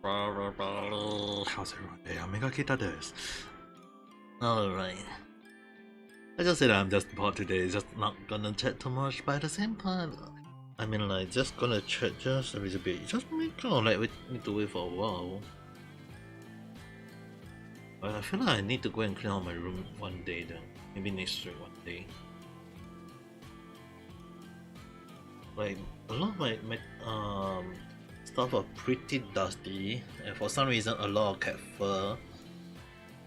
How's everyone? Hey, Omega Kita this. Alright. I just said I'm just bored today, just not gonna chat too much, but at the same time, I mean, like, just gonna chat just a little bit. Just make sure, like, we need to wait for a while. But I feel like I need to go and clean out my room one day then. Maybe next week one day. Like, a lot of my stuff are pretty dusty, and for some reason a lot of cat fur.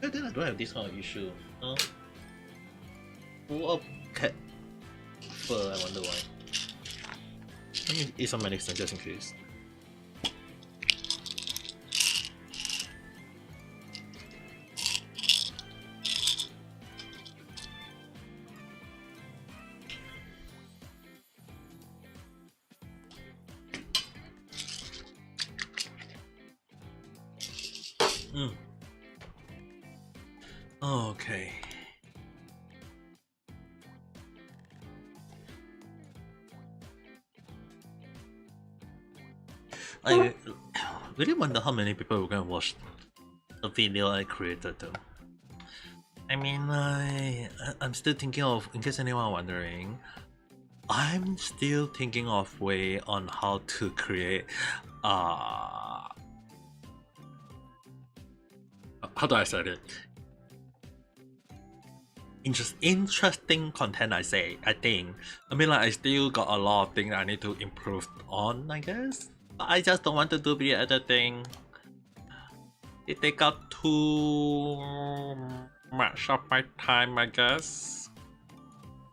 But then I don't have this kind of issue. Full of cat fur, I wonder why. Let me eat some medicine just in case. Okay. I really wonder how many people are gonna watch the video I created though. I mean, I'm still thinking of, in case anyone wondering, I'm still thinking of way on how to create how do I say it? Interesting content, I think. I mean, like, I still got a lot of things I need to improve on, I guess. But I just don't want to do the editing. It take up too much of my time, I guess.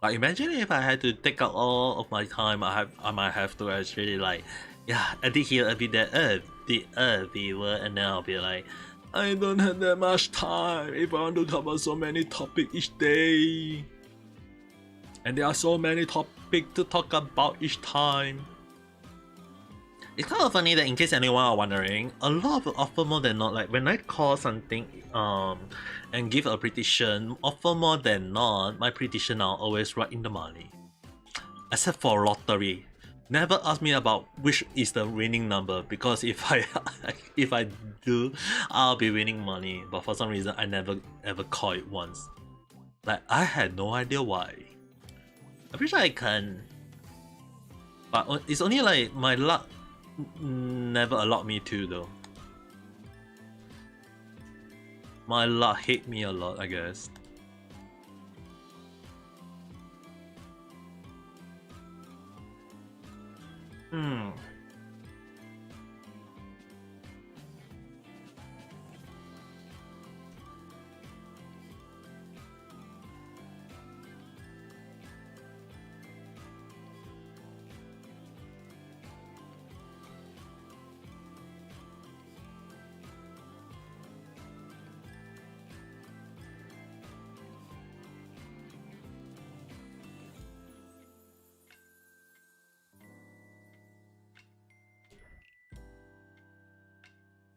Like, imagine if I had to take out all of my time, I might have to actually, like, yeah, edit here, edit there, viewer, and then I'll be like, I don't have that much time if I want to cover so many topics each day. And there are so many topics to talk about each time. It's kind of funny that, in case anyone are wondering, a lot of often more than not, like when I call something and give a prediction, often more than not, my prediction are always right in the money. Except for lottery. Never ask me about which is the winning number, because if I do, I'll be winning money. But for some reason, I never ever call it once. Like, I had no idea why. I wish I can, but it's only like my luck never allowed me to though. My luck hate me a lot, I guess.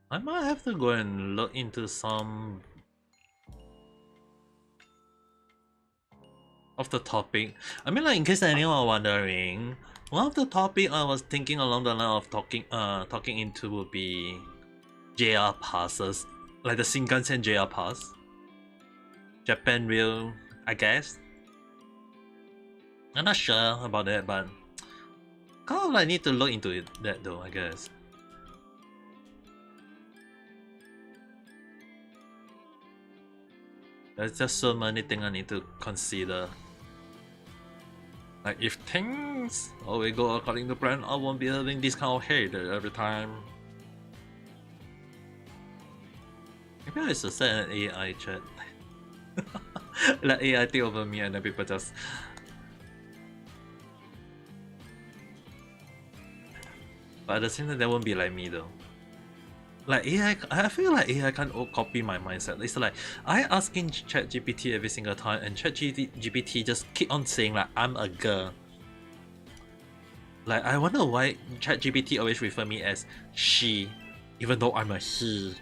I might have to go and look into some of the topic. I mean, like, in case anyone wondering, one of the topic I was thinking along the line of talking into would be JR passes, like the Shinkansen JR pass, Japan Rail, I guess. I'm not sure about that, but kind of like need to look into that though, I guess. There's just so many things I need to consider. Like, if things always go according to plan, I won't be having this kind of hate every time. Maybe I should set an AI chat. Let AI take over me and then people just... But at the same time, that won't be like me though. Like, AI, I feel like AI can't copy my mindset. It's like, I asking ChatGPT every single time, and ChatGPT just keep on saying like, I'm a girl. Like, I wonder why ChatGPT always refer me as she, even though I'm a he.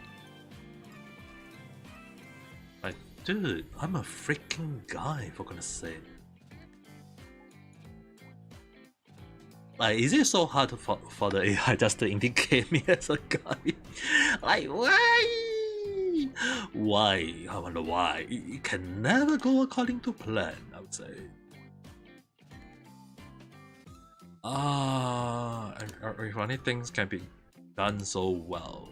Like, dude, I'm a freaking guy, for goodness sake. Like, is it so hard for the AI just to indicate me as a guy? Like, why? Why? I wonder why. It can never go according to plan, I would say. And if only things can be done so well.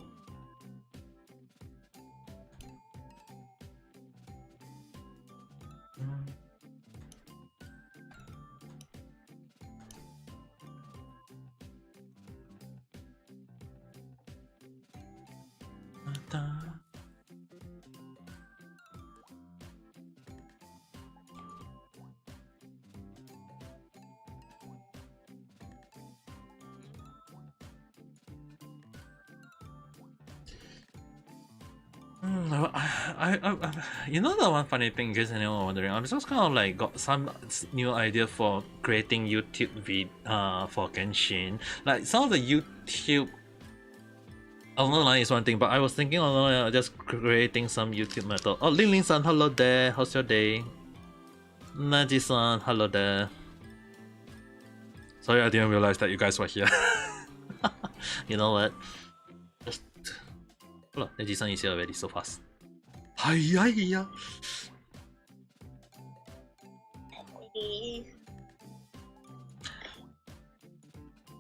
You know the one funny thing, in case anyone wondering, I'm just kind of like got some new idea for creating YouTube for Genshin. Like some of the YouTube online is one thing, but I was thinking online just creating some YouTube method. Oh, Ling Ling san, hello there. How's your day? Naji san, hello there. Sorry, I didn't realize that you guys were here. You know what? Just hello, Naji san is here already so fast. Hiya.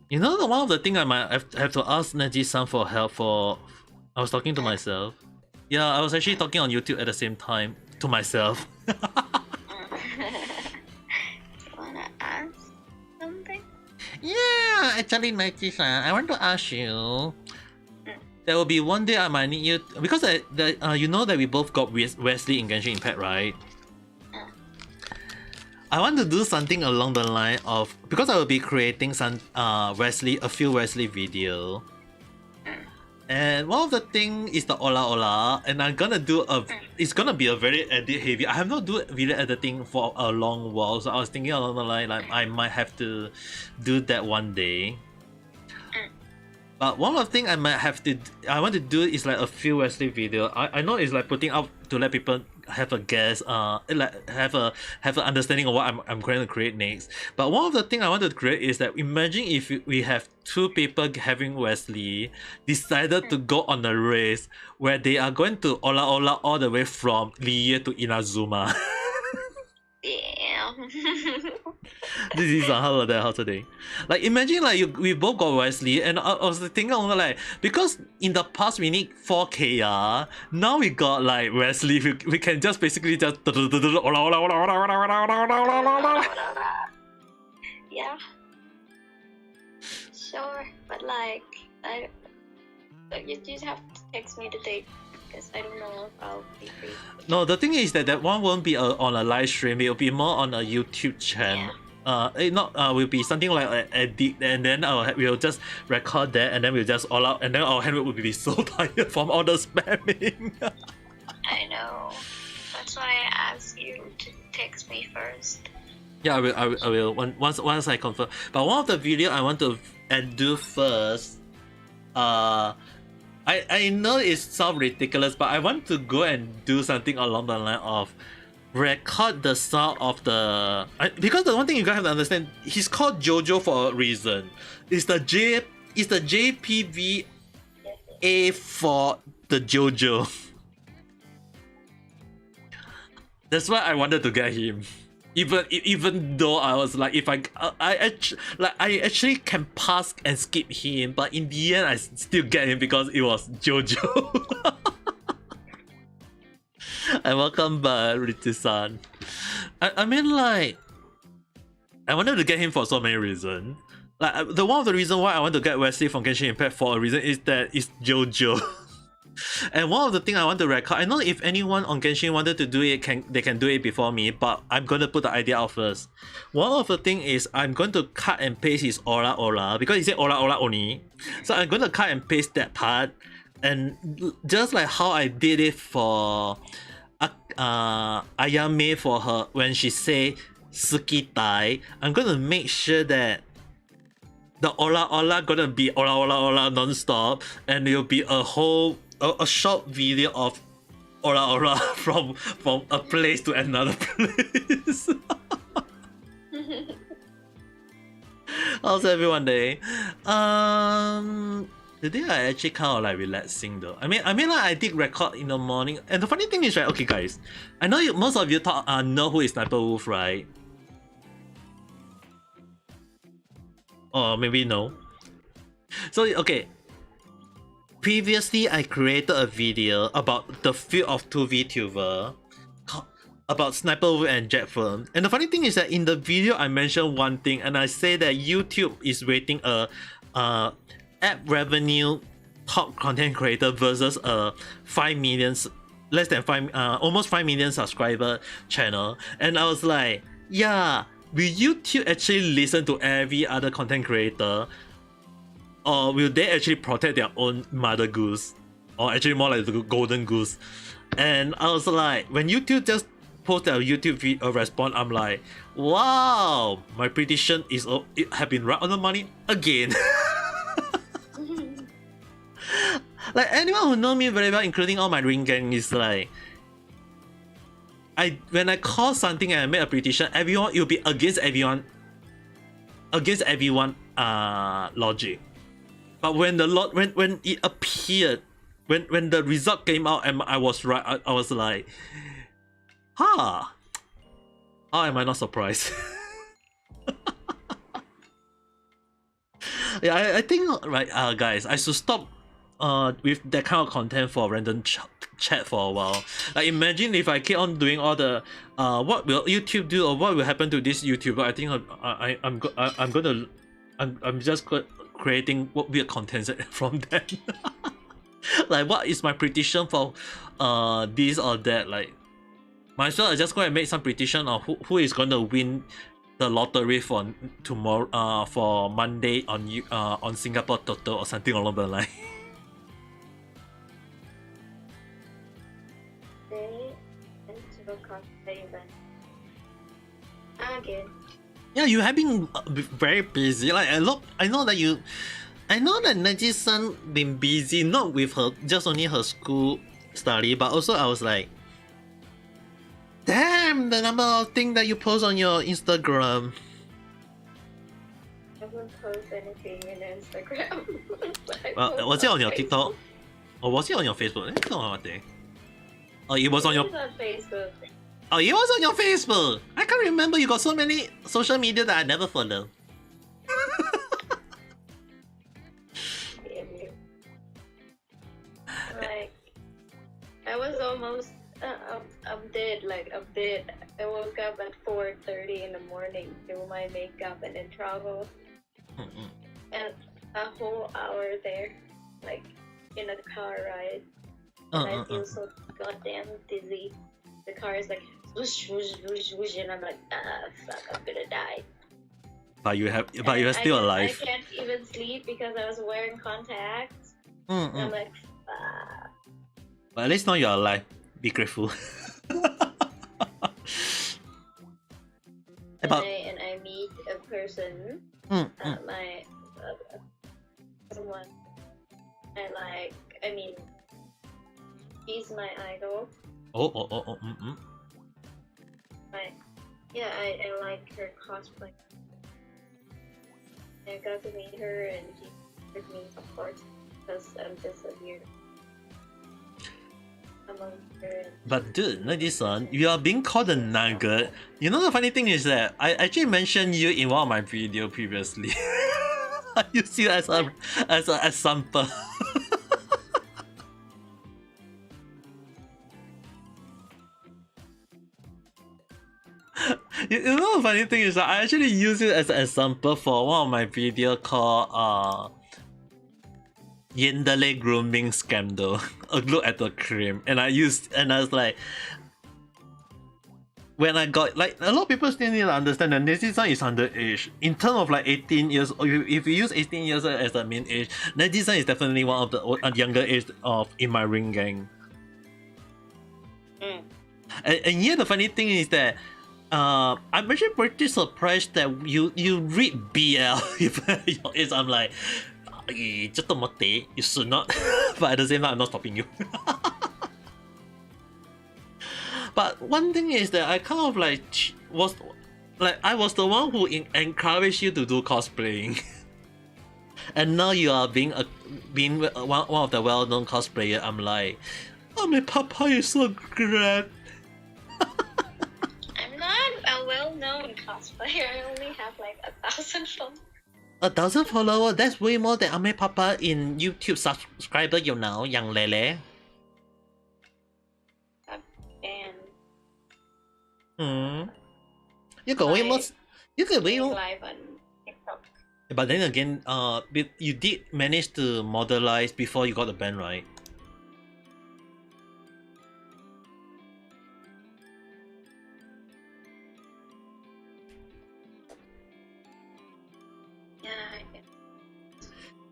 You know, one of the thing I might have to ask Neji-san for help for. I was talking to myself. Yeah, I was actually talking on YouTube at the same time to myself. Wanna ask something? Yeah, actually, Neji-san, I want to ask you. There will be one day I might need you because you know that we both got Wesley in Genshin Impact, right? I want to do something along the line of, because I will be creating some a few Wesley video, and one of the thing is the Ola, and I'm gonna do it's gonna be a very edit heavy. I have not do video editing for a long while, so I was thinking along the line like I might have to do that one day. But one of the things I want to do is like a few Wesley video. I know it's like putting out to let people have a guess, like have an understanding of what I'm going to create next. But one of the things I want to create is that imagine if we have two people having Wesley decided to go on a race where they are going to Ola all the way from Liye to Inazuma. Yeah. This is how today. Like imagine like we both got Wesley, and I was thinking like, because in the past we need 4K, now we got like Wesley, we can just basically just Yeah. Sure, but like you just have to text me the date because I don't know if I'll be free. No, the thing is that one won't be on a live stream. It will be more on a YouTube channel. Yeah. Will be something like an edit, and then we'll just record that, and then we'll just all out, and then our hand will be so tired from all the spamming. I know. That's why I asked you to text me first. Yeah, I will once I confirm. But one of the video I want to do first, I know it sounds ridiculous, but I want to go and do something along the line of record the sound of the, because the one thing you guys have to understand, he's called JoJo for a reason. It's the JPVA for the JoJo. That's why I wanted to get him. Even though I was like, if I actually can pass and skip him, but in the end I still get him because it was JoJo. And welcome back, Richie-san. I mean, like, I wanted to get him for so many reasons. Like, one of the reasons why I want to get Wesley from Genshin Impact for a reason is that it's JoJo. And one of the things I want to record, I know if anyone on Genshin wanted to do it, they can do it before me, but I'm going to put the idea out first. One of the things is I'm going to cut and paste his Ola because he said Ola only. So I'm going to cut and paste that part, and just like how I did it for Ayame for her when she say Sukitai, I'm going to make sure that the Ola gonna be Ola non-stop, and it'll be a short video of Ola from a place to another place. How's everyone day? Today I actually kind of like relaxing though. I mean like I did record in the morning, and the funny thing is, right? Okay, guys, I know most of you know who is Sniper Wolf, right? Or maybe no. So okay. Previously, I created a video about the feud of two VTuber about Sniper Wolf and Jetfirm. And the funny thing is that in the video, I mentioned one thing, and I say that YouTube is rating a ad revenue top content creator versus a 5 million, less than 5, almost 5 million subscriber channel. And I was like, yeah, will YouTube actually listen to every other content creator? Or will they actually protect their own mother goose? Or actually more like the golden goose? And I was like, when YouTube just post a YouTube video response, I'm like, wow, my prediction is it have been right on the money again. Like anyone who know me very well, including all my ring gang, is like, when I call something and I make a prediction, everyone will be against everyone logic. But when when it appeared, when the result came out and I was right, I was like, how am I not surprised? Yeah, I think right, guys, I should stop with that kind of content for random chat for a while. Like imagine if I keep on doing all the what will YouTube do or what will happen to this YouTuber? I think I'm just creating what weird content from them. Like what is my prediction for this or that? Like might as well I just go and make some prediction of who is gonna win the lottery for tomorrow for Monday on Singapore Toto or something along the line. Again. Yeah, you have been very busy. Like I know that Naji-san been busy, not with her just only her school study, but also I was like, damn, the number of things that you post on your Instagram. I won't post anything in Instagram. Was it on your TikTok? Or was it on your Facebook? Oh, it was on your. It was on Facebook. Oh, it was on your Facebook. I can't remember. You got so many social media that I never follow. Like, I was almost I'm dead. I woke up at 4:30 in the morning, do my makeup, and then travel. And a whole hour there, like in a car ride. And I feel so goddamn dizzy. The car is like whoosh, whoosh, whoosh, whoosh, and I'm like, fuck, I'm gonna die. But you're still alive. I can't even sleep because I was wearing contacts. I'm like, fuck. But at least now you're alive. Be grateful. And I meet a person, my someone I like. I mean, he's my idol. I like her cosplay. I got to meet her and she with me, of course, because I'm just a weird among her. But dude, Naji-san, you are being called a nugget. You know the funny thing is that I actually mentioned you in one of my videos previously. You see that as an example. You know the funny thing is that I actually use it as an example for one of my videos called Yandere grooming scandal. A look at the cream, and I was like, when I got like a lot of people still need to understand that Naji-san is underage. In terms of like 18 years, if you use 18 years as the main age, Naji-san is definitely one of the younger age in my ring gang. And yet the funny thing is that I'm actually pretty surprised that you read BL even at your age. I'm like, just you should not. But at the same time, I'm not stopping you. But one thing is that I kind of like Like I was the one who encouraged you to do cosplaying, and now you are being one of the well-known cosplayer. I'm like, oh my papa is so great. I'm not a well-known cosplayer. I only have like 1,000 followers. 1,000 followers? That's way more than Ame Papa in YouTube subscriber, you know, young Lele. And you got way more. You got way more. Live on TikTok. But then again, you did manage to modelize before you got the ban, right?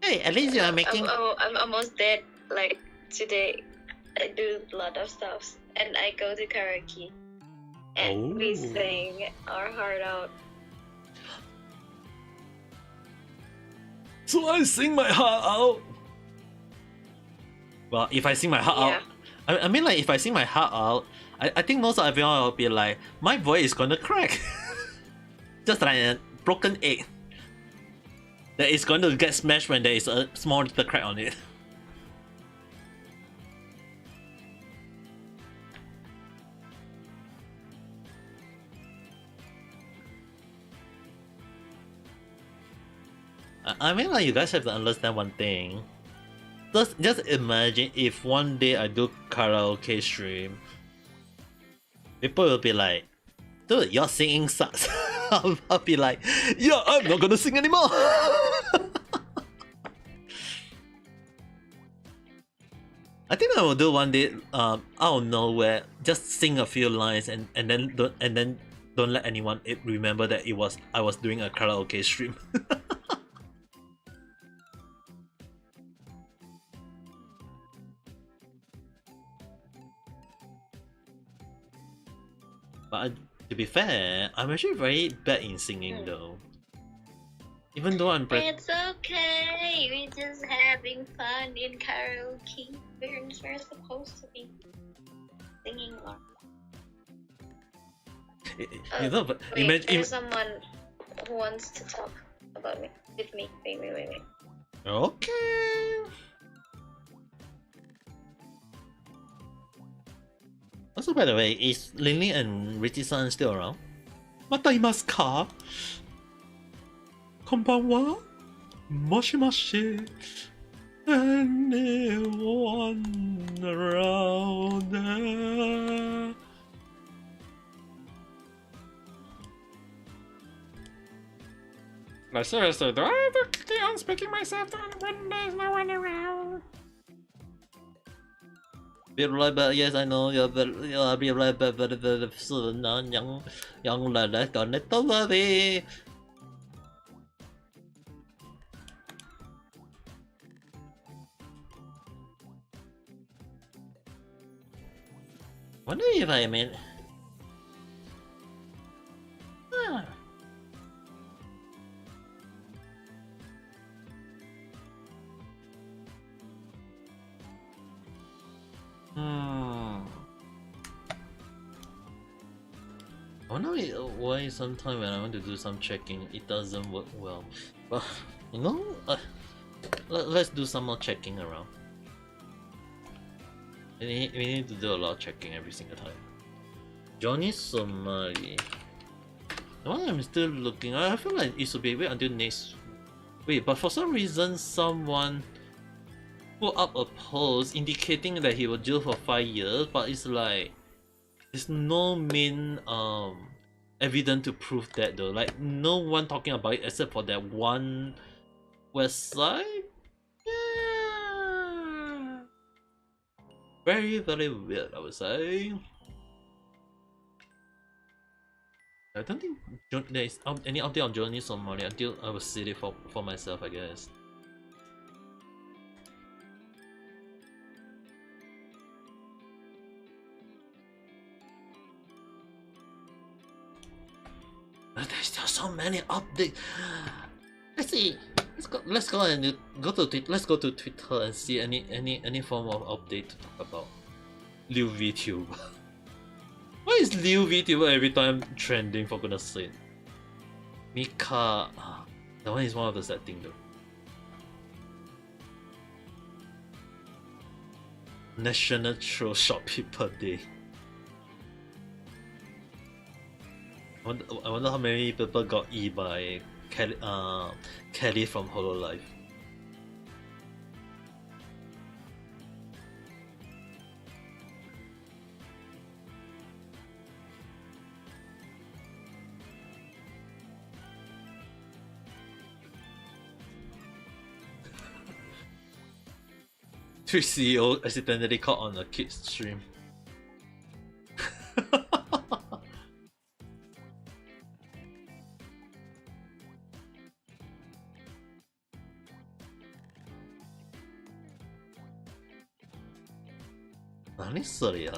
Hey, at least you are making. I'm almost dead. Like today, I do a lot of stuff, and I go to karaoke, and we sing our heart out. So I sing my heart out. Well, if I sing my heart out, I mean, like if I sing my heart out, I think most of everyone will be like, my voice is gonna crack, just like a broken egg. That is going to get smashed when there is a small little crack on it. I mean, like, you guys have to understand one thing. Just imagine if one day I do karaoke stream, people will be like, dude, your singing sucks. I'll be like, yeah, I'm not gonna sing anymore. I think I will do one day, out of nowhere, just sing a few lines and then don't let anyone remember that I was doing a karaoke stream. But to be fair, I'm actually very bad in singing though. Even though I'm It's okay, we're just having fun in karaoke. We're supposed to be singing along. You know, but wait, imagine there's someone who wants to talk about me with me. Wait. Okay. Also, by the way, is Lin and Richie-san still around? Mataimasu ka? Konbanwa? Moshi. Anyone around there? Like seriously, do I have to keep on speaking myself when there's no one around? Be right back. Yes, I know you'll be right back very soon. Young lady, connect over me. Wonder if I mean. I wonder why sometimes when I want to do some checking, it doesn't work well. But you know, let's do some more checking around. We need to do a lot of checking every single time. Johnny Somali. The one I'm still looking. I feel like it should be wait until next. Wait, but for some reason, someone put up a post indicating that he will jail for 5 years, but it's like there's no main evidence to prove that though. Like no one talking about it except for that one website. Yeah. Very, very weird, I would say. I don't think there is any update on Johnny Somali until I will see it for myself, I guess. There's still so many updates. Let's see. Let's go and go to Twitter. Let's go to Twitter and see any form of update to talk about. Liu VTuber. Why is Liu VTuber every time trending, for goodness sake? Mika, that one is one of the sad thing though. National Throw Short People Day. I wonder how many people got E by Kelly from Hololive. Twitch CEO accidentally caught on a kid's stream. Nani それや。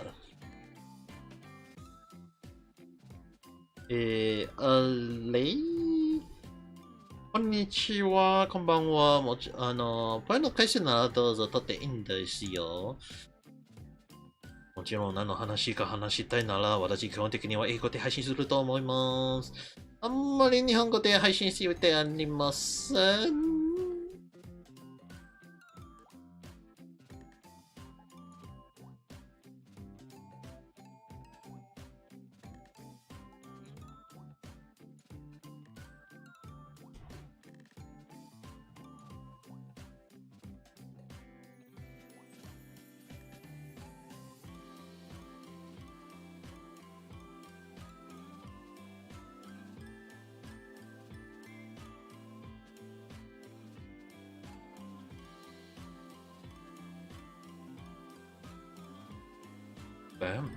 こんにちは、こんばんは。声の開始ならどうぞとっていいんですよ。もちろん何の話か話したいなら、私基本的には英語で配信すると思います。あんまり日本語で配信する予定ありません。Bam.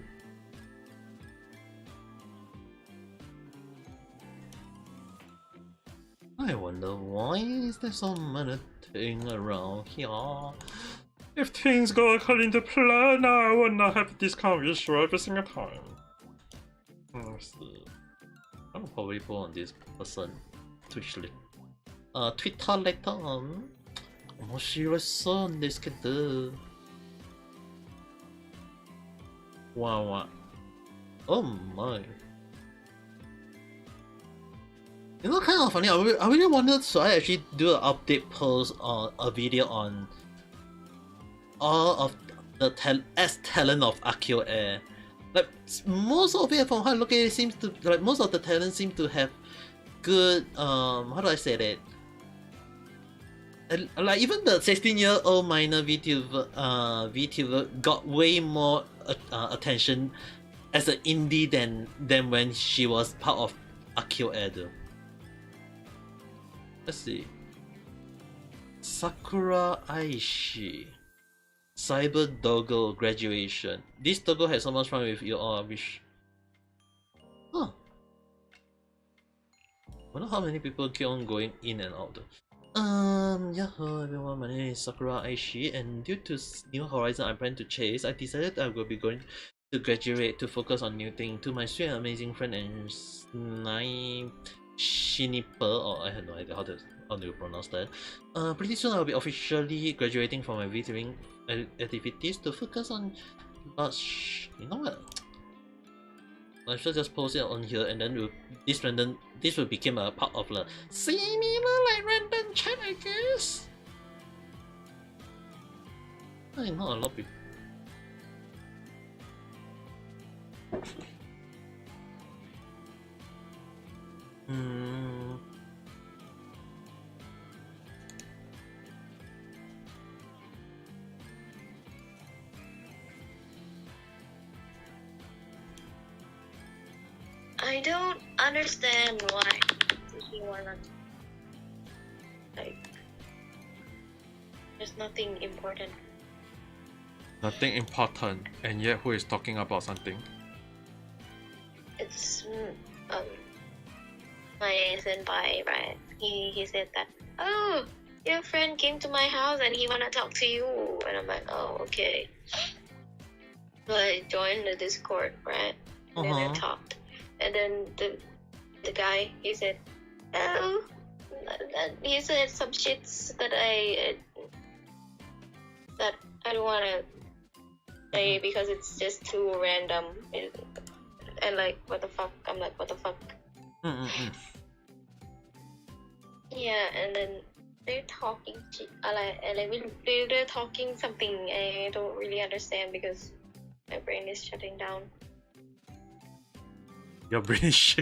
I wonder why is there so many things around here? If things go according to plan, I would not have this conversation every single time. Let's see. I'm probably put on this person Twitch Twitter later on. 面白そうですけど。Wow. Oh my. You know, kind of funny. I really wanted to actually do an update post on a video on all of the talent of Akio Air. Like most of it, from how I look at it, seems to like most of the talents seem to have good how do I say that? Like even the 16-year-old minor VTuber got way more attention as an indie than when she was part of Akio Edo. Let's see. Sakura Aishi. Cyber Doggo graduation. This Doggo has so much fun with you all, I wish. Huh. Wonder how many people keep on going in and out though. Yeah, hello everyone, my name is Sakura Aishi, and due to New Horizon I plan to chase, I decided I will be going to graduate to focus on new things. To my sweet and amazing friend and Shiniper, or I have no idea how to pronounce that. Pretty soon I will be officially graduating from my VTubing activities to focus on. But you know what? I should just post it on here, and then this will become a part of the similar like random chat, I guess. I know a lot of people. I don't understand why he wanna like. There's nothing important. Nothing important, and yet who is talking about something? It's my senpai, right? He said that, oh, your friend came to my house and he wanna talk to you, and I'm like, oh, okay. So I joined the Discord, right? And then I talked, and then the guy, he said, oh, he said some shits that I don't wanna say because it's just too random. And like, what the fuck? I'm like, what the fuck? Yeah, and then they're talking they're talking something I don't really understand because my brain is shutting down. Your brain is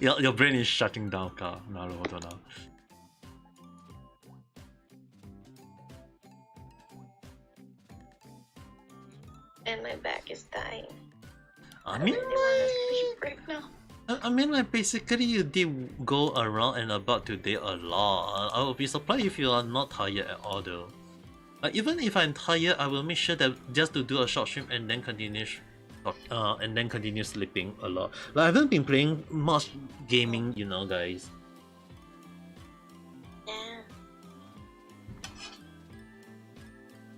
your brain is shutting down か。なるほどな。And my back is dying. I mean, really want a sleep right now. I mean, like basically you did go around and about today a lot. I would be surprised if you are not tired at all though. Like even if I'm tired, I will make sure that just to do a short stream and then continue sleeping a lot. Like I haven't been playing much gaming, you know, guys. Yeah.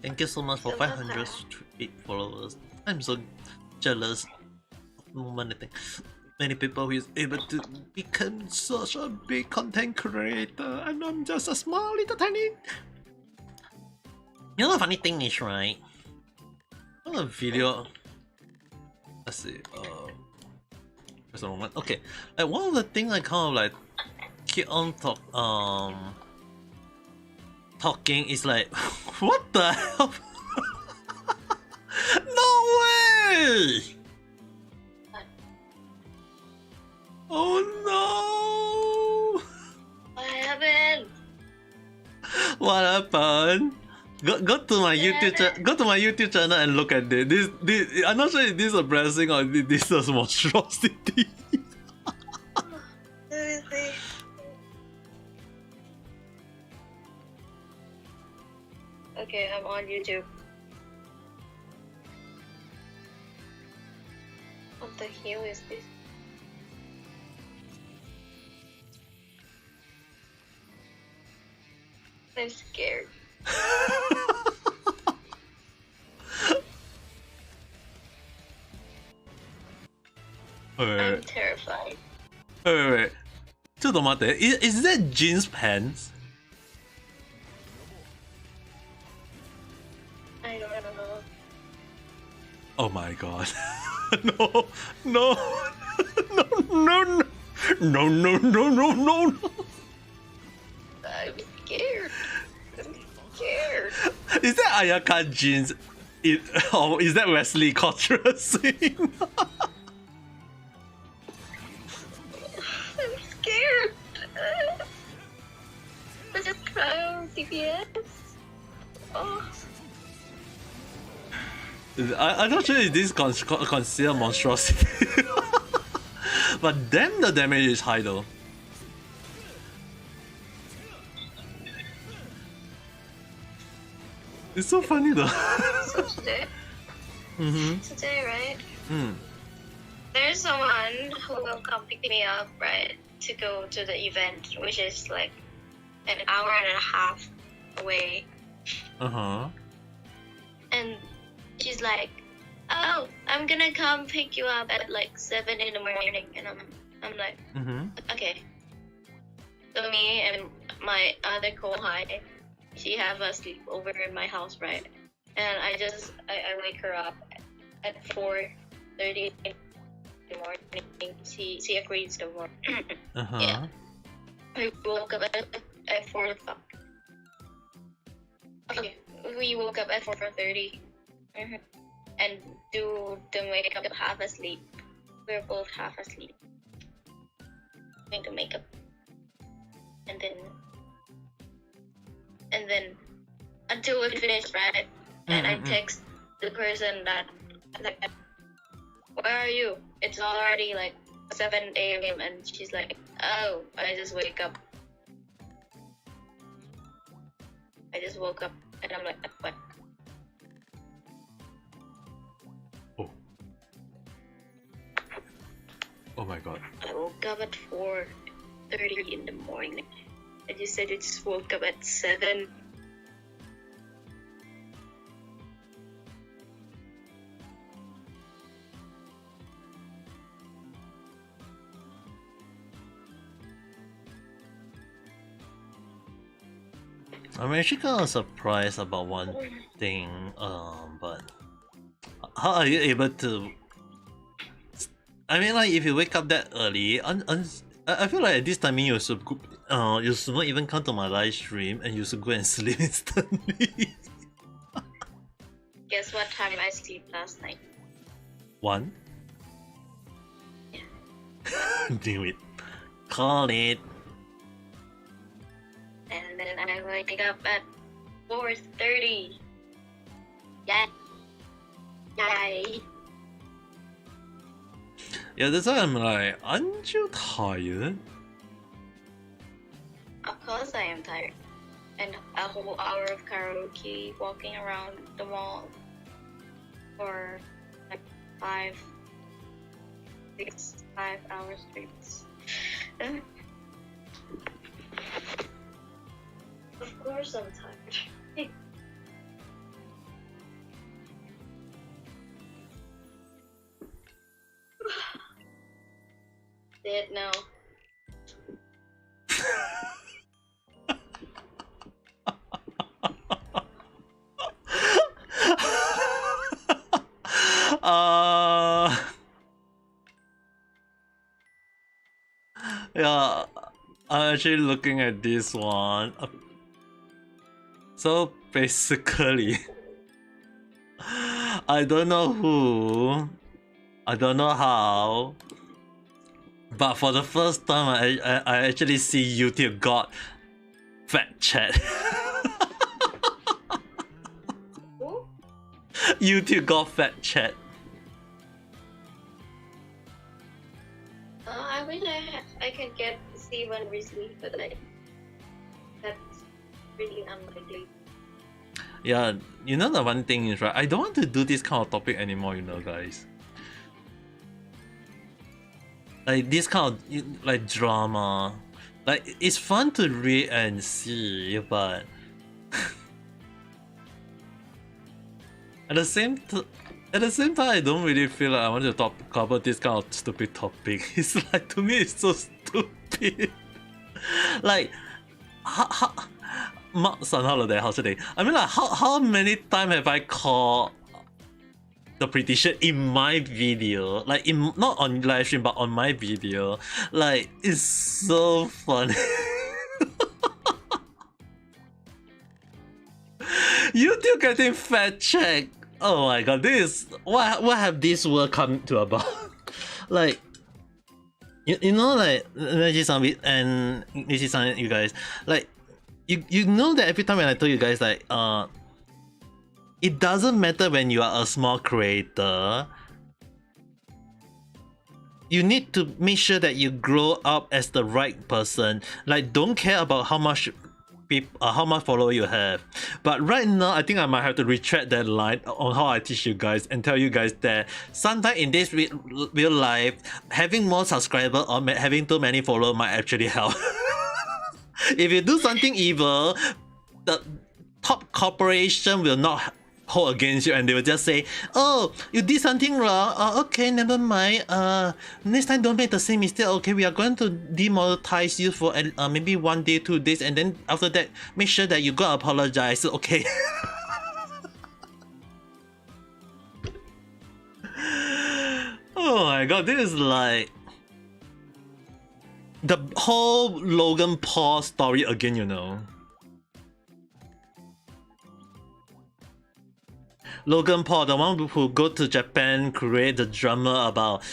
Thank you so much for So 508 followers. I'm so jealous. Many people who is able to become such a big content creator, and I'm just a small little tiny. You know the funny thing is, right? On a video, let's see. There's the wrong one. Okay, like one of the things I kind of like keep on talking is like, what the hell? No way! Oh no! What happened? What happened? Go to my YouTube channel and look at this. This I'm not sure if this is a blessing or if this is a monstrosity. Let me see. Okay, I'm on YouTube. What the hell is this? I'm scared. I'm terrified. Wait. ちょっと待って。Is that jeans pants? I don't know. Oh my god. No. No. No. No. No. No. No. No. I'm scared. I'm scared. Is that Ayaka jeans? Or is that Wesley Cottrell sing? I'm scared. I just cry on CPS. Oh. I'm not sure if this is considered monstrosity. But then the damage is high though. It's so funny though. So today, right? There's someone who will come pick me up, right, to go to the event, which is like an hour and a half away. And she's like, "Oh, I'm gonna come pick you up at like 7 in the morning," and I'm like, okay. So me and my other co-high, she have a sleepover in my house, right? And I wake her up at 4:30 in the morning. She agrees to work. Yeah. I woke up at 4 o'clock. Okay, we woke up at 4:30. And do the makeup half asleep. We're both half asleep. Doing the makeup. And then until we finish, right? And I text the person that, like, where are you? It's already like 7 a.m. and she's like, oh, I just wake up. I just woke up and I'm like, what? Oh my god. I woke up at 4:30 in the morning. I just said I just woke up at 7. I'm actually kind of surprised about one thing, but how are you able to? I mean, like if you wake up that early, I feel like at this timing you should you should not even come to my live stream and you should go and sleep instantly. Guess what time I sleep last night? 1? Knew it. Call it. And then I wake up at 4:30. Yeah. Yay. Yeah, that's why I'm like, aren't you tired? Of course I am tired. And a whole hour of karaoke, walking around the mall for like 5 hours straight. Of course I'm tired. Dead now. Yeah, I'm actually looking at this one. So basically, I don't know who, I don't know how, but for the first time, I actually see YouTube got fat chat. Who? YouTube got fat chat. I wish I could get see one recently, but like that's really unlikely. Yeah, you know the one thing is, right, I don't want to do this kind of topic anymore, you know, guys. Like this kind of like drama, like it's fun to read and see, but at the same time, I don't really feel like I want to cover this kind of stupid topic. It's like, to me, it's so stupid. Like, Mark's on holiday, how's today? I mean, like, how many times have I called the prediction in my video? Like, not on live stream, but on my video. Like, it's so funny. YouTube getting fat checked. Oh my god, this is what have this world come to about? Like, you know, like Neji-san and Nishi-san, you guys, like, you know that every time when I told you guys, like, it doesn't matter when you are a small creator. You need to make sure that you grow up as the right person. Like, don't care about how much follower you have. But right now, I think I might have to retract that line on how I teach you guys and tell you guys that sometimes in this real life, having more subscribers or having too many followers might actually help. If you do something evil, the top corporation will not hold against you and they will just say, oh, you did something wrong, okay, never mind, next time don't make the same mistake, okay, we are going to demonetize you for maybe 1 day, 2 days, and then after that make sure that you go apologize, okay. Oh my god, this is like the whole Logan Paul story again, you know. Logan Paul, the one who go to Japan, create the drama about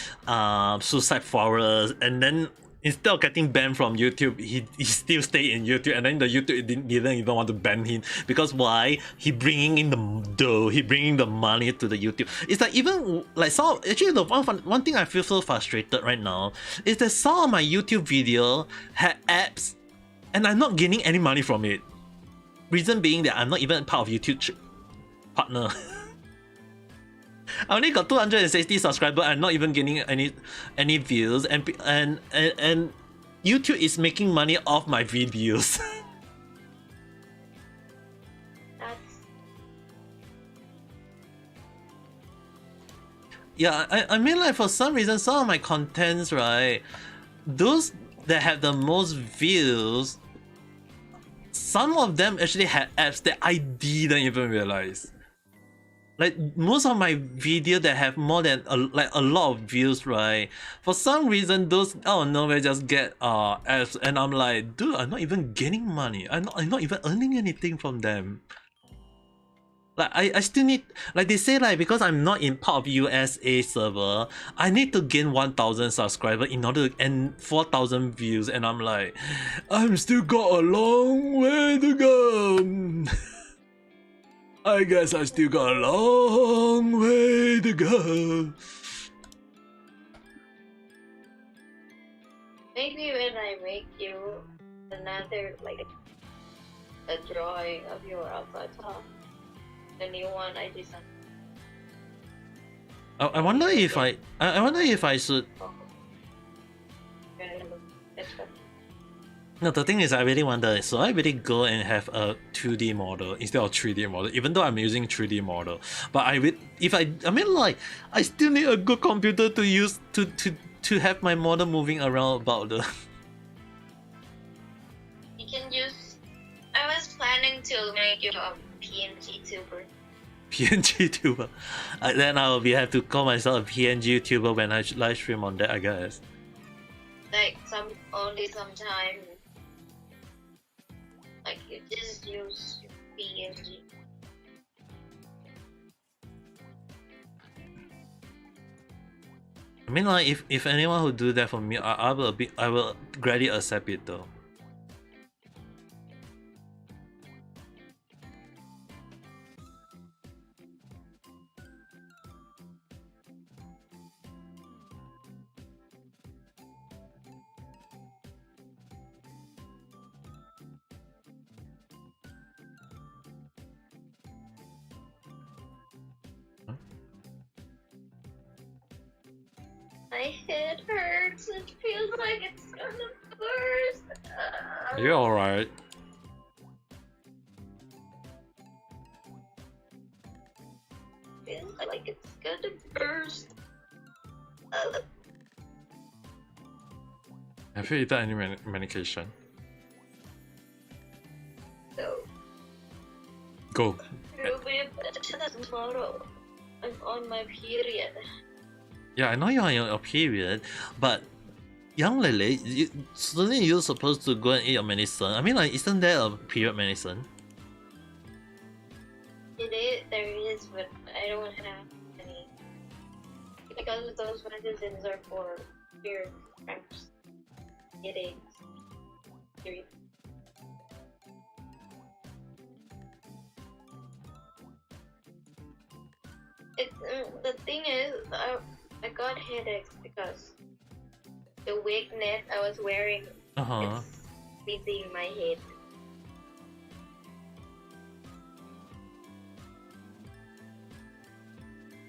suicide forest, and then instead of getting banned from YouTube, he still stay in YouTube, and then the YouTube didn't even want to ban him because why? He bringing in the dough, he bringing the money to the YouTube. It's like even like actually the one thing I feel so frustrated right now is that some of my YouTube video had ads, and I'm not gaining any money from it. Reason being that I'm not even part of YouTube partner. I only got 260 subscribers. I'm not even getting any views, and YouTube is making money off my videos. Yeah, I mean, like, for some reason, some of my contents, right, those that have the most views, some of them actually had apps that I didn't even realize. like most of my video that have more than a lot of views, right? For some reason, those out of nowhere just get ads, and I'm like, dude, I'm not even getting money. I'm not even earning anything from them. Like I still need, like they say, like because I'm not in part of USA server, I need to gain 1,000 subscribers in order to end 4,000 views, and I'm like, I'm still got a long way to go. I guess I still got a long way to go. Maybe when I make you another, like, a drawing of your avatar, the new one I designed. I wonder if I wonder if I should. No, the thing is, I really wonder, so I really go and have a 2D model instead of 3D model, even though I'm using 3D model. But I mean, like, I still need a good computer to use to have my model moving around about the. You can use. I was planning to make you a PNG tuber. PNG tuber. Then I will have to call myself a PNG tuber when I live stream on that, I guess. Like only sometimes. Like you just use PNG. I mean, like, if anyone who do that for me, I will gladly accept it though. My head hurts. It feels like it's gonna burst. You're alright. Feels like it's gonna burst. Have you eaten any medication? So, Go. it'll be better tomorrow. I'm on my period. Yeah, I know you're on your period, but young Lily, suddenly you're supposed to go and eat your medicine. I mean, like, isn't there a period medicine? There is, but I don't have any. Because those medicines are for fear cramps, headaches, period. The thing is, I got headaches because the wig net I was wearing is beating my head.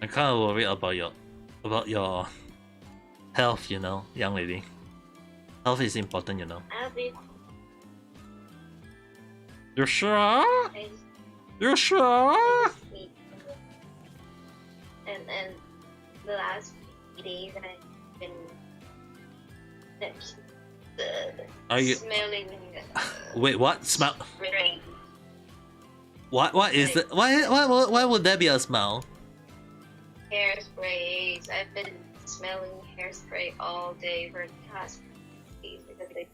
I kind of worry about your health, you know, young lady. Health is important, you know. I've been. You sure? You sure? And the last few days I've been Are you smelling. Wait, what smell? Rain. What is it? Why would there be a smell? Hairsprays. I've been smelling hairspray all day for the past days because they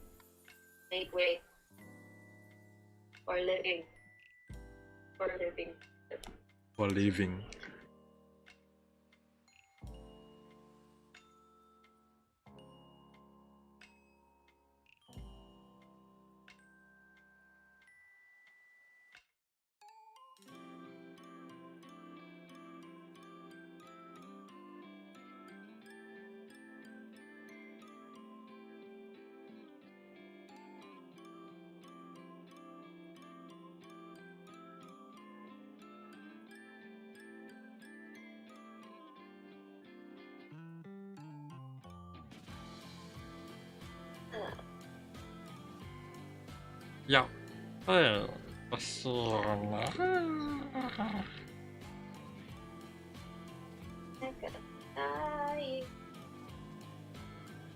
make way for living. For living. For living. Ja. So.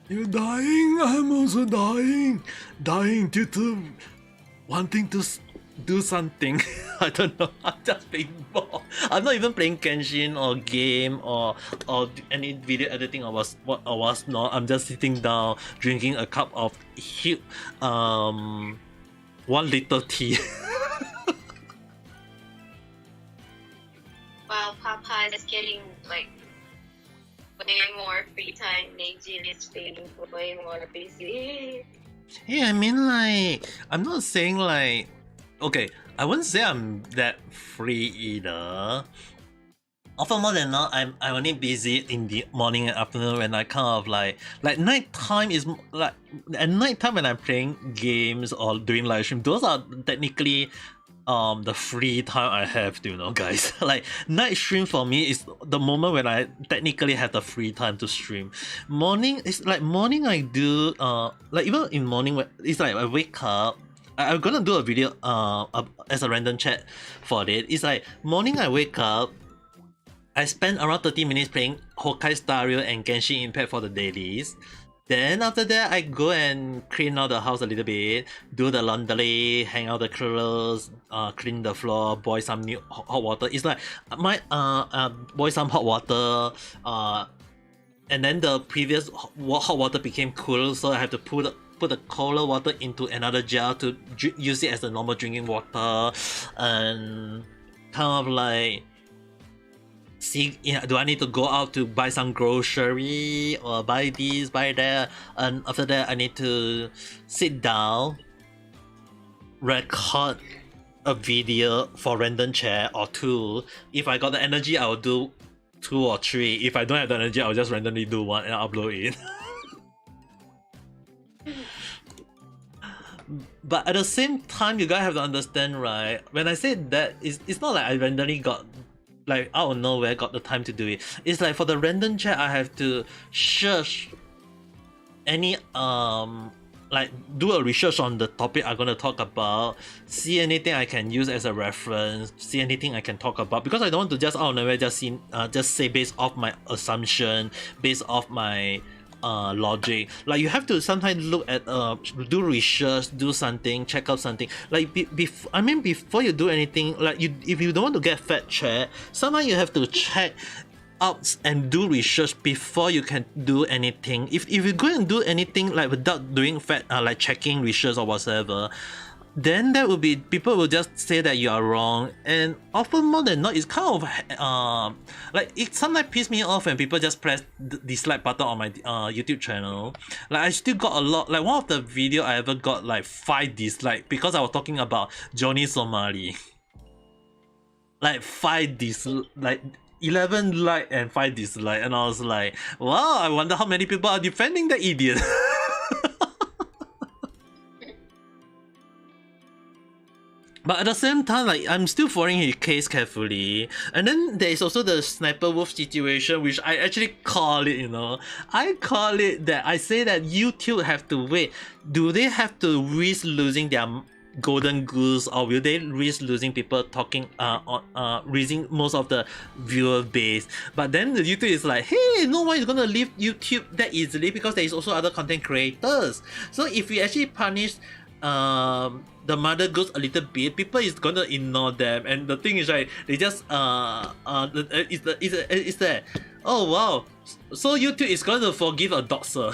You're dying. I'm also dying. Dying due to wanting to do something. I don't know. I'm just being bored. I'm not even playing Genshin or game or any video editing or was not. I'm just sitting down drinking a cup of 1 liter tea. While Papa is getting like way more free time, Neijin is being way more busy. Yeah, I mean, like, I'm not saying like, okay, I wouldn't say I'm that free either. Often more than not, I'm only busy in the morning and afternoon when I kind of like nighttime is like at nighttime when I'm playing games or doing live stream. Those are technically the free time I have, you know, guys. Like night stream for me is the moment when I technically have the free time to stream. Morning is like morning I do like even in morning when it's like I wake up. I'm gonna do a video as a random chat for it. It's like morning I wake up, I spend around 30 minutes playing Honkai Star Rail and Genshin Impact for the dailies. Then after that, I go and clean out the house a little bit, do the laundry, hang out the clothes, clean the floor, boil some new hot water. It's like my boil some hot water, and then the previous hot water became cool, so I have to put the colder water into another jar to use it as a normal drinking water, and kind of like see, do I need to go out to buy some grocery or buy this, buy that, and after that I need to sit down, record a video for random chat or 2. If I got the energy, I will do 2 or 3. If I don't have the energy, I'll just randomly do 1 and upload it. But at the same time, you guys have to understand, right? When I say that, it's not like I randomly got like out of nowhere got the time to do it. It's like for the random chat I have to search any like do a research on the topic I'm gonna talk about, see anything I can use as a reference, see anything I can talk about, because I don't want to just out of nowhere just say based off my assumption, based off my logic. Like you have to sometimes look at do research, do something, check out something. Like before you do anything, like if you don't want to get fact check, sometimes you have to check out and do research before you can do anything. If you go and do anything like without doing fact like checking research or whatever, then that will be, people will just say that you are wrong, and often more than not it's kind of like it sometimes piss me off when people just press the dislike button on my YouTube channel. Like I still got a lot, like one of the video I ever got like 5 dislike because I was talking about Johnny Somali. Like 5 dislike, like 11 like and 5 dislike, and I was like, wow, I wonder how many people are defending the idiot. But at the same time, like I'm still following his case carefully. And then there is also the Sniper Wolf situation, which I actually call it, you know. I call it that I say that YouTube have to wait. Do they have to risk losing their golden goose, or will they risk losing people talking raising most of the viewer base? But then the YouTube is like, hey, no one is gonna leave YouTube that easily because there is also other content creators. So if we actually punish the mother goes a little bit, people is gonna ignore them, and the thing is, right, they just is that, oh wow, so YouTube is going to forgive a doxer.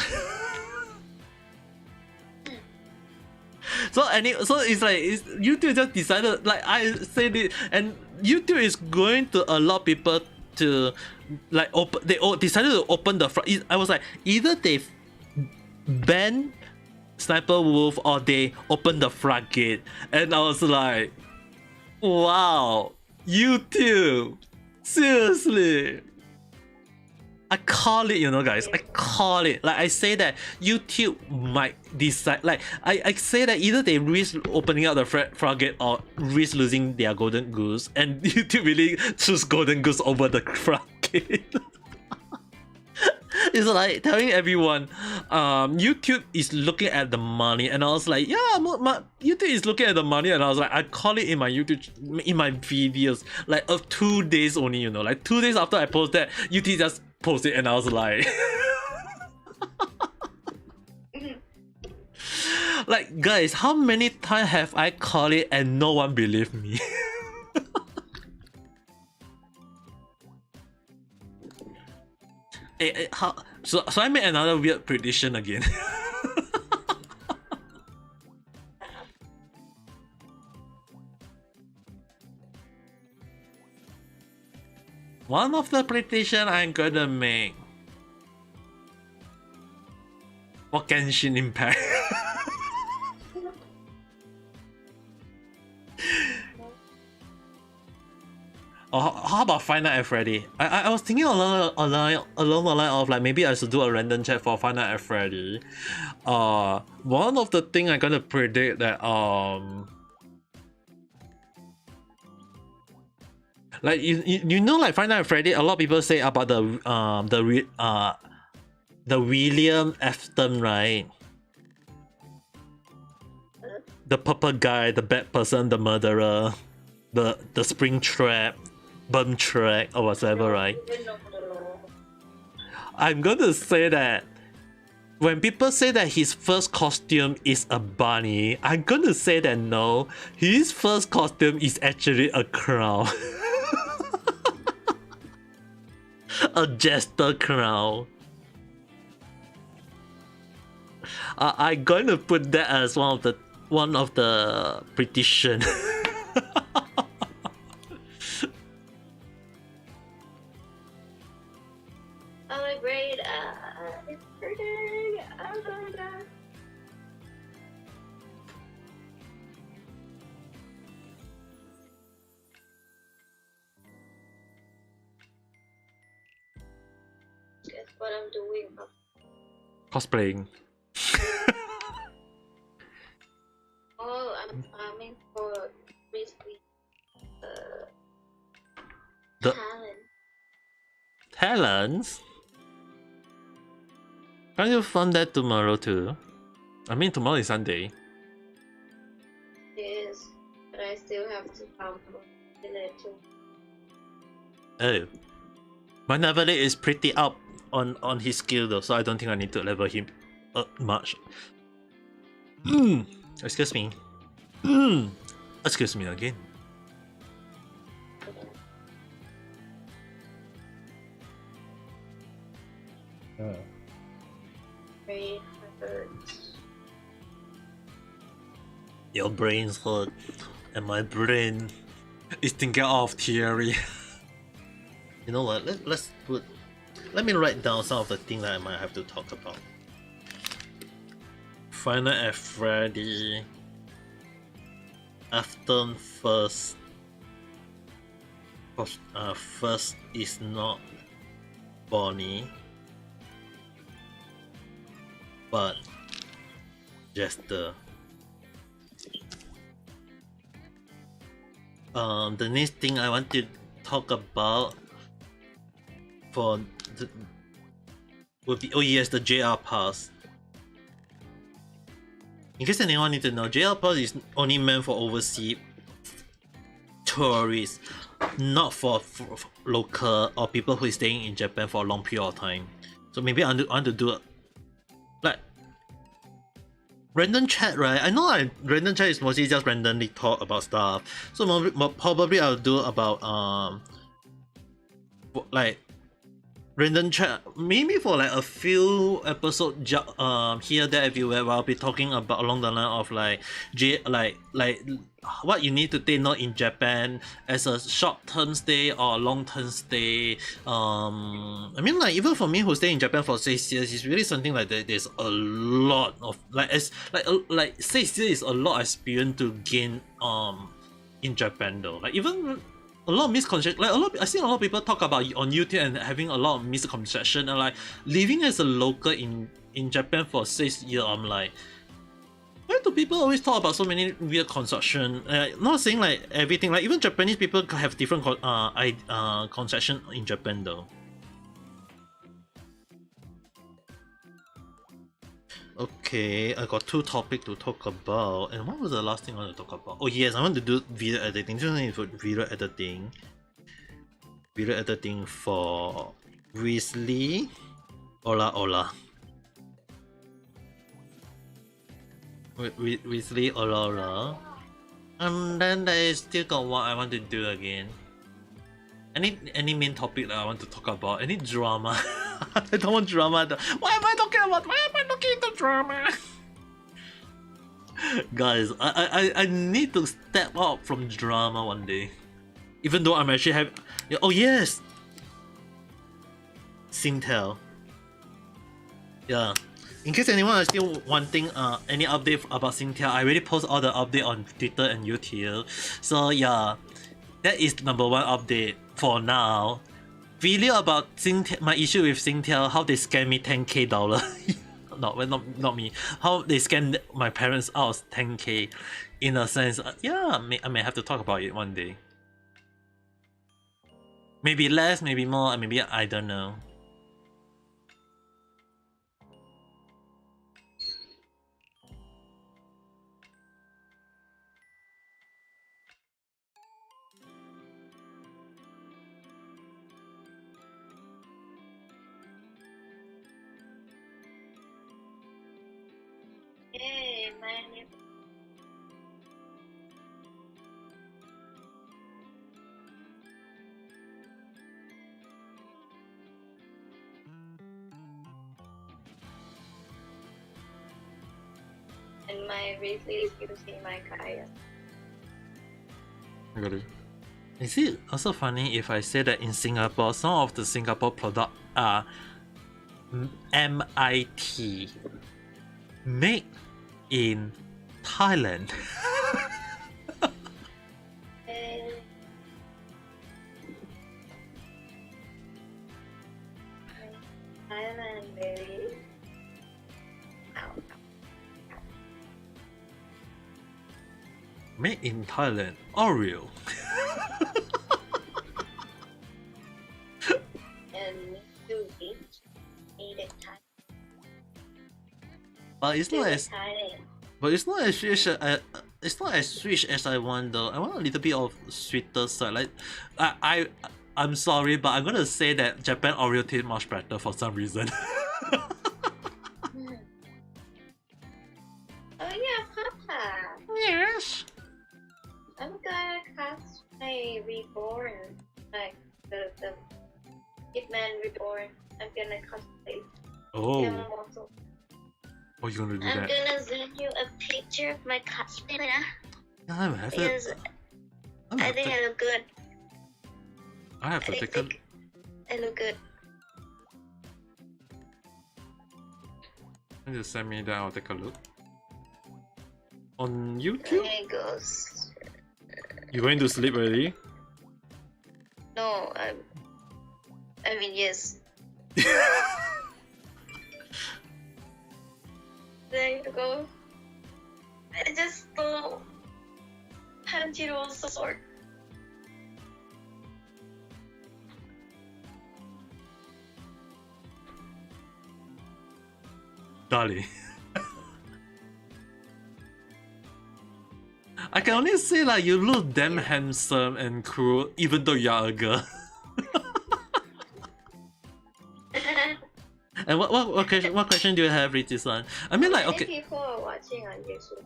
So it's like YouTube just decided, like I said it, and YouTube is going to allow people to like decided to open the front. I was like, either they ban Sniper Wolf or they open the floodgate, and I was like, wow, YouTube, seriously. I call it, you know, guys. I call it. Like I say that YouTube might decide. Like I say that either they risk opening up the floodgate or risk losing their golden goose, and YouTube really choose golden goose over the floodgate. It's like telling everyone, YouTube is looking at the money, and I was like, yeah, YouTube is looking at the money, and I was like, I call it in my videos, like of 2 days only, you know, like 2 days after I post that, YouTube just posted, and I was like, Like, guys, how many times have I called it and no one believed me? So I made another weird prediction again. One of the prediction I'm gonna make for Genshin Impact. Or how about Five Nights at Freddy? I was thinking along the line of like maybe I should do a random check for Five Nights at Freddy. One of the thing I'm gonna predict that like you know, like Five Nights at Freddy, a lot of people say about the William Afton, right? The purple guy, the bad person, the murderer, the spring trap, bum track or whatever, right? I'm gonna say that when people say that his first costume is a bunny, I'm gonna say that no, his first costume is actually a crown. A jester crown. I'm going to put that as one of the prediction. Oh, my brain, it's hurting. Guess what I'm doing? Cosplaying. Oh, I'm farming for basically The talent. talents? Can't you farm that tomorrow too? I mean, tomorrow is Sunday. Yes, but I still have to farm for it too. Oh. My Navale is pretty up on his skill though, so I don't think I need to level him up much. Excuse me. Excuse me again. Brain hurts. Your brain's hurt, and my brain is thinking of theory. You know what? Let me write down some of the things that I might have to talk about. Five Nights at Freddy. Afton first. First is not Bonnie, but Jester. The next thing I want to talk about for would be, oh yes, the JR Pass. In case anyone need to know, JR Pass is only meant for overseas tourists, not for local or people who is staying in Japan for a long period of time. So maybe I want to do like random chat, right? I know random chat is mostly just randomly talk about stuff. So probably I'll do about like random chat, maybe for like a few episodes here, there, everywhere, where I'll be talking about along the line of like what you need to take note in Japan as a short-term stay or long-term stay. I mean, like even for me who stay in Japan for 6 years, it's really something like that. There's a lot of like 6 years is a lot of experience to gain in Japan though. Like even a lot of misconception, like I see a lot of people talk about on YouTube and having a lot of misconception, and like living as a local in Japan for 6 years. I'm like, why do people always talk about so many weird conception? Not saying like everything, like even Japanese people have different conception in Japan though. Okay, I got 2 topics to talk about, and what was the last thing I want to talk about? Oh yes, I want to do video editing. Just need for video editing. Video editing for Weasley. Hola. with Lee Aurora. And then I still got what I want to do again. Any main topic that I want to talk about? Any drama? I don't want drama. Why am I talking about? Why am I looking into drama? Guys, I need to step out from drama one day. Even though I'm actually having. Oh yes, Singtel. Yeah. In case anyone is still wanting any update about Singtel, I already post all the update on Twitter and YouTube. So yeah, that is number one update for now. Video about Singtel, my issue with Singtel, how they scam me $10K. Not me. How they scam my parents out of 10K. In a sense, yeah, I may have to talk about it one day. Maybe less, maybe more, maybe I don't know. Hey, man. And my Risley is using my Kaya. Really? Is it also funny if I say that in Singapore, some of the Singapore products are MIT, made in Thailand? Thailand, baby. Ow. Made in Thailand, Oreo. And me too, bitch. Made in Thailand. But it's not as Thailand. But it's not as sweet. It's not as sweet as I want though. I want a little bit of sweeter side. Like, I'm sorry, but I'm gonna say that Japan Oreo tastes much better for some reason. Oh yeah, Papa. Yes. I'm gonna cast my Reborn, like the Hitman Reborn. I'm gonna cosplay. Oh. Yamamoto. Oh, you're gonna do I'm that? gonna send you a picture of my cosplay Yeah, I have to. because I think I look good. I have to take a. I look good. You just send me that. I'll take a look. On There YouTube? it goes. You going to sleep already? No, I mean yes. There you go. I just stole Tanjiro's sword. Darling. I can only say like you look damn handsome and cool even though you are a girl. And what question do you have, Richi-san? I mean, like, okay, Many people are watching on YouTube.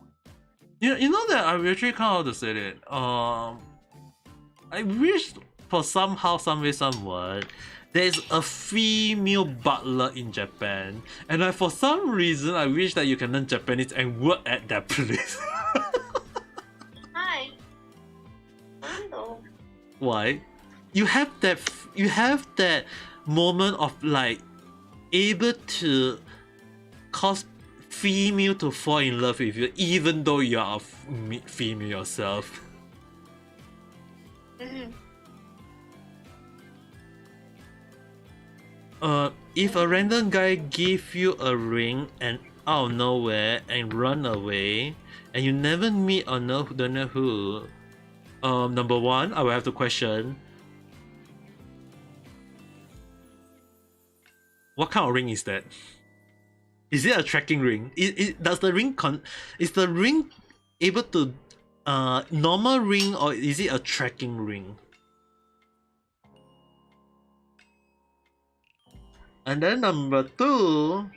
you know that I actually kind of to say it. I wish for somehow, some way, somewhat, there's a female butler in Japan, and for some reason, I wish that you can learn Japanese and work at that place. Hi. I know. Why? You have that moment of like able to cause female to fall in love with you, even though you are a female yourself. If a random guy give you a ring and out of nowhere and run away, and you never meet or don't know who, number one, I will have to question, what kind of ring is that? Is it a tracking ring? Is the ring able to normal ring, or is it a tracking ring? And then number two,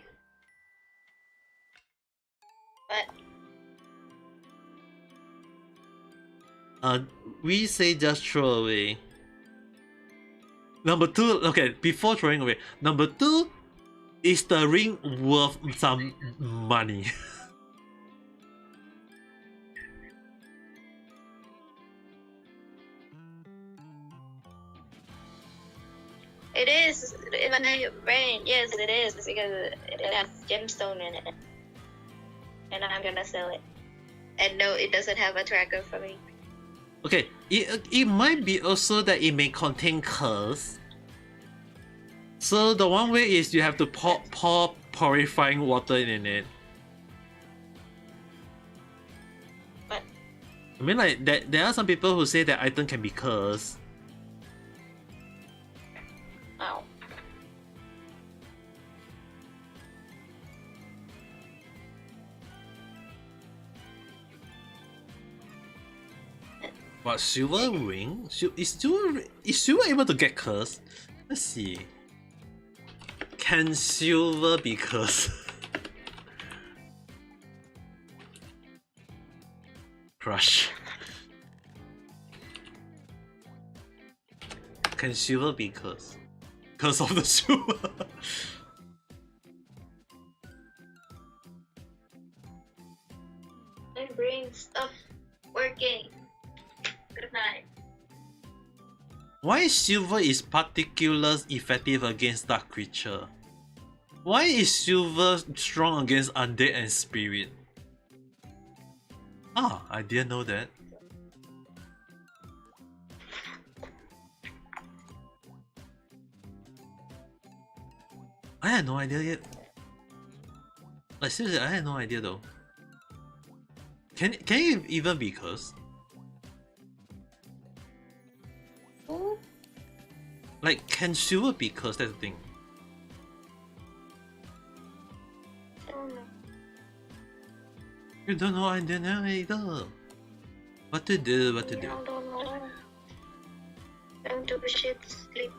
But We say just throw away. Number two, okay, before throwing away. Number two, is the ring worth some money? It is in my brain. Yes, it is because it has gemstone in it, and I'm gonna sell it. And no, it doesn't have a tracker for me. Okay, it might be also that it may contain curse. So the one way is you have to pour purifying water in it. What? I mean, like there are some people who say that item can be cursed. Oh. What, silver ring? Is silver able to get cursed? Let's see. Can silver be cursed? Crush. Can silver be cursed? Curse of the silver. My brain stuff working. Good night. Why silver is particularly effective against dark creature? Why is silver strong against undead and spirit? Ah, I didn't know that. I had no idea yet. Like seriously, I had no idea though. Can it even be cursed? Ooh. Like, can silver be cursed? That's the thing. I don't know. You don't know, I don't know either. What to do, what to do. I don't know. Time to shit sleep.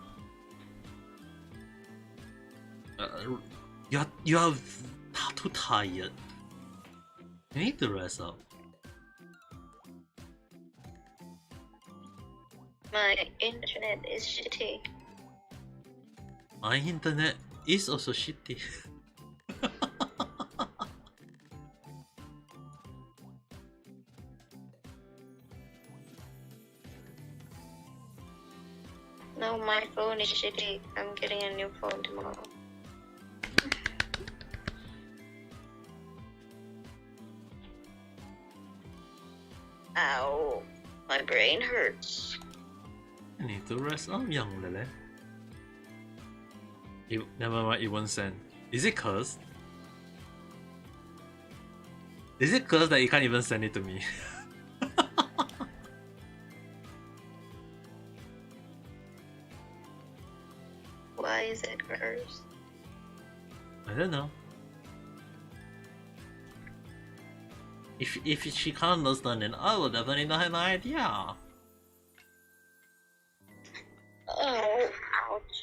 You're too tired. You need to rest up. My internet is shitty. My internet is also shitty. No, my phone is shitty. I'm getting a new phone tomorrow. Ow. My brain hurts. I need to rest up, young lele. Never mind, it won't send. Is it cursed? Is it cursed that you can't even send it to me? Why is it cursed? I don't know. If she can't understand, then I will definitely not have an idea. Oh, ouch.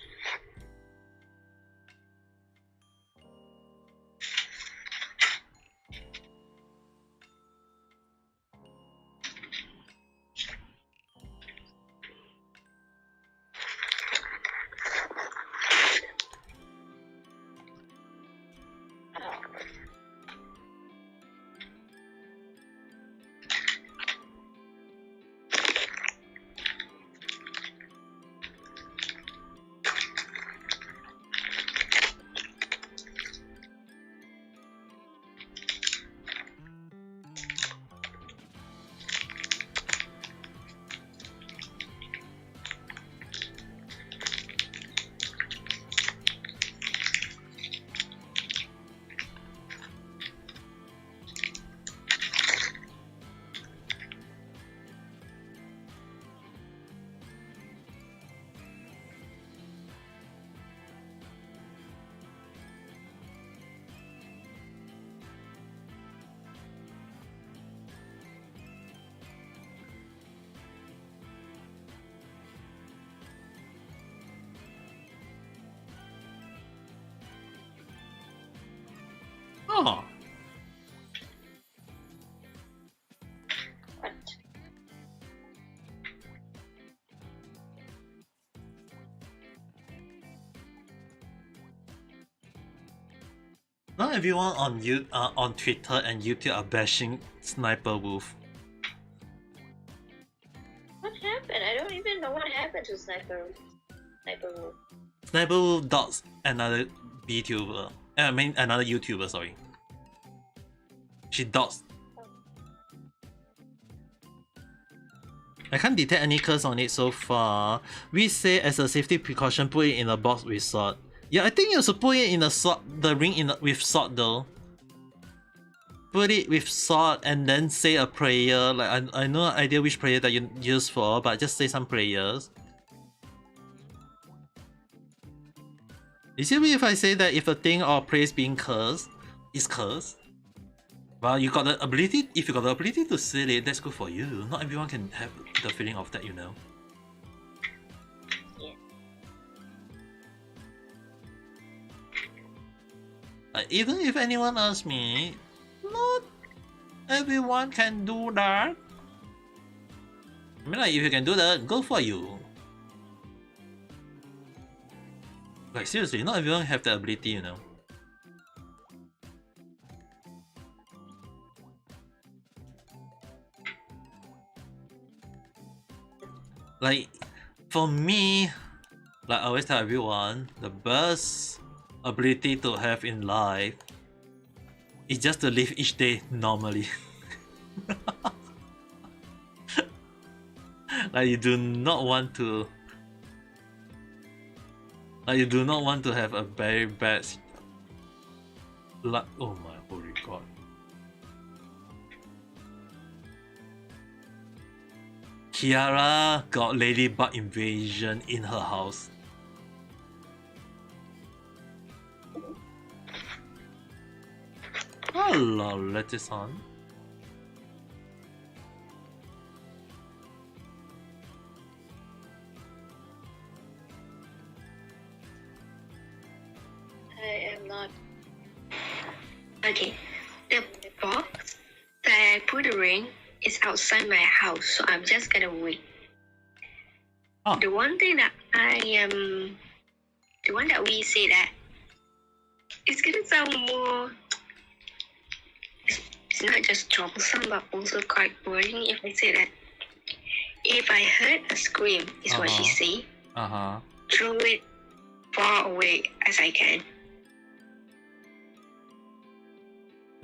Not everyone on Twitter and YouTube are bashing Sniper Wolf. What happened? I don't even know what happened to Sniper Wolf. Sniper Wolf dots another VTuber. I mean another YouTuber, sorry. She dots. I can't detect any curse on it so far. We say as a safety precaution, put it in a box with sword. Yeah, I think you should put it in a sword, the ring with sword though. Put it with sword and then say a prayer. Like I no idea which prayer that you use for, but just say some prayers. Is it weird if I say that if a thing or place being cursed is cursed? Well, you got the ability. If you got the ability to seal it, that's good for you. Not everyone can have the feeling of that, you know. Yeah. Even if anyone asks me, not everyone can do that. I mean, like, if you can do that, go for you. Like, seriously, not everyone have the ability, you know. Like, for me, like I always tell everyone, the best ability to have in life is just to live each day normally. Like you do not want to have a very bad luck. Oh my holy god. Kiara got ladybug invasion in her house. Hello, Letison. I am not. Okay, the box that I put the ring is outside my house, so I'm just gonna wait. Oh. The one thing that the one that we say that it's gonna sound more. It's not just troublesome, but also quite boring if I say that. If I heard a scream, is what she say. Throw it far away as I can.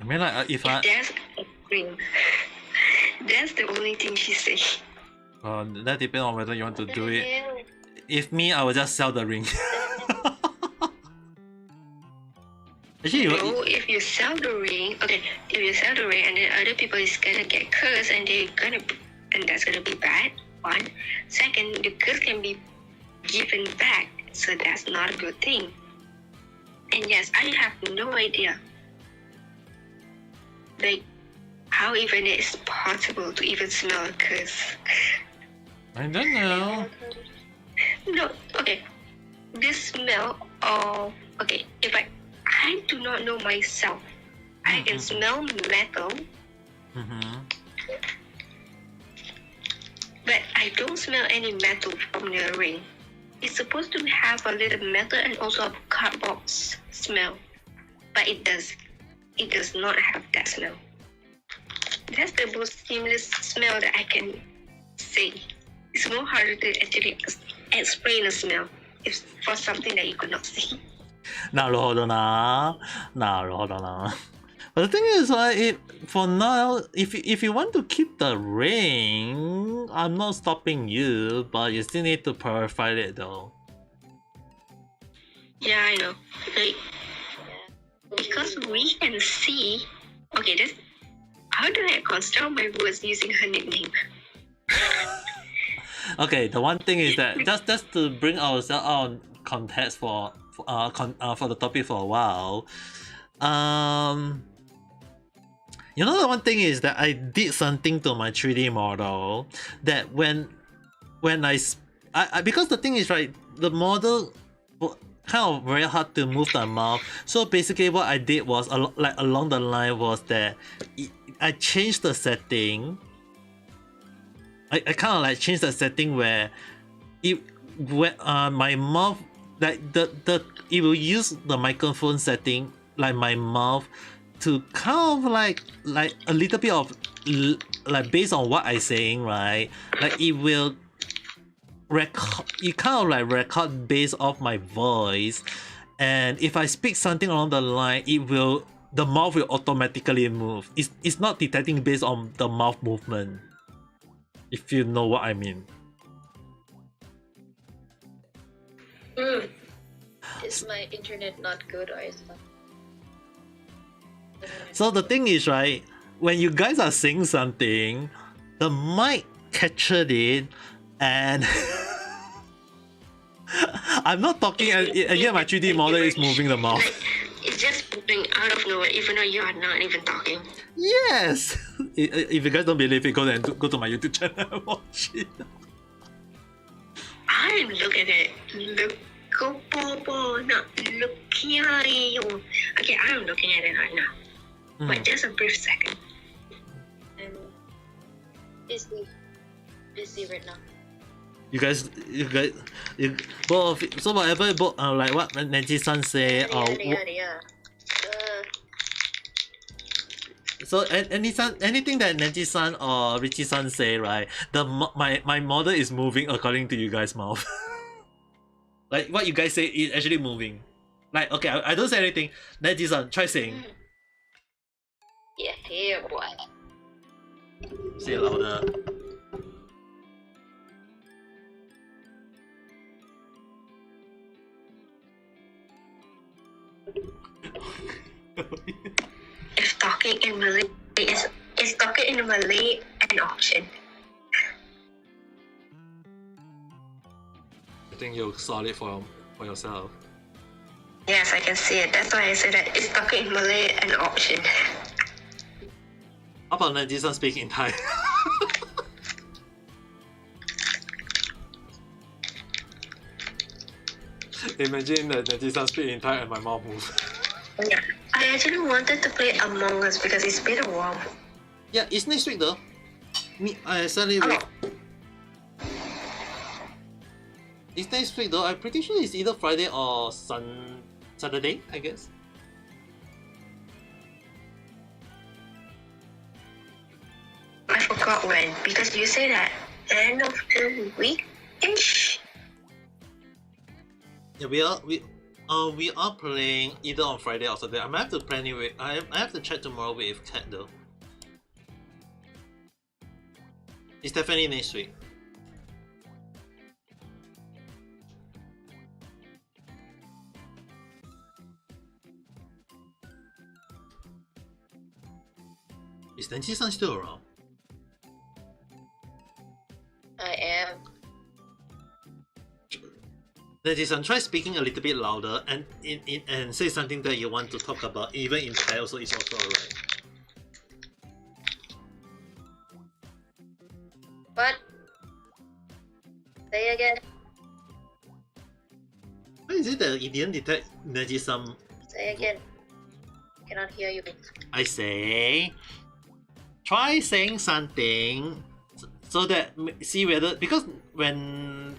I mean, like, if there's a scream, that's the only thing she say. That depends on whether you want to do it. If me, I will just sell the ring. Actually, if you sell the ring, okay, if you sell the ring and then other people is gonna get cursed and that's gonna be bad. One. Second, the curse can be given back, so that's not a good thing. And yes, I have no idea, like, how even it is possible to even smell a curse. I don't know. No, okay. This smell of, okay, if I do not know myself. I can smell metal. But I don't smell any metal from the ring. It's supposed to have a little metal and also a cardboard smell. But it does not have that smell. That's the most seamless smell that I can say. It's more harder to actually explain a smell if for something that you could not see. なるほどな。But the thing is, for now, if you want to keep the ring, I'm not stopping you, but you still need to purify it though. Yeah, I know. Like, because we can see. Okay, how do I construct my words using her nickname? Okay, the one thing is that just to bring ourselves on context for the topic for a while. You know, the one thing is that I did something to my 3D model that when I because the thing is, right, the model kind of very hard to move the mouth. So basically what I did was along the line was that I changed the setting. I kind of like changed the setting where my mouth, like it will use the microphone setting like my mouth to kind of like a little bit of like based on what I saying, right? Like it will record, you kind of like record based off my voice, and if I speak something along the line, the mouth will automatically move. It's not detecting based on the mouth movement, if you know what I mean. Is my internet not good or is that? So the thing is, right, when you guys are saying something, the mic captured it, and I'm not talking, and yet my 3D model is moving the mouth. It's just moving out of nowhere, even though you are not even talking. Yes! If you guys don't believe it, go to my YouTube channel and watch it. I look at it. Look, go, not looking at you. Okay, I'm looking at it right now. But just a brief second. I'm busy right now. You guys, both. So whatever, like what Nancy-san say, so anything that Nancy-san or Richie-san say, right? My model is moving according to you guys' mouth. Like what you guys say is actually moving. Like okay, I don't say anything. Nancy-san, try saying. Yeah, boy. Say it louder. If talking in Malay is talking in Malay an option. I think you're solid for yourself. Yes, I can see it. That's why I said that is talking in Malay an option. How about Nancy-san speaking in Thai? Imagine that Nancy-san speaking in Thai and my mouth moves. Yeah. I actually wanted to play Among Us because it's been a while. Yeah, it's next week though. I suddenly it's next week though. I'm pretty sure it's either Friday or Saturday, I guess. I forgot when because you say that end of the week-ish. Yeah, we are playing either on Friday or Saturday. I might have to plan it with, I have to check tomorrow with Kat though. It's definitely next week. Is Nancy-san still around? I am. Nancy-san, try speaking a little bit louder and and say something that you want to talk about, even in Thai also is also alright. What? Say again. Why is it that it didn't detect Nancy-san? Say again. Cannot hear you. I say, try saying something so that see whether, because when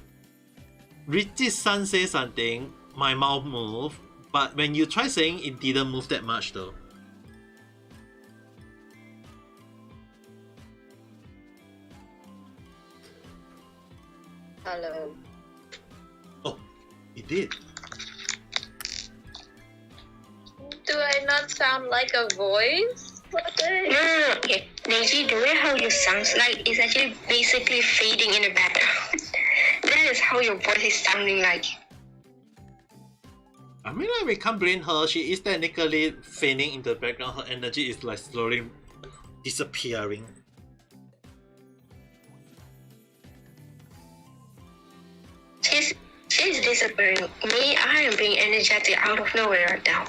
Richie-san says something, my mouth move, but when you try saying, it didn't move that much though. Hello. Oh, it did. Do I not sound like a voice? What the heck? No. Okay, Neji, the way how you sound like is actually basically fading in the background. That is how your voice is sounding like. I mean, like, we can't blame her. She is technically fading in the background. Her energy is like slowly disappearing. She's disappearing. Me, I am being energetic out of nowhere right now.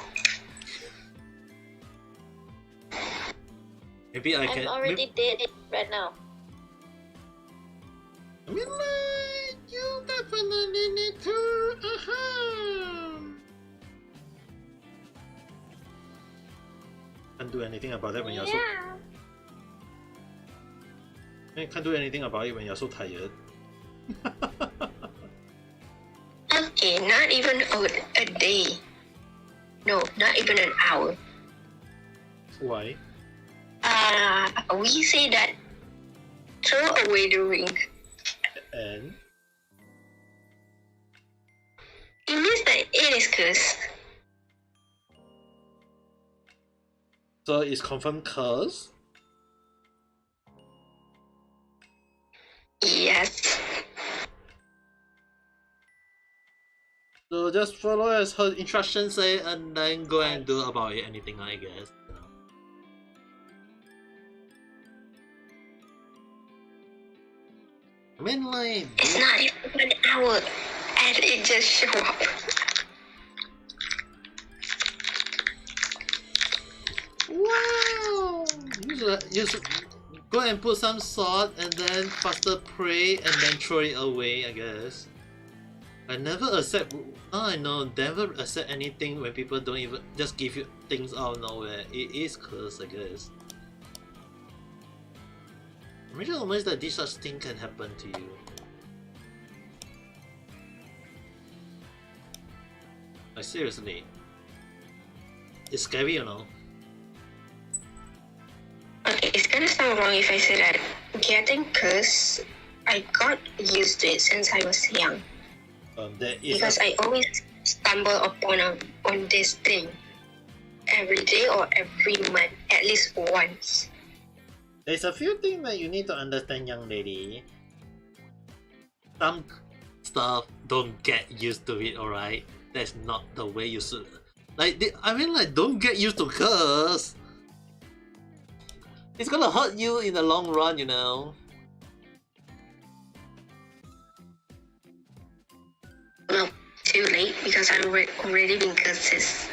Maybe I I'm can. already dead right now. I mean, like, you definitely need to. Can't do anything about that when you're so. You can't do anything about it when you're so tired. Okay, not even a day. No, not even an hour. Why? We say that throw away the ring. And It means that it is cursed. so it's confirmed curse. Yes. So just follow as her instructions say, and then go and do about it anything, I guess. I mean, like, It's not even an hour, and it just show up. wow! You should go and put some salt and then faster pray and then throw it away, I guess. I never accept. I know, never accept anything when people don't even just give you things out of nowhere. It is cursed, I guess. I'm really amazed that this such thing can happen to you. Like seriously, it's scary, you know. Okay, it's gonna sound wrong if I say that getting cursed, I got used to it since I was young. There is Because I always stumble on this thing every day or every month, at least once. there's a few things that you need to understand, young lady. Some stuff don't get used to it, alright? That's not the way you should. Don't get used to curse. It's gonna hurt you in the long run, you know. Well, too late because I already been cursed since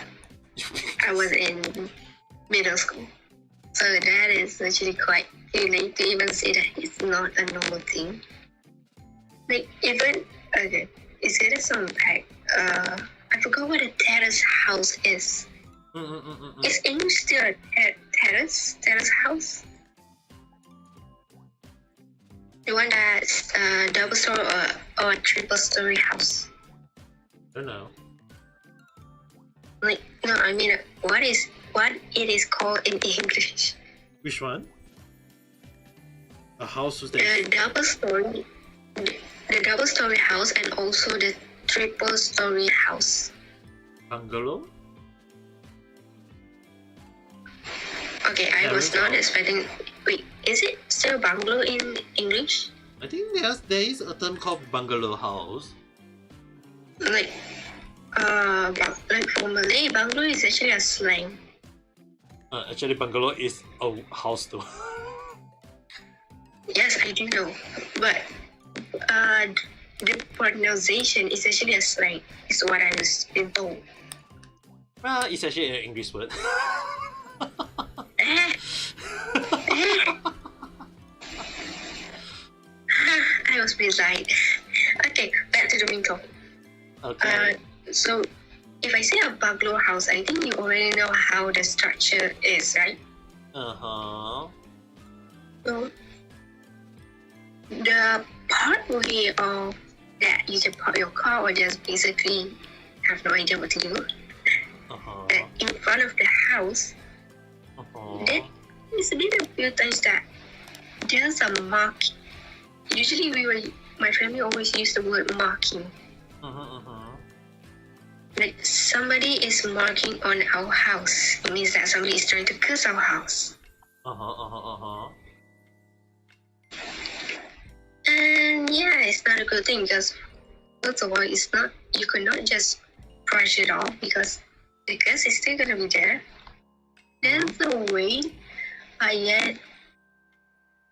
I was in middle school. So that is actually quite too late to even say that it's not a normal thing. Like even okay, it's gonna sound bad. I forgot what a terrace house is. Is English still a terrace house? The one that's double story or triple story house. I don't know. Like no, I mean what it is called in English. Which one? A house with that. The double story house and also the triple story house. Bungalow? Okay, I was not expecting. Wait, is it still bungalow in English? I think there is a term called bungalow house. Like for Malay, bungalow is actually a slang. Actually, bungalow is a house too. Yes, I do know, but the pronunciation is actually a slang. Is what I was being told. Well, it's actually an English word. I was beside. Okay, back to the main topic. Okay. So if I say a bungalow house, I think you already know how the structure is, right? So the pathway of that you can park your car or just basically have no idea what to do. That in front of the house, there is been a few times that there's a mark. Usually my family always use the word marking. Like somebody is marking on our house. It means that somebody is trying to curse our house. And yeah, it's not a good thing because first of all, you could not just brush it off because the curse is still gonna be there. There's no way. But yet,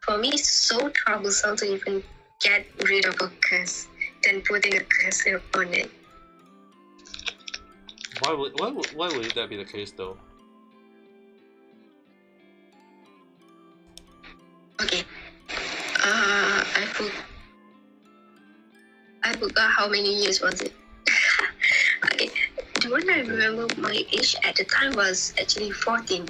for me, it's so troublesome to even get rid of a curse than putting a curse on it. Why would that be the case though? Okay. I forgot how many years was it. Okay. The one I remember my age at the time was actually 14.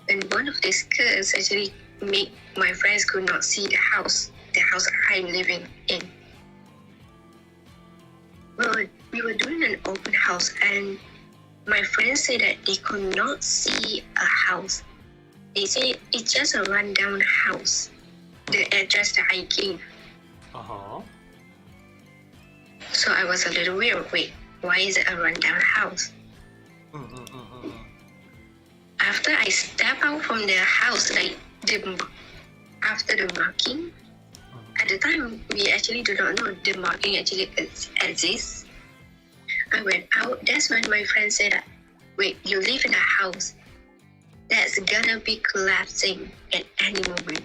And one of these curses actually made my friends could not see the house I'm living in. Well, we were doing an open house and my friends say that they could not see a house. They say it's just a rundown house. The address that I gave. Uh-huh. So I was a little weird. Wait, why is it a rundown house? After I step out from the house, like after the marking, at the time we actually do not know the marking actually exists. I went out. That's when my friend said that, wait, you live in a house that's gonna be collapsing at any moment.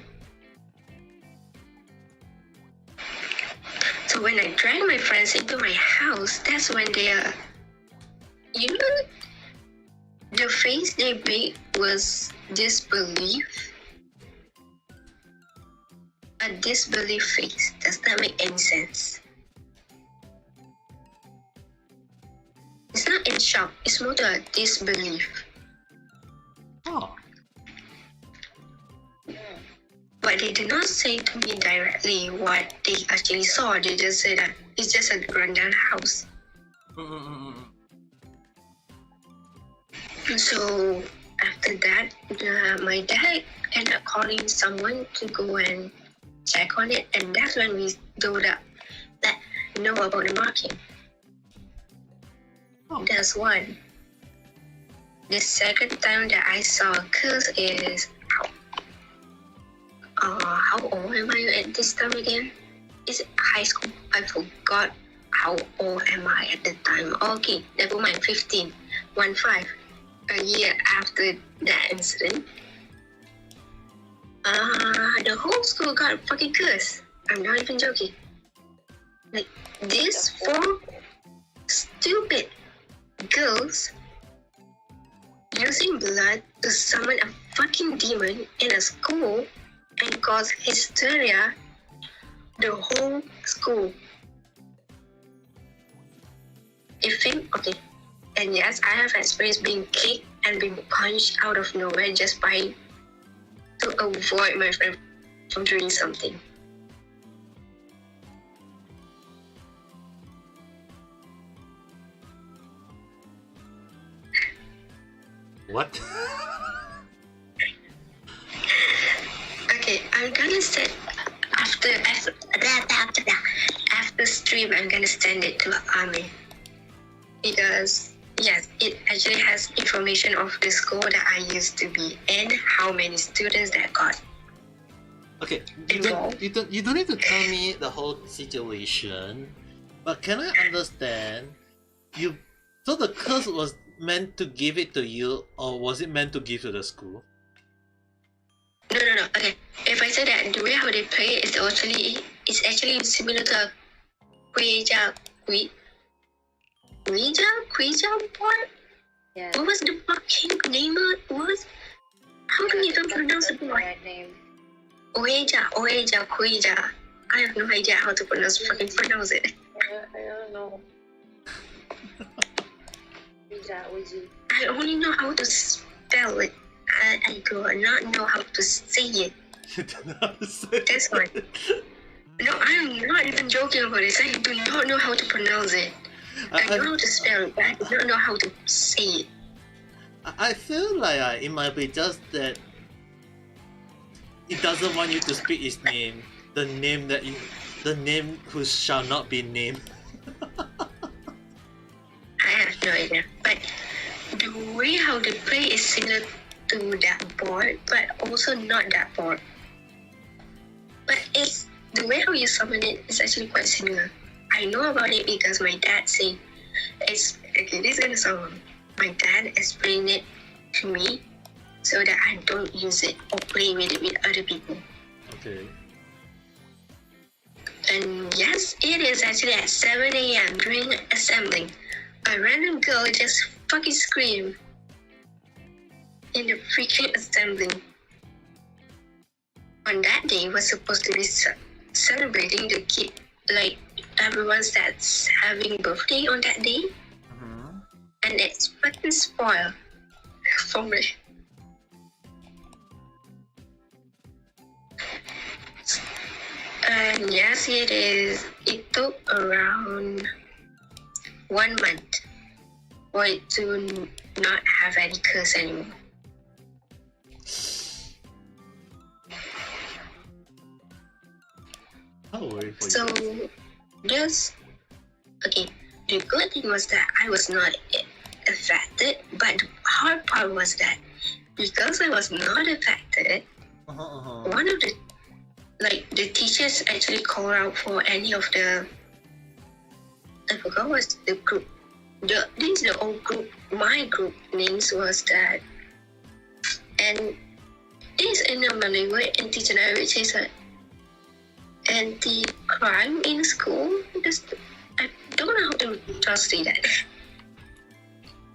So when I dragged my friends into my house, that's when they are, the face they made was disbelief. A disbelief face. Does that make any sense? It's not in shock. It's more to a disbelief. Oh. But they did not say to me directly what they actually saw. They just said that it's just a rundown house. So after that, my dad ended up calling someone to go and check on it, and that's when we told up that know about the marking. Oh. That's one. The second time that I saw a curse is how old am I at this time again? Is it high school? I forgot how old am I at the time. Okay, never mind, 15, 15. A year after that incident, the whole school got fucking cursed. I'm not even joking. Like, these 4 stupid girls using blood to summon a fucking demon in a school and cause hysteria the whole school. Okay. And yes, I have experienced being kicked and being punched out of nowhere just by to avoid my friend from doing something. What? Okay, I'm gonna send after stream. I'm gonna send it to Army because yes, it actually has information of the school that I used to be in, how many students that got. Okay, you don't need to tell me the whole situation, but can I understand so the curse was meant to give it to you, or was it meant to give to the school? No. Okay, if I say that the way how they play is actually similar to a Ouija board. Yeah. What was the fucking name of it? How do you even pronounce the board? Name. Ouija. I have no idea how to pronounce it. I don't know. Ouija. I only know how to spell it. I do not know how to say it. You don't know how to say That's fine. No, I'm not even joking about this. I do not know how to pronounce it. I know how to spell it, but I do not know how to say it. I feel like it might be just that it doesn't want you to speak its name. The name who shall not be named. I have no idea. But the way how they play is similar to that board, but also not that board. But it's the way how you summon it is actually quite similar. I know about it because my dad said this is gonna sound wrong. My dad explained it to me so that I don't use it or play with it with other people. Okay. And yes, it is actually at 7 a.m. during assembly. A random girl just fucking screamed in the freaking assembly. On that day, we're supposed to be celebrating the kid, like everyone's that's having birthday on that day. Mm-hmm. And it's fucking spoiled for me. And yes, it is. It took around 1 month for it to not have any curse anymore. How worried for So you? just okay. The good thing was that I was not affected, but the hard part was that because I was not affected, one of the teachers actually called out for any of the, I forgot what's the group. This is the old group. My group names was that, and this in a Malay word anti-China, which is a anti-crime in school. I don't know how to translate that.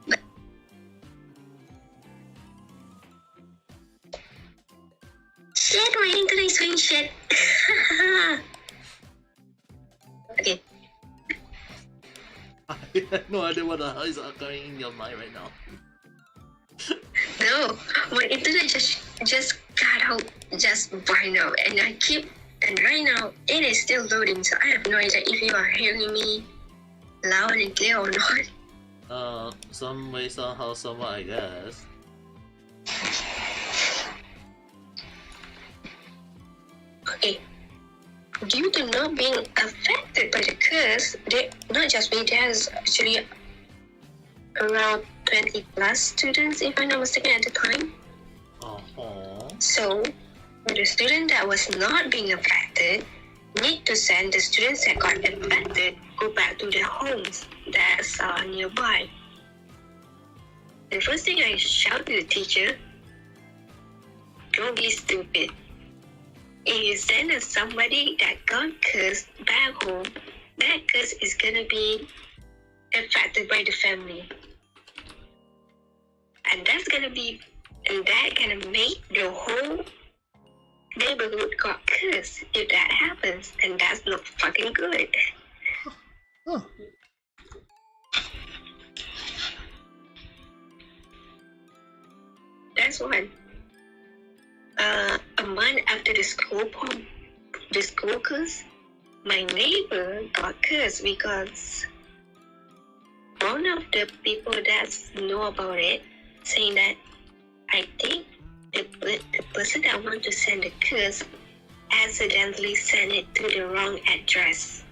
But shit, my internet is doing shit. Okay. I have no idea what the hell is occurring in your mind right now. No, my internet just got out just right now, and right now it is still loading, so I have no idea if you are hearing me loud and clear or not. Some way, somehow, somewhat, I guess. Okay. Due to not being affected by the curse, not just me, there's actually around 20 plus students, if I'm not mistaken, at the time. So, the student that was not being affected need to send the students that got infected go back to their homes that's nearby. The first thing I shout to the teacher, don't be stupid. If you send somebody that got cursed back home, that curse is gonna be affected by the family. And that gonna make the whole neighborhood got cursed if that happens, and that's not fucking good. Huh. That's one. A month after the school curse, my neighbor got cursed because one of the people that know about it saying that I think the person that wanted to send the curse accidentally sent it to the wrong address.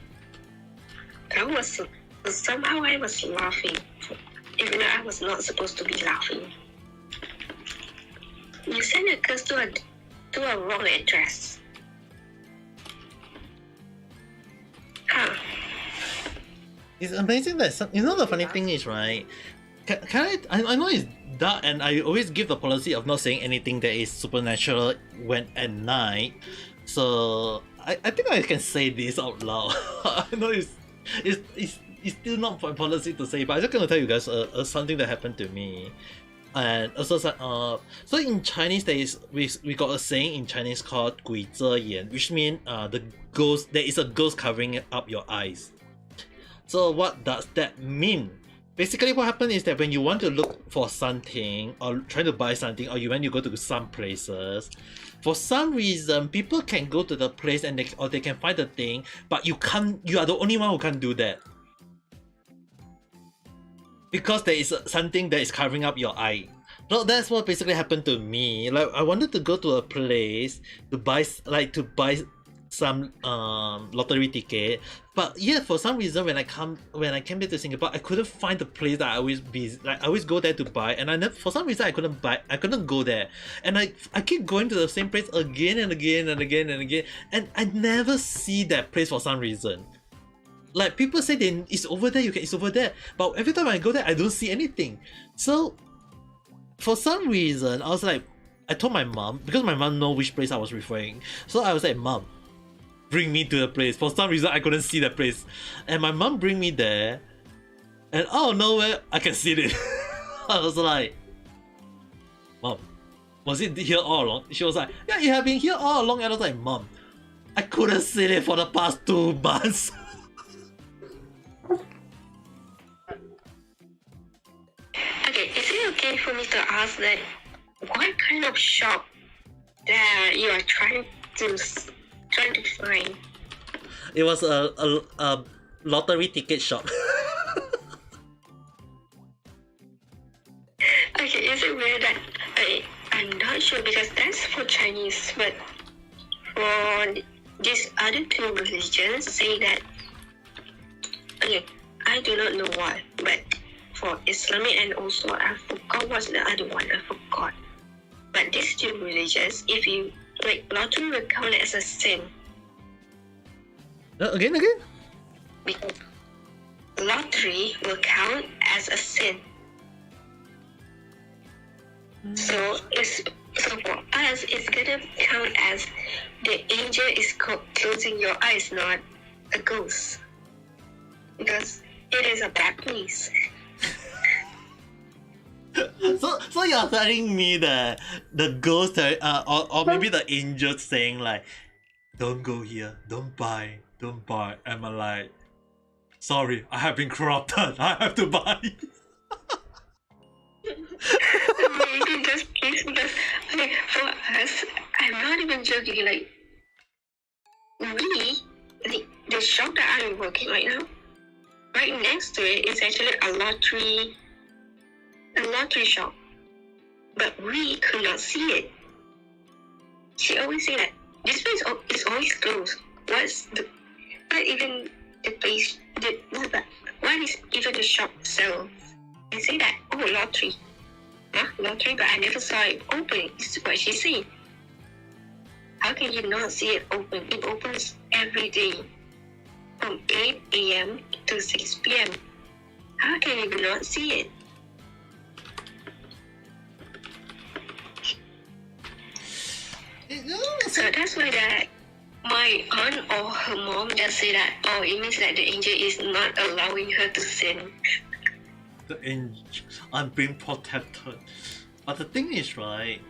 Somehow I was laughing, even though I was not supposed to be laughing. You send a curse to a wrong address. Huh. It's amazing that the funny thing is, right? I know it's dark, and I always give the policy of not saying anything that is supernatural when at night. So I think I can say this out loud. I know it's still not my policy to say, but I'm just gonna tell you guys something that happened to me. And also, so in Chinese we got a saying in Chinese called 鬼遮眼, which means there is a ghost covering up your eyes. So what does that mean? Basically, what happens is that when you want to look for something or try to buy something, or when you go to some places, for some reason people can go to the place and they can find the thing, but you can't. You are the only one who can do that. Because there is something that is covering up your eye. So that's what basically happened to me. Like, I wanted to go to a place to buy some lottery ticket, but yeah, for some reason when I came back to Singapore, I couldn't find the place that I always go there to buy, and for some reason I couldn't go there, and I keep going to the same place again and again and again and again, and I never see that place for some reason. Like, people say it's over there, it's over there, but every time I go there I don't see anything. So for some reason I was like, I told my mom, because my mom know which place I was referring, so I was like, Mom, bring me to the place. For some reason I couldn't see the place, and my mom bring me there, and out of nowhere I can see it. I was like, Mom, was it here all along? She was like, yeah, it had been here all along. And I was like, Mom, I couldn't see it for the past 2 months. Okay, is it okay for me to ask that what kind of shop that you are trying to find? It was a lottery ticket shop. that's for Chinese, but for these other two religions say that, okay, I do not know why, but for Islamic and also I forgot what's the other one, I forgot. But these two religions, if you, like, lottery will count as a sin. Again? Because lottery will count as a sin. So for us, it's gonna count as the angel is closing your eyes, not a ghost, because it is a bad place. So you're telling me that the ghost or maybe the angel saying like, don't go here, don't buy. And I'm like, sorry, I have been corrupted. I have to buy. Maybe just please, because for us, I'm not even joking. Like the shop that I'm working right now, right next to it is actually a lottery shop, but we could not see it. She always say that this place is always closed. Not even the place, why is even the shop sell? I say that, oh, lottery. Huh? Lottery, but I never saw it open. This is what she said. How can you not see it open? It opens every day from 8 a.m. to 6 p.m. How can you not see it? So that's why that my aunt or her mom just say that, oh, it means that the angel is not allowing her to sin. The angel, I'm being protected. But the thing is, right?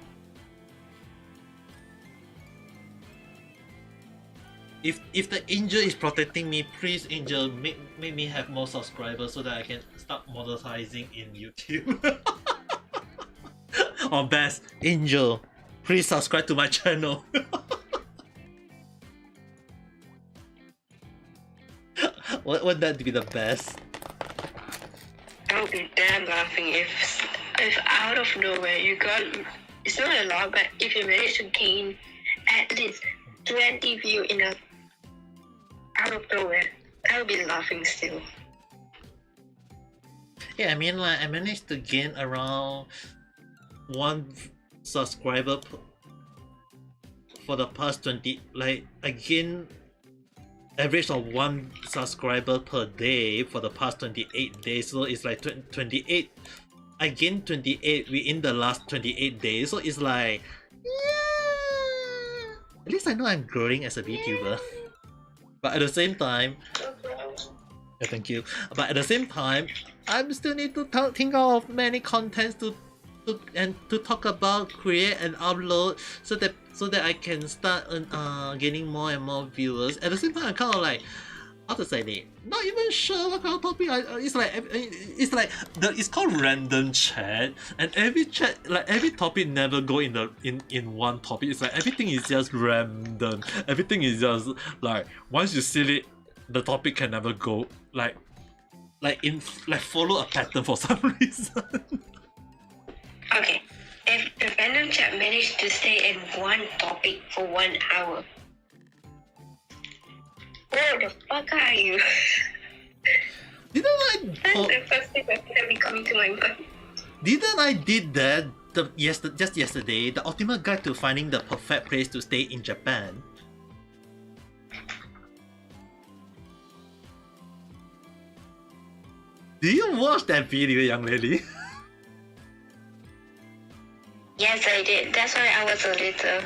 If the angel is protecting me, please, angel, make me have more subscribers so that I can start monetizing in YouTube. Or best, angel, please subscribe to my channel. Would that be the best? I'll be damn laughing if out of nowhere you got, it's not a lot, but if you manage to gain at least 20 views in a out of nowhere, I'll be laughing still. Yeah, I mean, like, I managed to gain around 1 subscriber for the past 20, like, I gained average of 1 subscriber per day for the past 28 days, so it's like 28. I gained 28 within the last 28 days, so it's like, yeah, at least I know I'm growing as a VTuber. But at the same time, yeah, thank you. But at the same time, I still need to think of many contents to talk about, create and upload, so that I can start gaining more and more viewers. At the same time, I'm kind of like, how to say it? Not even sure what kind of topic. It's called random chat, and every chat, like every topic never go in one topic. It's like everything is just random. Everything is just like once you see it, the topic can never go like follow a pattern for some reason. Okay, if the random chat managed to stay in one topic for 1 hour, where the fuck are you? Didn't I? That's the first thing that's gonna be coming to my mind. Didn't I did that just yesterday? The ultimate guide to finding the perfect place to stay in Japan. Do you watch that video, young lady? Yes, I did. That's why I was a little,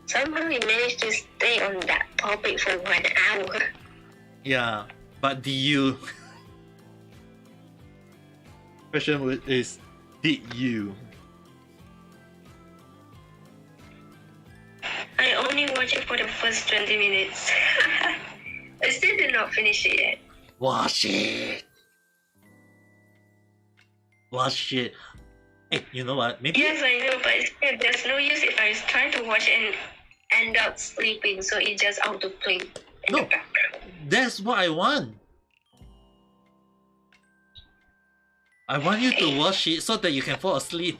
somehow we managed to stay on that topic for 1 hour. Yeah, but do you? Question is, did you? I only watched it for the first 20 minutes. I still did not finish it yet. Watch it. Watch it. Hey, you know what? Maybe. Yes, I know, but still, there's no use if I try to watch it and end up sleeping, so it just autoplay in the background. That's what I want. I want you to watch it so that you can fall asleep.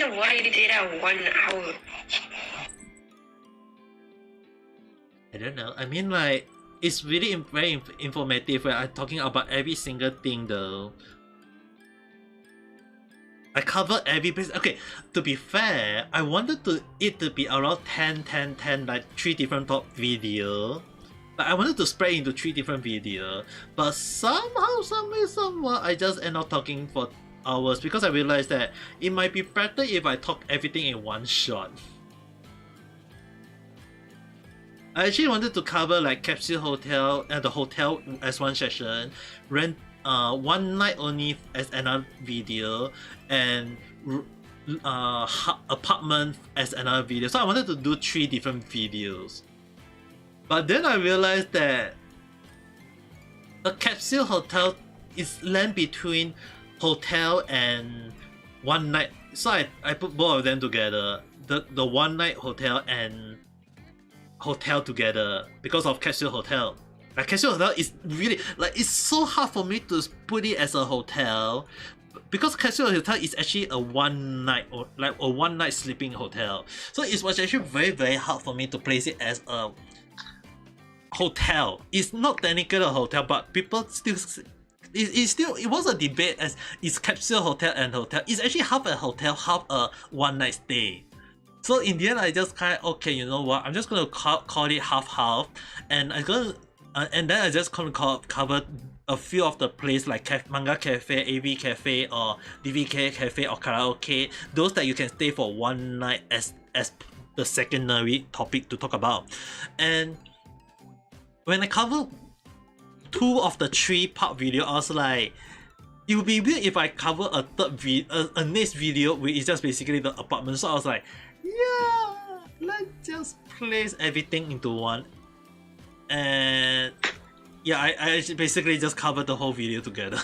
reason why you did that 1 hour? I don't know. I mean, like, it's really very informative when I'm talking about every single thing, though. I cover every place. Okay, to be fair, I wanted it to be around 10, 10, 10, like 3 different top video. Like, I wanted to spread into 3 different video, but somehow, somewhere, I just end up talking for hours because I realized that it might be better if I talk everything in one shot. I actually wanted to cover like Capsule Hotel and the hotel as one session, rent one night only as another video, and apartment as another video. So I wanted to do 3 different videos. But then I realized that the Capsule Hotel is land between hotel and one night. So I put both of them together. The one night hotel and hotel together because of Capsule Hotel. Like Capsule Hotel is really like it's so hard for me to put it as a hotel because Capsule Hotel is actually a one night or like a one night sleeping hotel. So it was actually very hard for me to place it as a hotel. It's not technically a hotel, but people still it was a debate as is Capsule Hotel and hotel. It's actually half a hotel, half a one night stay. So in the end, I just kind of okay, you know what? I'm just gonna call it half, and and then I just gonna cover a few of the places like Manga Cafe, AV Cafe, or DVK Cafe or karaoke. Those that you can stay for one night as the secondary topic to talk about. And when I cover 2 of the 3-part video, I was like, it would be weird if I cover a a next video which is just basically the apartment. So I was like, yeah, let's just place everything into one. And yeah, I basically just covered the whole video together.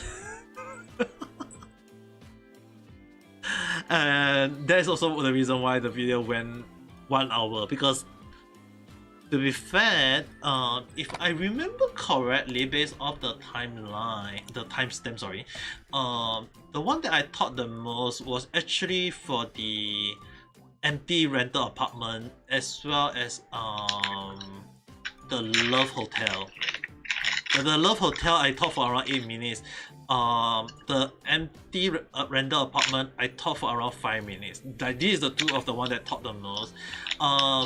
And that's also the reason why the video went 1 hour, because to be fair, if I remember correctly, based off the timeline, the timestamp, sorry, the one that I taught the most was actually for the empty rental apartment as well as the Love Hotel. The Love Hotel I taught for around 8 minutes. The empty rental apartment I taught for around 5 minutes. Like these are the 2 of the one that taught the most.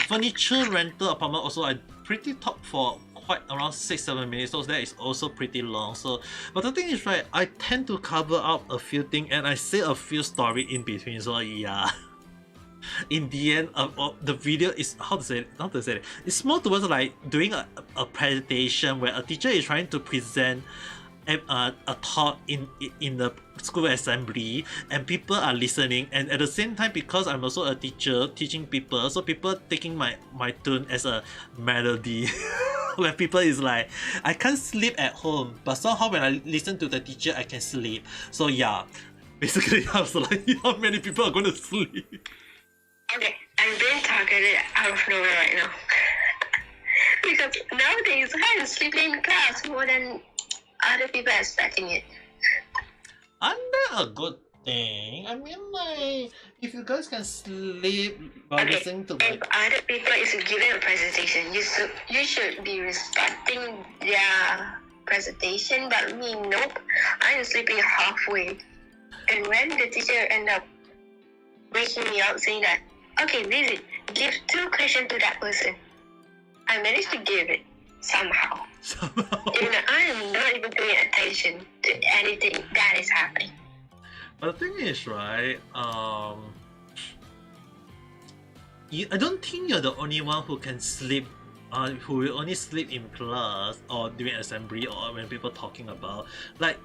Furniture rental apartment also I pretty taught for quite around 6-7 minutes, so that is also pretty long. So but the thing is, right, I tend to cover up a few things and I say a few story in between, so yeah. In the end, the video is how to say it. It's more towards like doing a presentation where a teacher is trying to present a talk in the school assembly, and people are listening. And at the same time, because I'm also a teacher teaching people, so people taking my tune as a melody. Where people is like, I can't sleep at home, but somehow when I listen to the teacher, I can sleep. So yeah, basically I was like, how many people are going to sleep? Okay, I'm being targeted out of nowhere right now. Because nowadays I'm sleeping in class more than other people are expecting it. Isn't that a good thing? I mean, like, if you guys can sleep while listening to if other people is giving a presentation, you should be respecting their presentation, but me, nope. I'm sleeping halfway. And when the teacher end up waking me up saying that, okay, Lizzie, give 2 questions to that person, I managed to give it somehow. Even though I am not even paying attention to anything that is happening. But the thing is, right, I don't think you're the only one who can sleep, who will only sleep in class or during assembly or when people talking about. Like,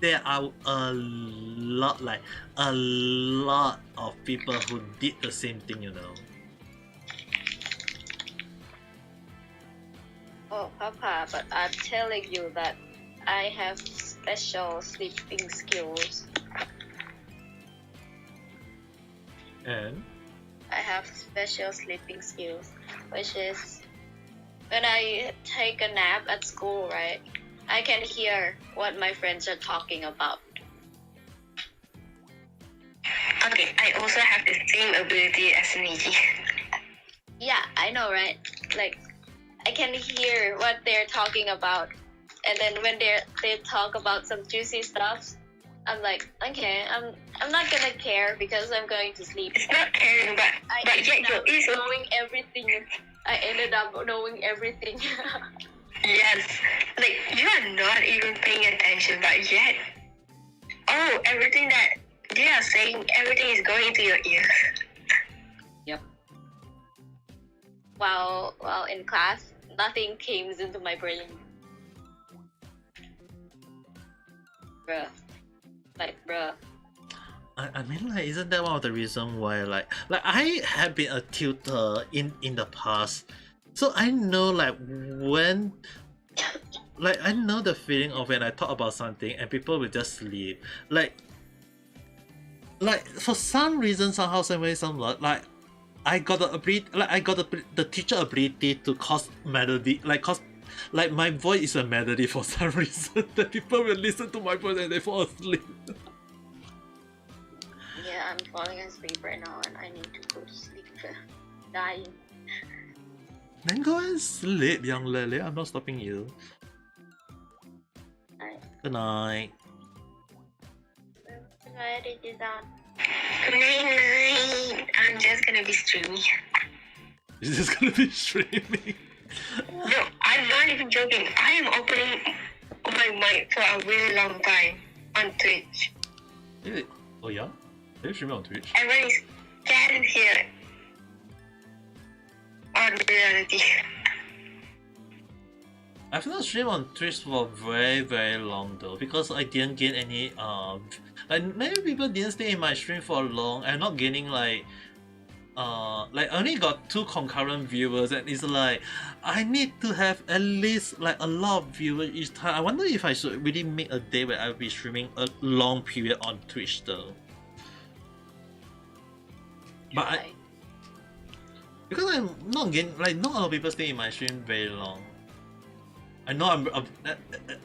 there are a lot of people who did the same thing, you know. Oh, Papa, but I'm telling you that I have special sleeping skills. And? I have special sleeping skills, which is when I take a nap at school, right? I can hear what my friends are talking about. Okay, I also have the same ability as Niji. Yeah, I know, right? Like, I can hear what they're talking about, and then when they talk about some juicy stuff, I'm like, okay, I'm not gonna care because I'm going to sleep. It's not caring, but yet your ears are knowing everything. I ended up knowing everything. yes. Like you are not even paying attention, but yet, oh, everything that they are saying, everything is going into your ear. Yep. While in class, nothing came into my brain. Bruh. Like, bruh. I mean, like, isn't that one of the reasons why, like I have been a tutor in the past, so I know, like, when, like, I know the feeling of when I talk about something and people will just sleep, like for some reason, somehow, some way, like, I got the ability, like, I got the teacher ability to cause melody, like my voice is a melody for some reason that people will listen to my voice and they fall asleep. Yeah, I'm falling asleep right now and I need to go to sleep. Dying. Then go and sleep, young Lily. I'm not stopping you. Night. Good night. Good night, Ichisan. Good night. I'm just gonna be streaming. Is this gonna be streaming? No, I'm not even joking. I am opening my mic for a really long time on Twitch. Oh yeah? Are you streaming on Twitch? Everyone is getting here on reality. I've not streamed on Twitch for very, very long though, because I didn't gain any like many people didn't stay in my stream for long. I'm not gaining like I only got 2 concurrent viewers, and it's like I need to have at least like a lot of viewers each time. I wonder if I should really make a day where I'll be streaming a long period on Twitch though. But because I'm not getting, like, not a lot of people stay in my stream very long. I know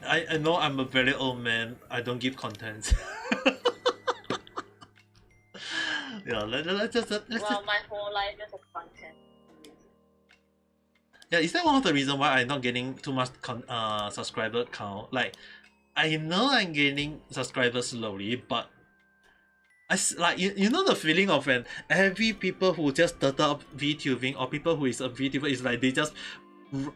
I know I'm a very old man. I don't give content. Yeah, let's just. My whole life is a content. Yeah, is that one of the reasons why I'm not getting too much subscriber count? Like, I know I'm gaining subscribers slowly, but like you know the feeling of when every people who just started up VTubing or people who is a VTuber is like they just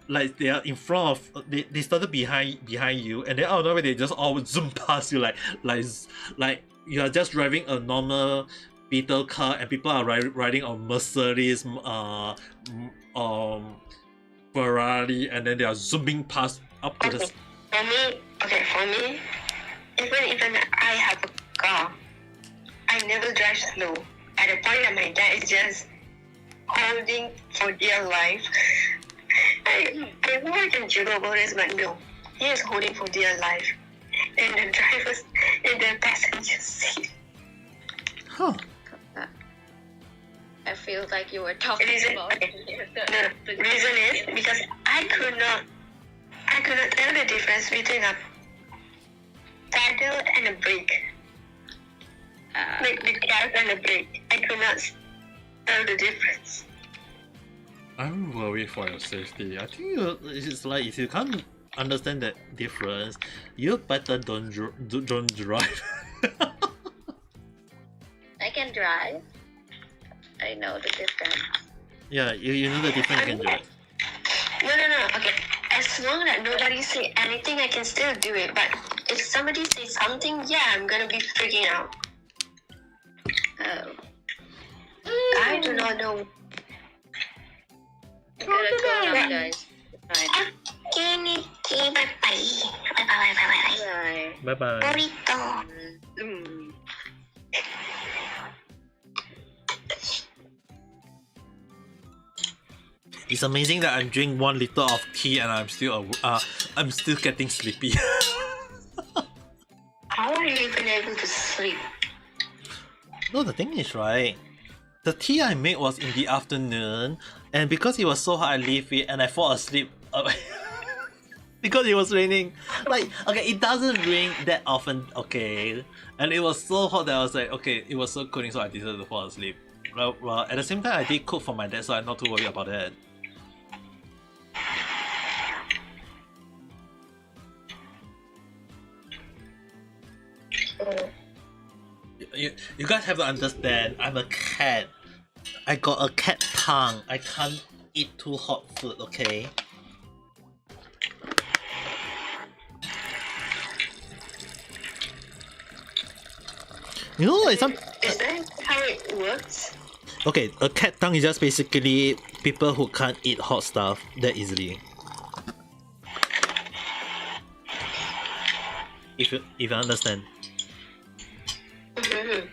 like they are in front of they started behind you, and then out of nowhere they just all zoom past you like you are just driving a normal Beetle car and people are riding on Mercedes Ferrari, and then they are zooming past up to the. For me, even I have a car, I never drive slow. At the point that my dad is just holding for dear life. I know I can joke about this, but no, he is holding for dear life, and the drivers in the passenger seat. Huh. I feel like you were talking about the reason is because I could not tell the difference between a pedal and a brake. Like the gas and the brake. I could not tell the difference. I'm worried for your safety. I think it's like if you can't understand that difference, you better don't drive. I can drive. I know the difference. Yeah, you know the difference, you can do it. No. Okay. As long as nobody say anything, I can still do it. But if somebody says something, yeah, I'm gonna be freaking out. Oh. I do not know. I'm gonna go now, guys. Bye. Okay, bye. Bye bye. Burrito. It's amazing that I'm drinking 1 liter of tea and I'm still getting sleepy. How are you even able to sleep? No, the thing is, right, the tea I made was in the afternoon, and because it was so hot, I leave it and I fall asleep. because it was raining. Like, okay, it doesn't rain that often, okay, and it was so hot that I was like, okay, it was so cooling, so I decided to fall asleep. Well, at the same time, I did cook for my dad, so I'm not too worried about that. You guys have to understand, I'm a cat. I got a cat tongue. I can't eat too hot food, okay? You know, like some. Is that how it works? Okay, a cat tongue is just basically people who can't eat hot stuff that easily. If you understand. Mm-hmm.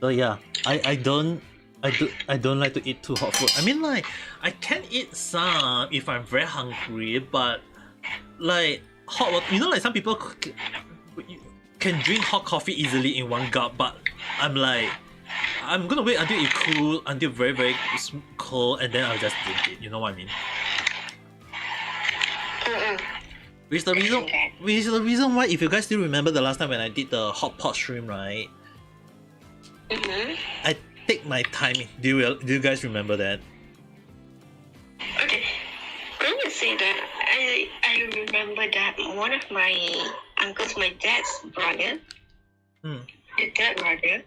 So yeah, I don't like to eat too hot food. I mean, like, I can eat some if I'm very hungry, but like hot water, you know, like some people can drink hot coffee easily in one gulp, but I'm like, I'm gonna wait until it cool, until very cold, and then I'll just drink it. You know what I mean? Which is the reason why, if you guys still remember the last time when I did the hot pot stream, right? Mm-hmm. I take my time. Do you guys remember that? Okay. When you say that, I remember that one of my uncles, my dad's brother, the third brother,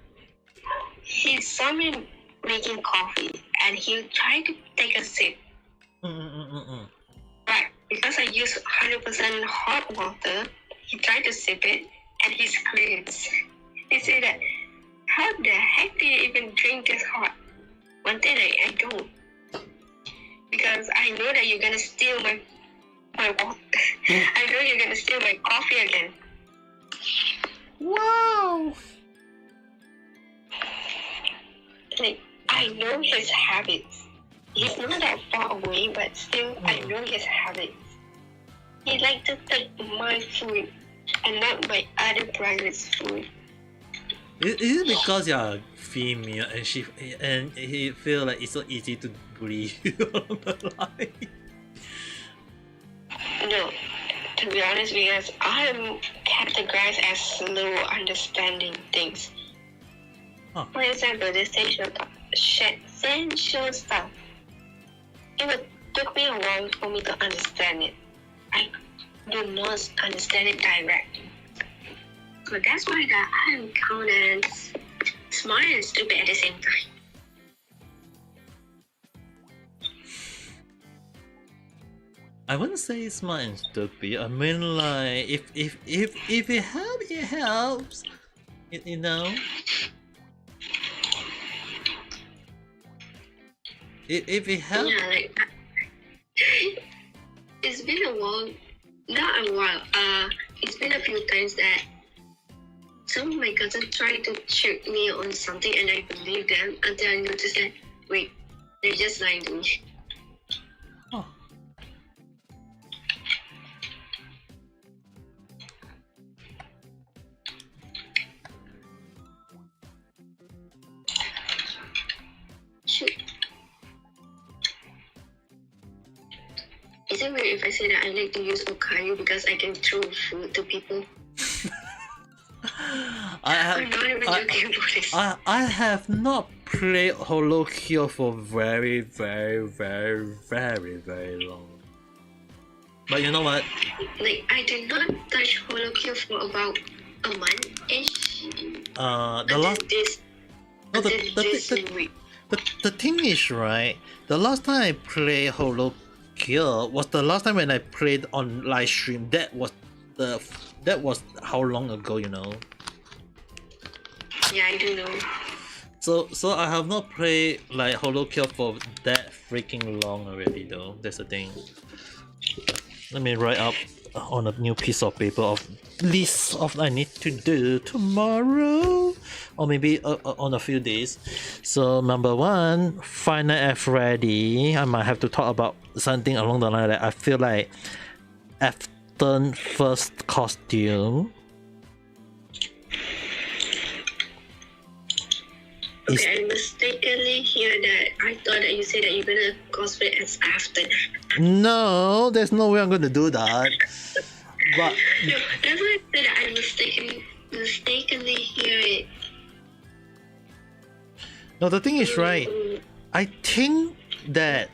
he saw me making coffee and he tried to take a sip. But because I use 100% hot water, he tried to sip it and he screams. He said that, how the heck do you even drink this hot? One thing I don't. Because I know that you're gonna steal my water. I know you're gonna steal my coffee again. Wow! Like, I know his habits. He's not that far away, but still, I know his habits. He likes to take my food and not my other brother's food. Is it because you're female and he feel like it's so easy to bully you on the line? No, to be honest, because I'm categorized as slow understanding things. Huh. For example, the sensual stuff. It took me a while for me to understand it. I do not understand it directly. So that's why that I'm counted as smart and stupid at the same time. I wouldn't say smart and stupid. I mean, like, if it helps, it helps. You know. If it helps. Yeah, like it's been a while. Not a while. It's been a few times that some of my cousins tried to trick me on something, and I believed them until I noticed that wait, they're just lying to me. Oh. Shoot. Is it weird if I say that I like to use Okayu because I can throw food to people? I'm not even joking about this. I have not played Holokyo for very long. But you know what? Like, I did not touch Holokyo for about a month-ish. The thing is, right, the last time I played Holokyo was the last time when I played on live stream. That was how long ago, you know? Yeah, I do know. So I have not played like Holokyo for that freaking long already though. That's the thing. Let me write up on a new piece of paper of list of I need to do tomorrow, or maybe on a few days. So number one, Final F ready. I might have to talk about something along the line that I feel like Afton first costume. Okay, I mistakenly hear that. I thought that you said that you're gonna cosplay as Afton. No, there's no way I'm gonna do that. But No, that's why I said that I mistakenly hear it. no, the thing is, right, I think that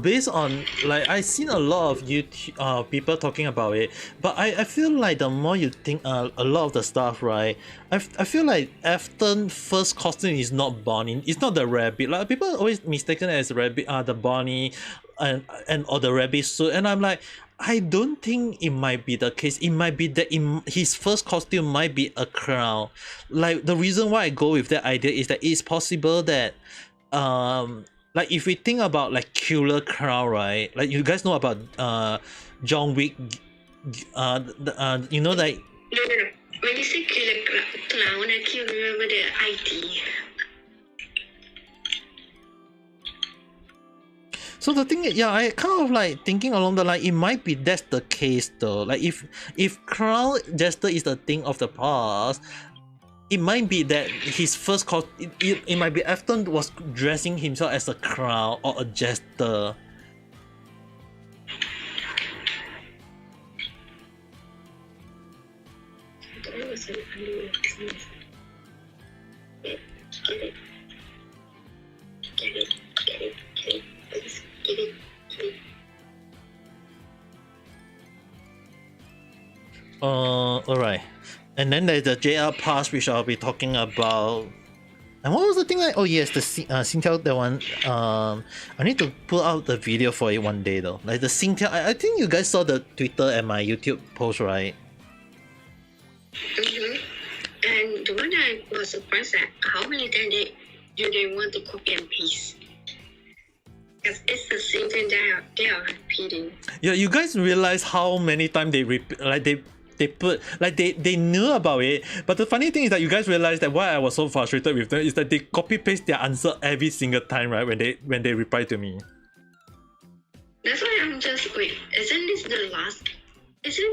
based on, like, I've seen a lot of YouTube people talking about it, but I feel like the more you think a lot of the stuff, right, I feel like Afton first costume is not Bonnie, it's not the rabbit. Like, people always mistaken as rabbit, the Bonnie and or the rabbit suit, and I'm like, I don't think it might be the case. It might be that his first costume might be a crown. Like, the reason why I go with that idea is that it's possible that like, if we think about like Killer Crown, right? Like, you guys know about John Wick, you know, like, No. When you say killer clown, I can't remember the ID. so the thing is, yeah, I kind of like thinking along the line, it might be that's the case though. Like, if Crown Jester is the thing of the past, it might be that his first costume, it might be Afton was dressing himself as a crown or a jester. That was an unknown. Get it. Please get it. Alright. And then there's the JR Pass, which I'll be talking about. And what was the thing like? Oh yes, the Singtel, that one. I need to pull out the video for it one day though. Like the Singtel, I think you guys saw the Twitter and my YouTube post, right? Mm-hmm. And the one that I was surprised at, how many times do they want to copy and paste? Because it's the same thing they are repeating. Yeah, you guys realize how many times they repeat, like they put, like they knew about it, but the funny thing is that you guys realize that why I was so frustrated with them is that they copy paste their answer every single time, right, when they reply to me. That's why I'm just, wait, isn't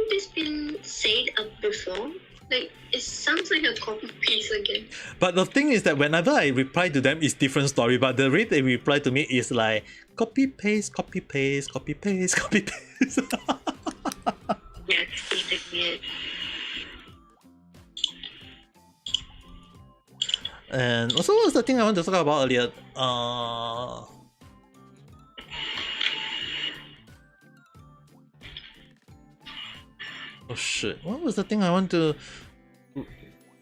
this been said before? Like, it sounds like a copy paste again. But the thing is that whenever I reply to them, it's different story, but the way they reply to me is like copy paste, copy paste, copy paste, copy paste. Yeah, basically it. And also, what was the thing I want to talk about earlier? Oh shit! What was the thing I want to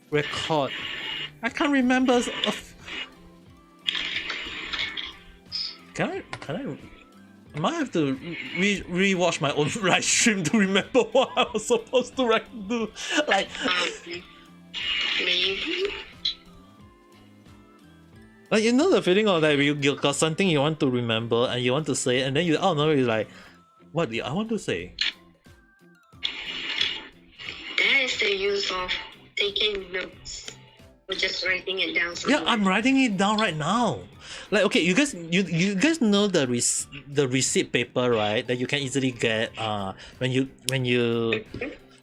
record? I can't remember. Can I? I might have to re-watch my own live stream to remember what I was supposed to do. Like, Maybe. like, you know the feeling of that you got something you want to remember and you want to say, and then you out of nowhere you're like, what do I want to say? That is the use of taking notes or just writing it down somewhere. Yeah, I'm writing it down right now. Like, okay, you guys know the receipt paper, right? That you can easily get when you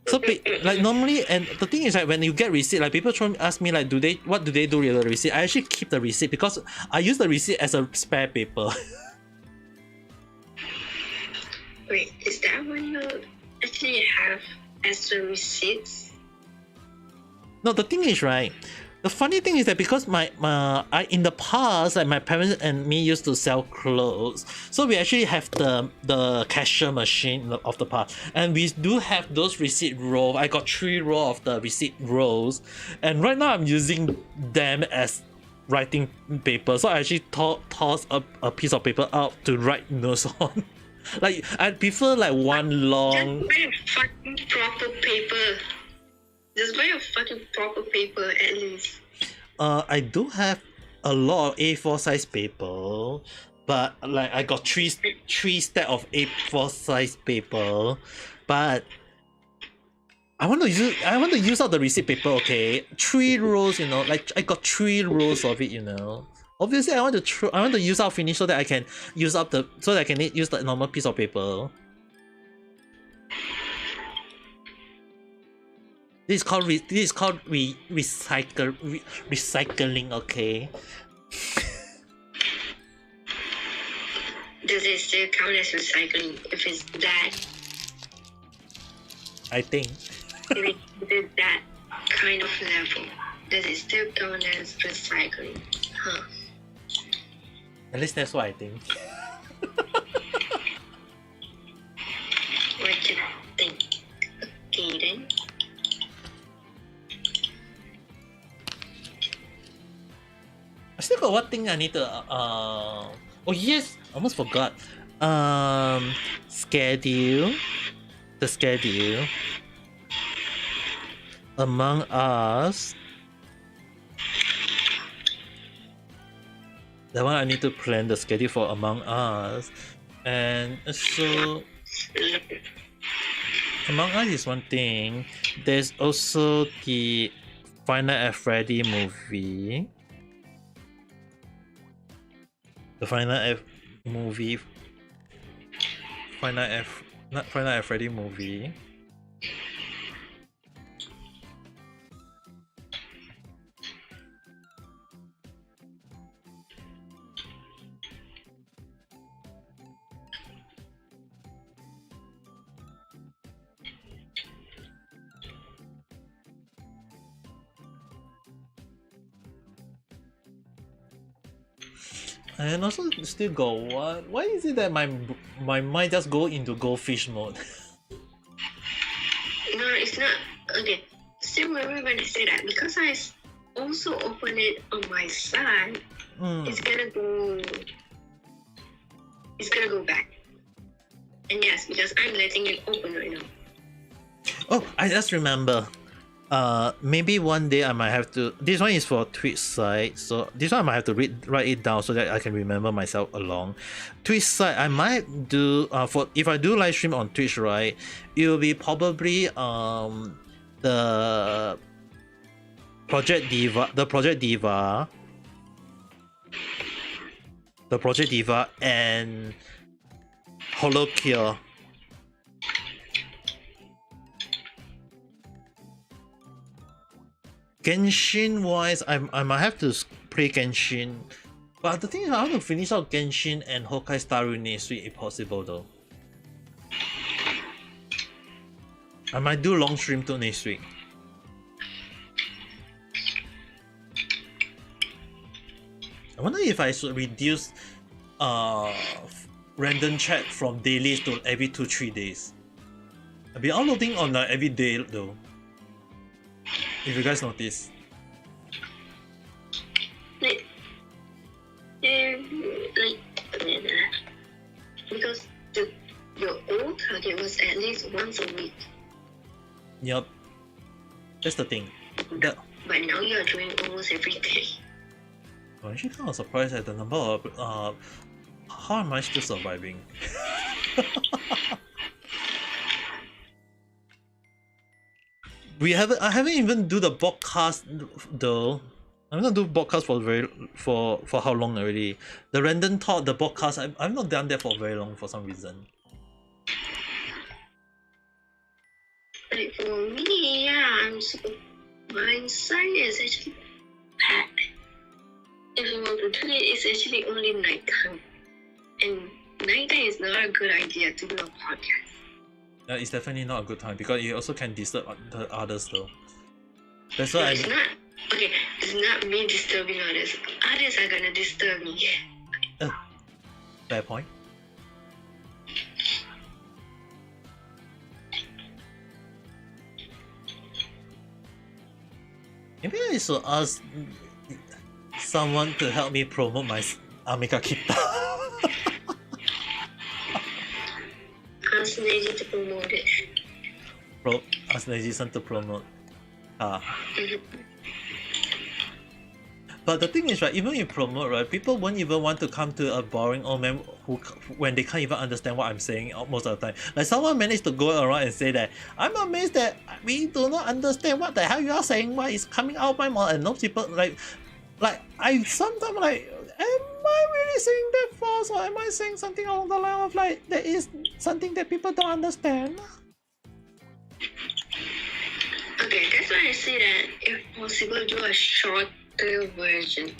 so like normally, and the thing is, like, when you get receipt, like, people ask me like, what do they do with the receipt? I actually keep the receipt because I use the receipt as a spare paper. Wait, is that what you actually have as the receipts? No, the thing is, right, the funny thing is that because I in the past, like, my parents and me used to sell clothes, so we actually have the cashier machine of the past, and we do have those receipt rolls. I got 3 rows of the receipt rolls, and right now I'm using them as writing paper. So I actually toss a piece of paper out to write notes on. Like, I prefer like one long. Just buy a fucking proper paper. Just buy a fucking proper paper at least. I do have a lot of A4 size paper, but like I got three stack of A4 size paper, but I want to use out the receipt paper. Okay, 3 rows. You know, like I got 3 rows of it. You know, obviously I want to use out finish so that I can use up so that I can use the normal piece of paper. This is called recycling. Okay. Does it still count as recycling if it's that? I think. If it's that kind of level, does it still count as recycling? Huh? At least that's what I think. What do you think? Okay then. I still got one thing I need to oh yes, almost forgot. Schedule. The schedule. Among Us. That one I need to plan the schedule for Among Us. And so Among Us is one thing. There's also the Five Nights at Freddy movie. The Five Nights at Freddy movie. And also still got what? Why is it that my mind just go into goldfish mode? No, it's not. Okay, still remember when I said that because I also open it on my side. It's gonna go. It's gonna go back. And yes, because I'm letting it open right now. Oh, I just remember. Maybe one day I might have to. This one is for Twitch side, so this one I might have to write it down so that I can remember myself along. Twitch side, I might do for if I do live stream on Twitch, right? It will be probably the Project Diva, and Holocure. Genshin wise, I might have to play Genshin, but the thing is I want to finish out Genshin and Honkai Star Rail next week if possible though. I might do long stream too next week. I wonder if I should reduce random chat from dailies to every 2-3 days. I'll be uploading on every day though. If you guys notice. Because your old target was at least once a week. Yup. That's the thing. But now you're doing almost every day. I'm actually kind of surprised at the number of how am I still surviving? I haven't even do the podcast though. I'm not doing podcast for how long already. The random talk, the podcast, I've not done that for very long for some reason. Like for me, yeah, my side is actually packed. If you want to do it, it's actually only nighttime. And nighttime is not a good idea to do a podcast. It's definitely not a good time because you also can disturb the others though. That's why it's not me disturbing others. Others are gonna disturb me. Fair point. Maybe I should ask someone to help me promote my Amiga Kita. Ask Neji to promote it. Ask Neji-san to promote. But the thing is, right, even if you promote, right, people won't even want to come to a boring old man when they can't even understand what I'm saying most of the time. Like someone managed to go around and say that I'm amazed that we do not understand what the hell you are saying, what is coming out of my mouth, and no people like I sometimes like, am I really saying that false, or am I saying something along the line of like there is something that people don't understand? Okay, Okay, that's why I say that if possible, do a shorter version.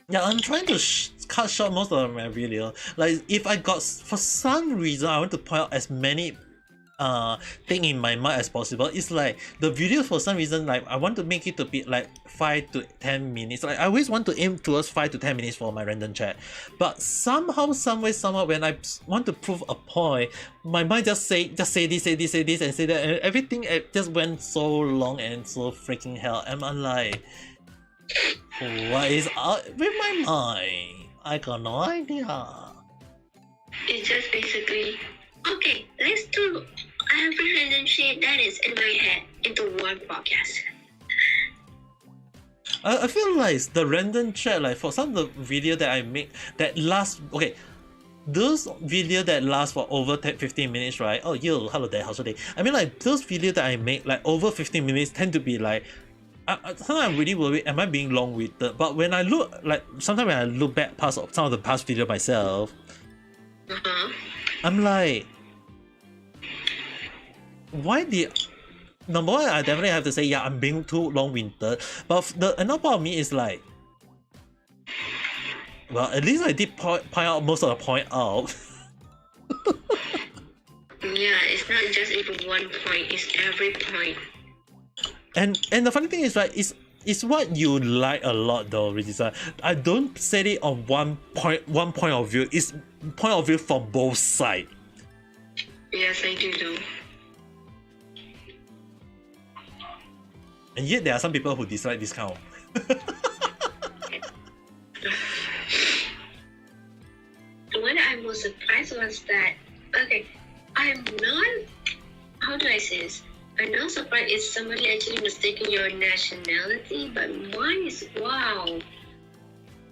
Yeah, I'm trying to cut short most of my video. Like, if I got, for some reason, I want to point out as many thing in my mind as possible. It's like the video, for some reason, like I want to make it to be like 5 to 10 minutes. Like I always want to aim towards 5 to 10 minutes for my random chat, but somehow, somehow, when I want to prove a point, my mind just say this, say this, and say that, and everything it just went so long and so freaking hell. And I'm like, what is up with my mind? I got no idea. It's just basically, okay, let's do every random shit that is in my head into one podcast. I feel like the random chat, like for some of the video that I make that last, okay, those video that last for over 15 minutes, right? Oh, yo, hello there, how's your day? I mean, like those video that I make like over 15 minutes tend to be like, sometimes I'm really worried, am I being long-winded? But when I look, like sometimes when I look back past some of the past video myself, I'm like, why did, number one, I definitely have to say, yeah, I'm being too long-winded. But another part of me is like, well, at least I did point out most of the point out. Yeah, it's not just even one point, it's every point. And the funny thing is, right, it's what you like a lot though, Rizza. I don't say it on one point of view. It's point of view from both sides. Yes, I do though. And yet there are some people who dislike this kind of. What I was surprised was that, okay, I'm not, how do I say this? I'm not surprised if somebody actually mistaken your nationality, but mine is, wow.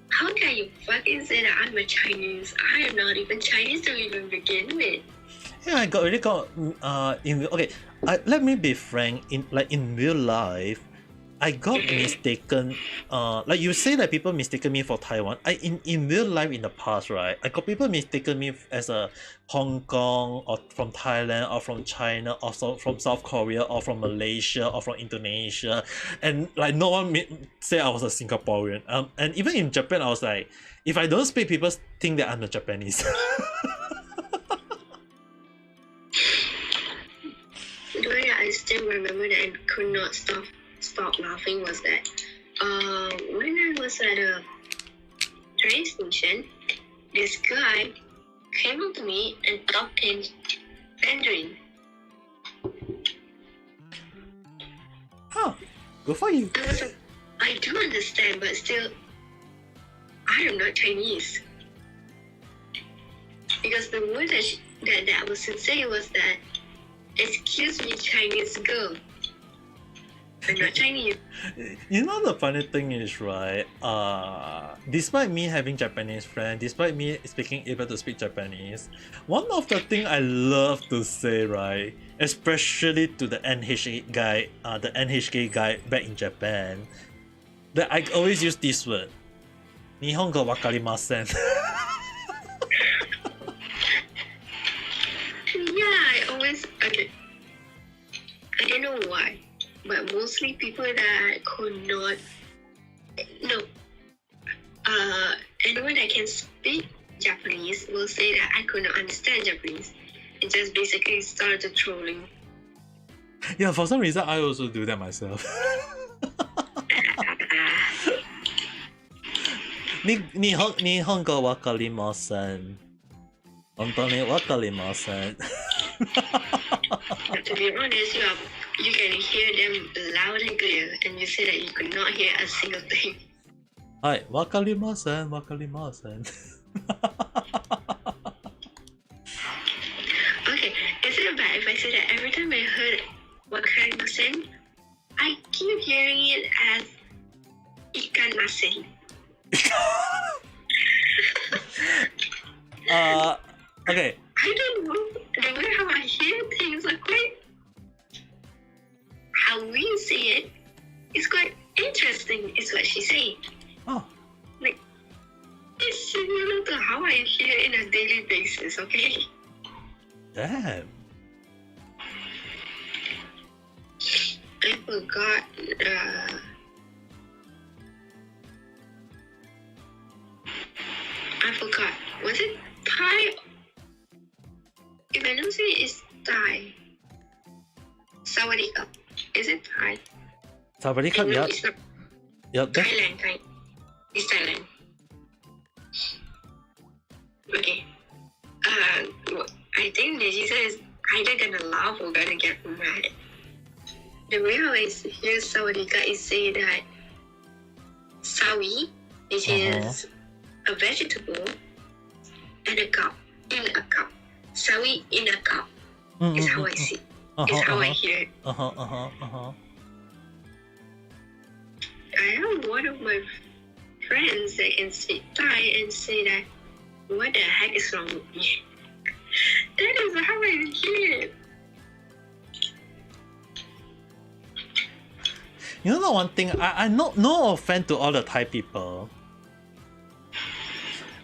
How can you fucking say that I'm a Chinese? I am not even Chinese to even begin with. Yeah, I got okay. Let me be frank. In real life, I got mistaken. Like you say that people mistaken me for Taiwan. In real life in the past, right? I got people mistaken me as a Hong Kong or from Thailand or from China or from South Korea or from Malaysia or from Indonesia, and like no one say I was a Singaporean. And even in Japan, I was like, if I don't speak, people think that I'm a Japanese. The way I still remember that and could not stop laughing was that when I was at a train station, this guy came up to me and talked in Mandarin. Oh, good for you. I was like, I do understand, but still, I am not Chinese. Because the word that was saying was that, excuse me, Chinese girl. I'm not Chinese. You know the funny thing is, right? Despite me having Japanese friends, despite me able to speak Japanese, one of the things I love to say, right, especially to the NHK guy back in Japan, that I always use this word. Nihongo wakarimasen. Yeah, I always, okay. I don't know why, but mostly people that could not, anyone that can speak Japanese will say that I could not understand Japanese. It just basically started trolling. Yeah, for some reason I also do that myself. 日本語わかりません。本当にわかりません。But to be honest, you can hear them loud and clear, and you say that you could not hear a single thing. はい、わかりません、わかりません。Okay, is it bad if I say that every time I heard wakarimasen, I keep hearing it as ikanmasen? Okay. I don't know. The way how I hear things are quite, how we see it is quite interesting, is what she said. Oh. Like, it's similar to how I hear in a daily basis, okay? Damn. I forgot. I forgot. Was it Thai? If I don't say it's Thai. Sawadee Cup. Is it Thai? Sawadee Cup, No, yeah. it's not. Yeah, Thailand. It's Thailand. Okay. I think Nijisa is either gonna laugh or gonna get mad. The way how I hear Sawadee Cup is say that sawi, which is a vegetable, and a cup, in a cup. Sawi in a cup is how I see. Is how I hear it. I have one of my friends that can speak Thai and say that, what the heck is wrong with me? That is how I hear it. You know one thing, I no offense to all the Thai people.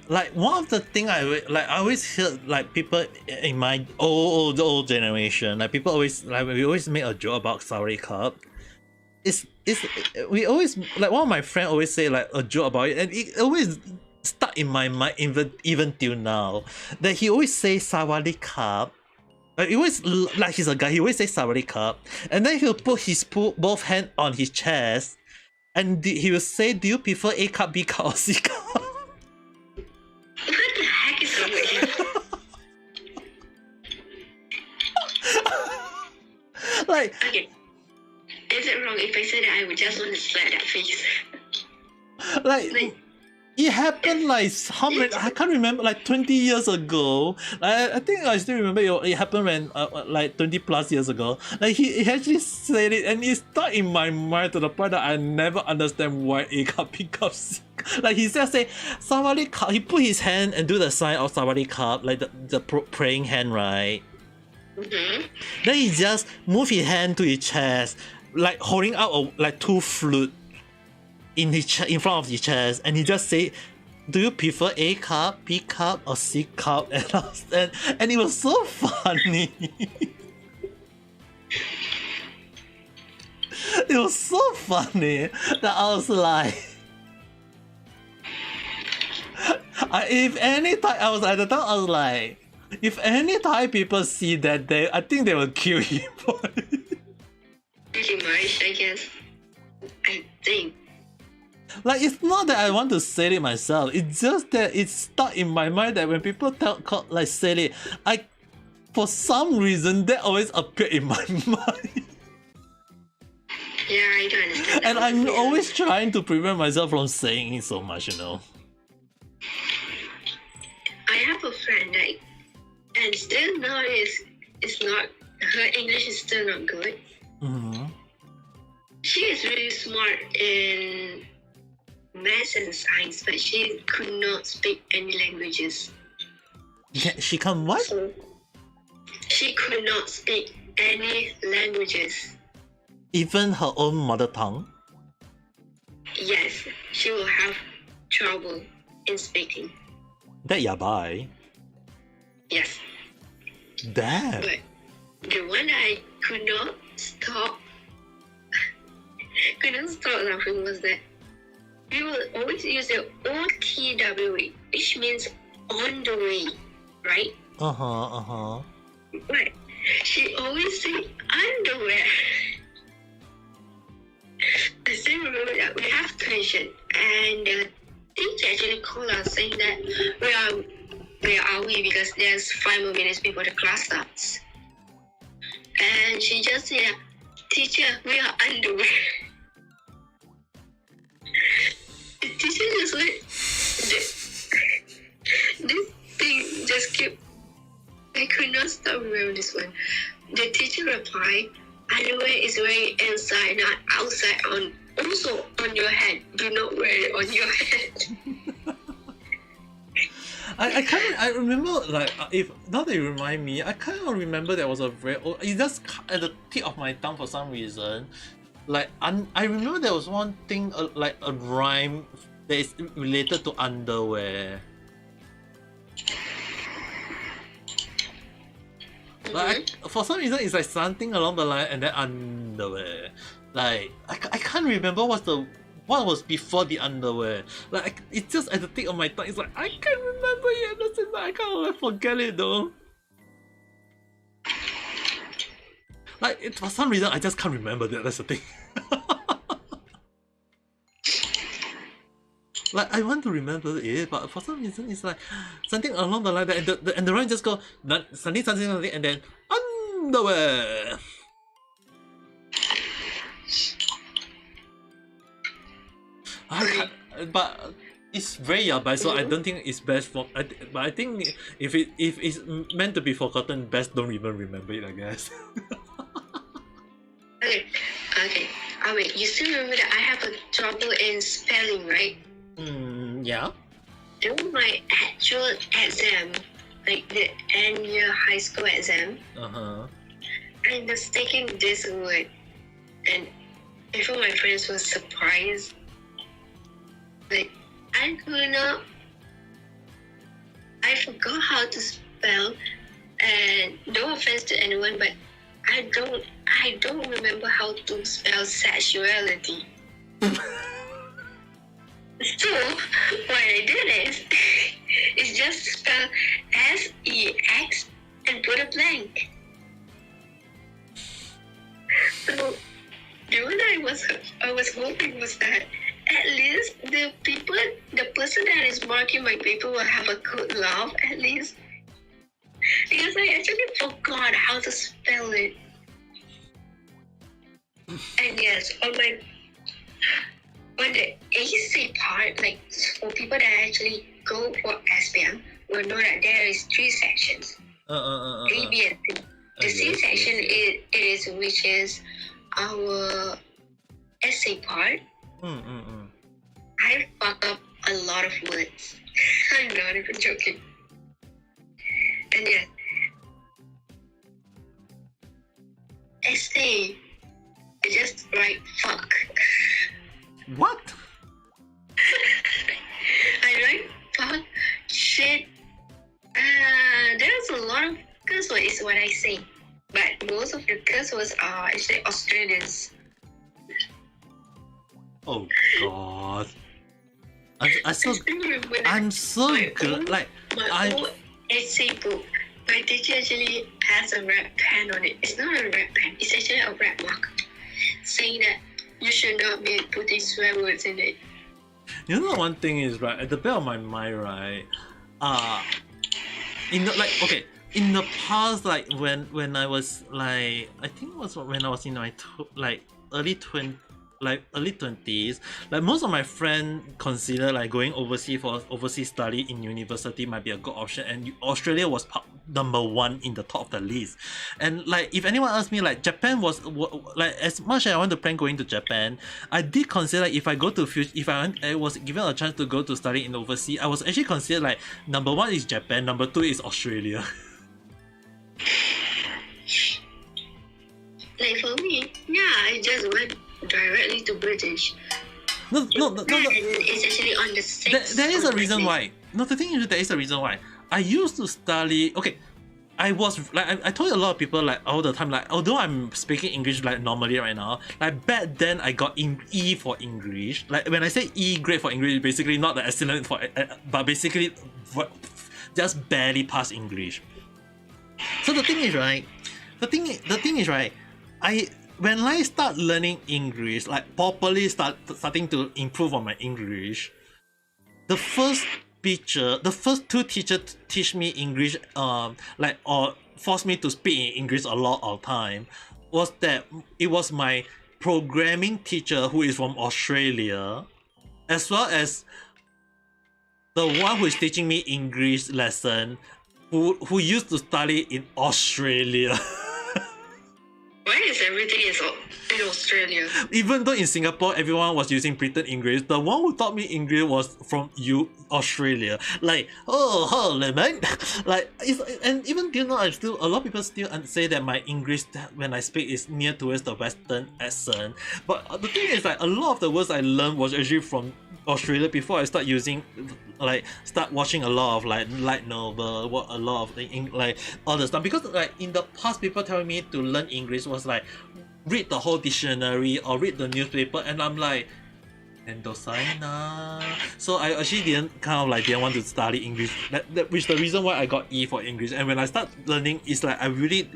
Like one of the thing I always hear like people in my old generation, like people always like we always make a joke about Sawadee Cup. We always like one of my friends always say like a joke about it, and it always stuck in my mind even till now. That he always say Sawadee Cup. Like he always like he's a guy. He always say Sawadee Cup, and then he'll put both hands on his chest, and he will say, "Do you prefer A cup, B cup, or C cup?" What the heck is wrong with you? Like, Okay. Is it wrong if I say that I would just want to slap that face? like it happened like how many? I can't remember. Like 20 years ago. I think I still remember it happened when like 20 plus years ago. Like he actually said it, and it stuck in my mind to the point that I never understand why A cup, B cup, C cup. Like he just say Sawadee Cup. He put his hand and do the sign of Sawadee Cup, like the praying hand, right? Mm-hmm. Then he just move his hand to his chest, like holding out like two flute in his in front of his chest, and he just say, "Do you prefer A cup, B cup, or C cup?" And it was so funny. It was so funny that I was like, if any Thai, I was at the time I was like, if any Thai people see that, I think they will kill him for it. Pretty much, I guess. I think. Like, it's not that I want to say it myself. It's just that it's stuck in my mind that when people say it, for some reason that always appear in my mind. Yeah, I don't understand. And I'm always trying to prevent myself from saying it so much, you know. I have a friend, like, and still now it's not, her English is still not good. Mm-hmm. She is really smart in maths and science, but she could not speak any languages. She can what? So she could not speak any languages. Even her own mother tongue? Yes, she will have trouble in speaking. That yabai. Yes. Damn. But the one I could not stop laughing was that we will always use the OTW, which means on the way, right? Right. She always say underwear. I still remember that we have tuition, and the teacher actually called us saying that where are we, because there's 5 more minutes before the class starts. And she just said, "Teacher, we are underwear." The teacher just went, this thing just kept, I could not stop remembering this one. The teacher replied, "Underwear is wearing inside, not outside, also on your head. Do not wear it on your head." I remember, like, if now that you remind me, I kind of remember there was a very old, it's just at the tip of my tongue for some reason. Like, I remember there was one thing, like a rhyme that is related to underwear. Like, for some reason, it's like something along the line and then underwear. Like I can't remember what was before the underwear. Like it's just at the tip of my tongue. It's like I can't remember it. That's it. I can't like, forget it though. Like for some reason I just can't remember that. That's the thing. Like I want to remember it, but for some reason it's like something along the line that and the line just go something and then underwear. But it's very yabai, so I don't think it's best for. But I think if it's meant to be forgotten, best don't even remember it. I guess. Okay. Wait, you still remember that I have a trouble in spelling, right? Yeah. During my actual exam, like the end year high school exam, I was taking this word, and before my friends were surprised. Like I forgot how to spell, and no offense to anyone, but I don't remember how to spell sexuality. So what I did is just spell SEX and put a blank. So what I was hoping was that at least the person that is marking my paper will have a good laugh at least. Because I actually forgot how to spell it. And yes, on the AC part, like for people that actually go for SPM, will know that there is 3 sections. A, B, and C. The C section is which is our essay part. I fuck up a lot of words. I'm not even joking. And yeah, essay, I just write fuck. What? I write fuck, shit. There's a lot of curse words is what I say. But most of the curse words are actually Australians. Oh God. I'm so good. Like my old essay book, my teacher actually has a red pen on it. It's not a red pen. It's actually a red marker, saying that you should not be putting swear words in it. You know, one thing is right at the back of my mind, right? In the past, like when I was like, I think it was when I was in my early 20s, like most of my friends consider like going overseas for overseas study in university might be a good option, and Australia was number 1 in the top of the list. And like if anyone asked me, like Japan was like, as much as I want to plan going to Japan, I did consider if I go to I was given a chance to go to study in overseas, I was actually considered like number 1 is Japan, number 2 is Australia. Like for me, I just went directly to British. No. It's actually on the same. There is a reason why. No, the thing is, there is a reason why. I used to study. Okay, I was like I told a lot of people like all the time, like although I'm speaking English like normally right now, like back then I got in E for English. Like when I say E grade for English, basically not the excellent for, but basically just barely pass English. So the thing is right. When I start learning English, like properly starting to improve on my English, the first 2 teachers teach me English, or force me to speak in English a lot of time, was that it was my programming teacher who is from Australia, as well as the one who is teaching me English lesson, who used to study in Australia. Why is everything in Australia? Even though in Singapore everyone was using Britain English, the one who taught me English was from Australia. Like, holy man! Like, and even till now, a lot of people still say that my English when I speak is near towards the Western accent. But the thing is, like, a lot of the words I learned was actually from Australia before I start watching a lot of like light novel, a lot of like all the stuff. Because like in the past, people telling me to learn English was like, read the whole dictionary or read the newspaper, and I'm like, Endosina. So I actually didn't want to study English. Which the reason why I got E for English. And when I start learning, it's like I really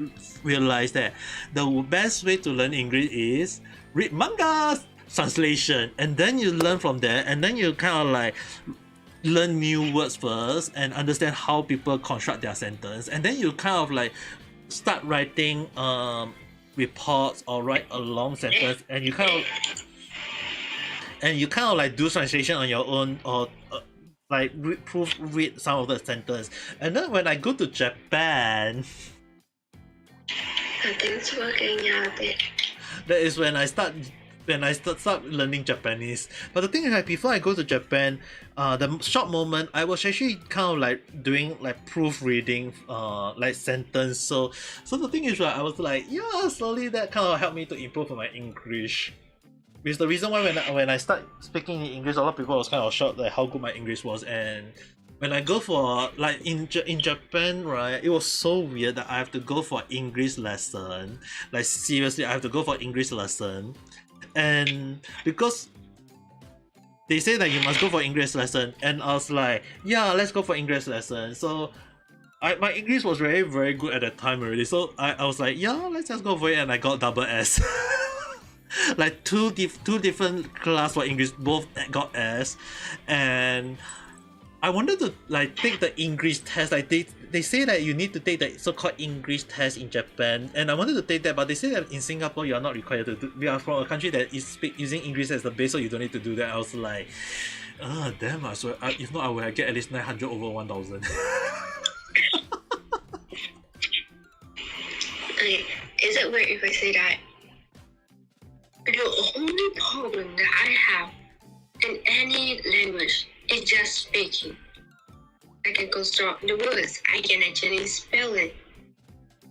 realized that the best way to learn English is read mangas, translation, and then you learn from there, and then you kind of like learn new words first and understand how people construct their sentence, and then you kind of like start writing reports or write a long sentence, and you kind of like do translation on your own, or like proofread some of the sentence. And then when I go to Japan, Nothing's working out there. that is when I start learning Japanese. But the thing is, like, before I go to Japan, the short moment I was actually kind of like doing like proofreading, like sentence. So the thing is, right, I was like, yeah, slowly that kind of helped me to improve my English. Which is the reason why when I start speaking in English, a lot of people was kind of shocked at how good my English was. And when I go for like in Japan, right, it was so weird that I have to go for English lesson. Like seriously, I have to go for English lesson. And because they say that you must go for English lesson, and I was like, yeah, let's go for English lesson. So my English was very, very good at that time already. So I was like, yeah, let's just go for it, and I got double S. Like two different class for English, both got S. And I wanted to like take the English test. Like they say that you need to take the so-called English test in Japan, and I wanted to take that, but they say that in Singapore you are not required to do. We are from a country that is using English as the base, so you don't need to do that. I was like, oh damn! I swear, if not, I would get at least 900 over 1,000. Okay, is it weird if I say that the only problem that I have in any language is just speaking? I can construct the words, I can actually spell it,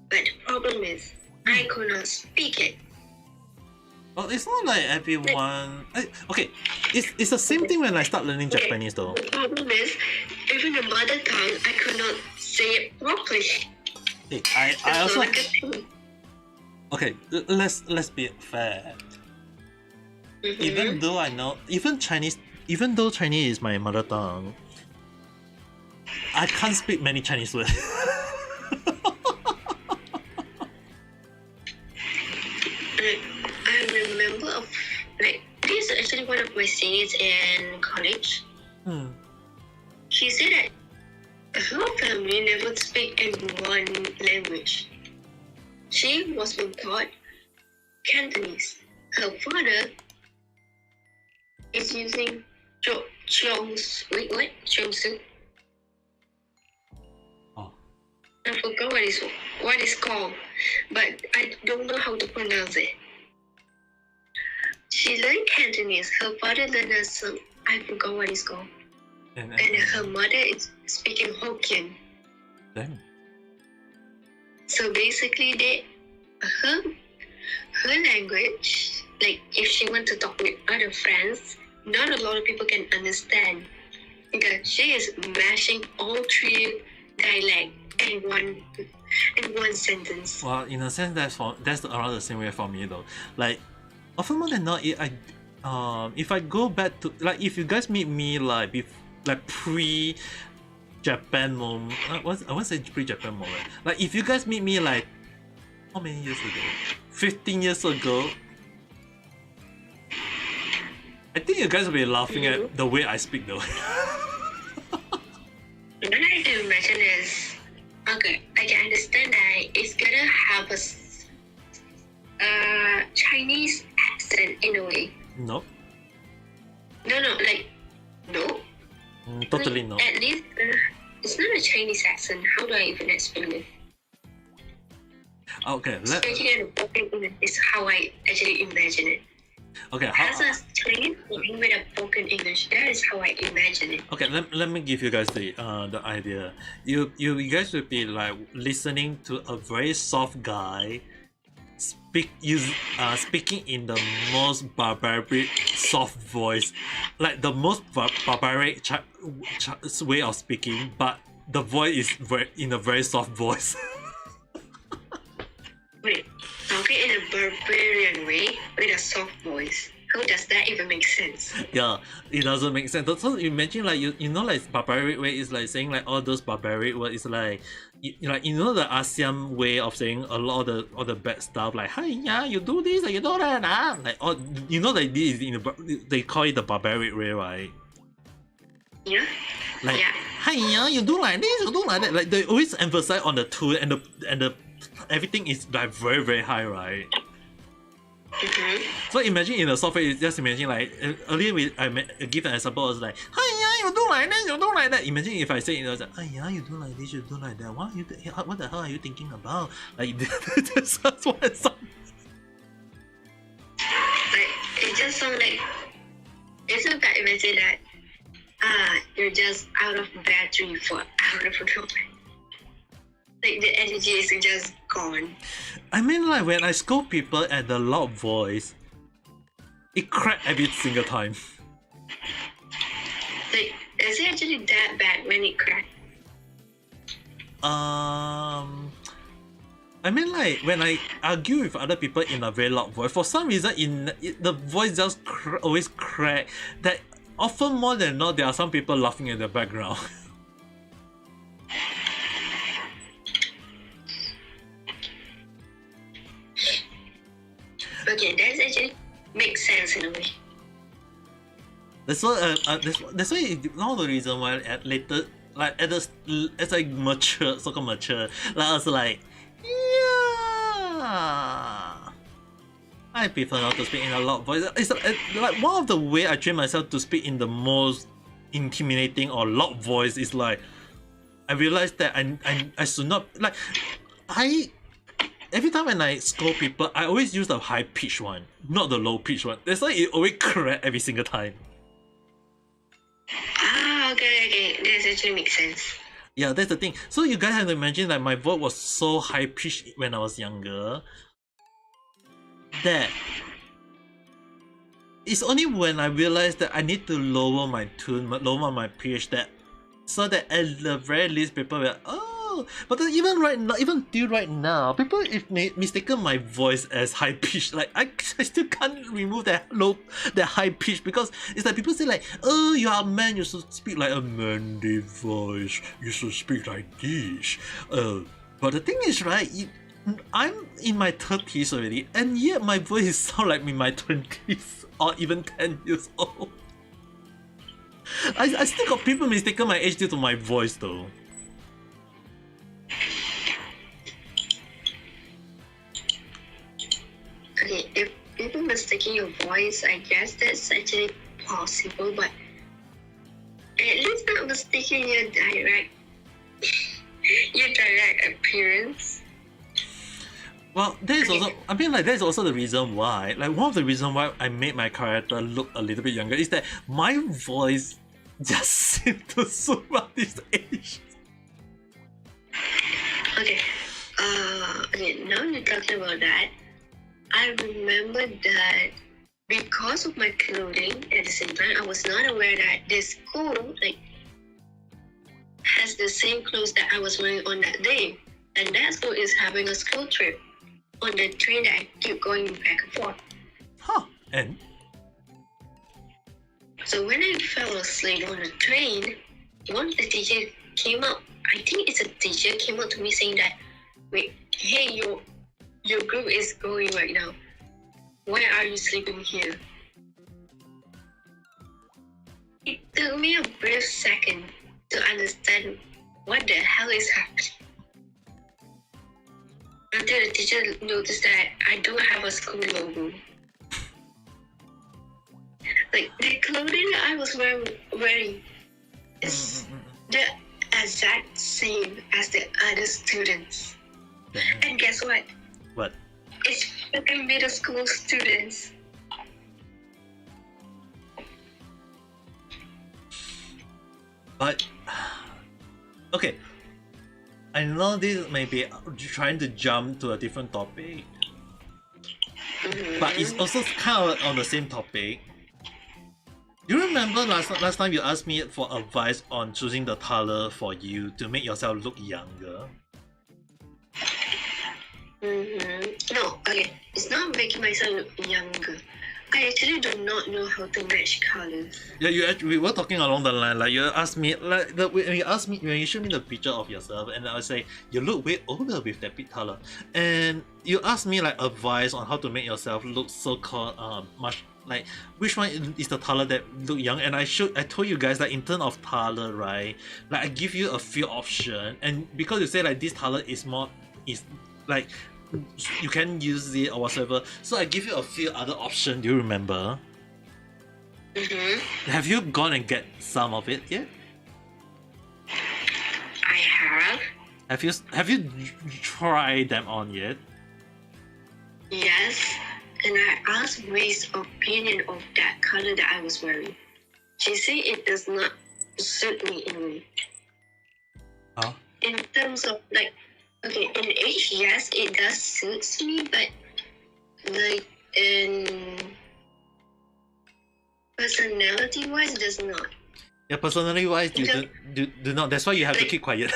but the problem is I could not speak it. Well, it's not like everyone. Okay, it's the same thing when I start learning Japanese though. The problem is, even the mother tongue, I could not say it properly. Hey, I also. Not a good thing. Okay, let's be fair. Mhm. Even though Chinese is my mother tongue, I can't speak many Chinese words. I remember this is actually one of my seniors in college. She said that her family never speak in one language. She was being taught Cantonese. Her father is using Cheongsu. Oh. I forgot what it's called, but I don't know how to pronounce it. She learned Cantonese. Her father learned some. I forgot what it's called. And her mother is speaking Hokkien. Damn. So basically, her language, like if she wants to talk with other friends, not a lot of people can understand because she is mashing all three dialects in one sentence. Well, in a sense, that's around the same way for me though. Like, often more than not, if I go back to like, if you guys meet me like pre Japan moment, I want to say pre Japan moment. Like, if you guys meet me like how many years ago? 15 years ago. I think you guys will be laughing at the way I speak though. What I can imagine is, okay, I can understand that it's gonna have a Chinese accent in a way. No. No. Totally no. At least it's not a Chinese accent. How do I even explain it? Okay, Speaking in a broken English is how I actually imagine it. okay. As a Chinese speaking with a broken English, that is how I imagine it. Okay, let me give you guys the idea. You guys would be like listening to a very soft guy speaking in the most barbaric soft voice, like the most barbaric way of speaking, but the voice is in a very soft voice. Wait, talking in a barbarian way with a soft voice. How does that even make sense? Yeah, it doesn't make sense. So imagine like you know like barbaric way is like saying like all those barbaric words is like like you know the ASEAN way of saying a lot of the bad stuff like hi yeah you do this and you do that like all you know like this is in the they call it the barbaric way, right? Yeah. Like Yeah. hi yeah you do like this you do like that, like they always emphasize on the tone and the everything is like very very high, right? Mm-hmm. So imagine in the software, just imagine like earlier give an example was like, hi yeah, you do like that, you do like that. Imagine if I say it was like, hi yeah, you do like this, you do like that. What the hell are you thinking about? Like that's what it sounds. Like it just sounds like it's not that imagine that you're just out of battery for out of control. Like the energy is just gone. I mean like when I scold people at the loud voice, it crack every single time. Like is it actually that bad when it cracks? I mean like when I argue with other people in a very loud voice, for some reason the voice just always crack. That often more than not there are some people laughing in the background. Okay, that actually makes sense in a way. That's why that's why one of the reason why at later like at the as I mature, so-called mature, like I was like, yeah, I prefer not to speak in a loud voice. It's like one of the way I train myself to speak in the most intimidating or loud voice is like I realized that I should not like every time when I scold people, I always use the high pitch one, not the low pitch one. That's why it always crack every single time. Ah, okay. This actually makes sense. Yeah, that's the thing. So you guys have to imagine that my voice was so high pitched when I was younger that it's only when I realized that I need to lower my tone, lower my pitch, that so that at the very least people will but then even right now, even till right now, people if mistaken my voice as high pitched, like I still can't remove that high pitch, because it's like people say like, oh you are a man, you should speak like a manly voice, you should speak like this. But the thing is right, I'm in my 30s already, and yet my voice sound like in my 20s or even 10 years old. I still got people mistaken my age due to my voice though. Okay, if people mistaking your voice, I guess that's actually possible, but at least not mistaking your direct appearance. Well, that is also, I mean like that's also the reason why, like one of the reasons why I made my character look a little bit younger is that my voice just seemed to suit this age. Okay, okay, now you're talking about that, I remember that because of my clothing, at the same time, I was not aware that this school has the same clothes that I was wearing on that day. And that school is having a school trip on the train that I keep going back and forth. Huh, and? So when I fell asleep on the train, one of the teachers came up, I think it's a teacher, came up to me saying that, wait, hey, your group is going right now. Why are you sleeping here? It took me a brief second to understand what the hell is happening. Until the teacher noticed that I don't have a school logo. Like the clothing that I was wearing is the exact same as the other students. And guess what? What? It's fucking middle school students. But okay, I know this may be trying to jump to a different topic, but it's also kind of on the same topic. You remember last time you asked me for advice on choosing the color for you to make yourself look younger? No, okay. It's not making myself look younger. I actually do not know how to match colors. Yeah, we were talking along the line. Like you asked me, when you showed me the picture of yourself, and I say you look way older with that pink color, and you asked me like advice on how to make yourself look so called much like which one is the color that look young. And I told you guys that in terms of color, right? Like I give you a few options, and because you say like this color is like you can use it or whatever. So I give you a few other options. Do you remember? Have you gone and get some of it yet? I have. Have you tried them on yet? Yes, and I asked Ray's opinion of that color that I was wearing. She said it does not suit me in a way. Huh? In terms of like, okay, in age, yes, it does suit me, but like in personality-wise, does not. Yeah, personality-wise, you do not. That's why you have to keep quiet.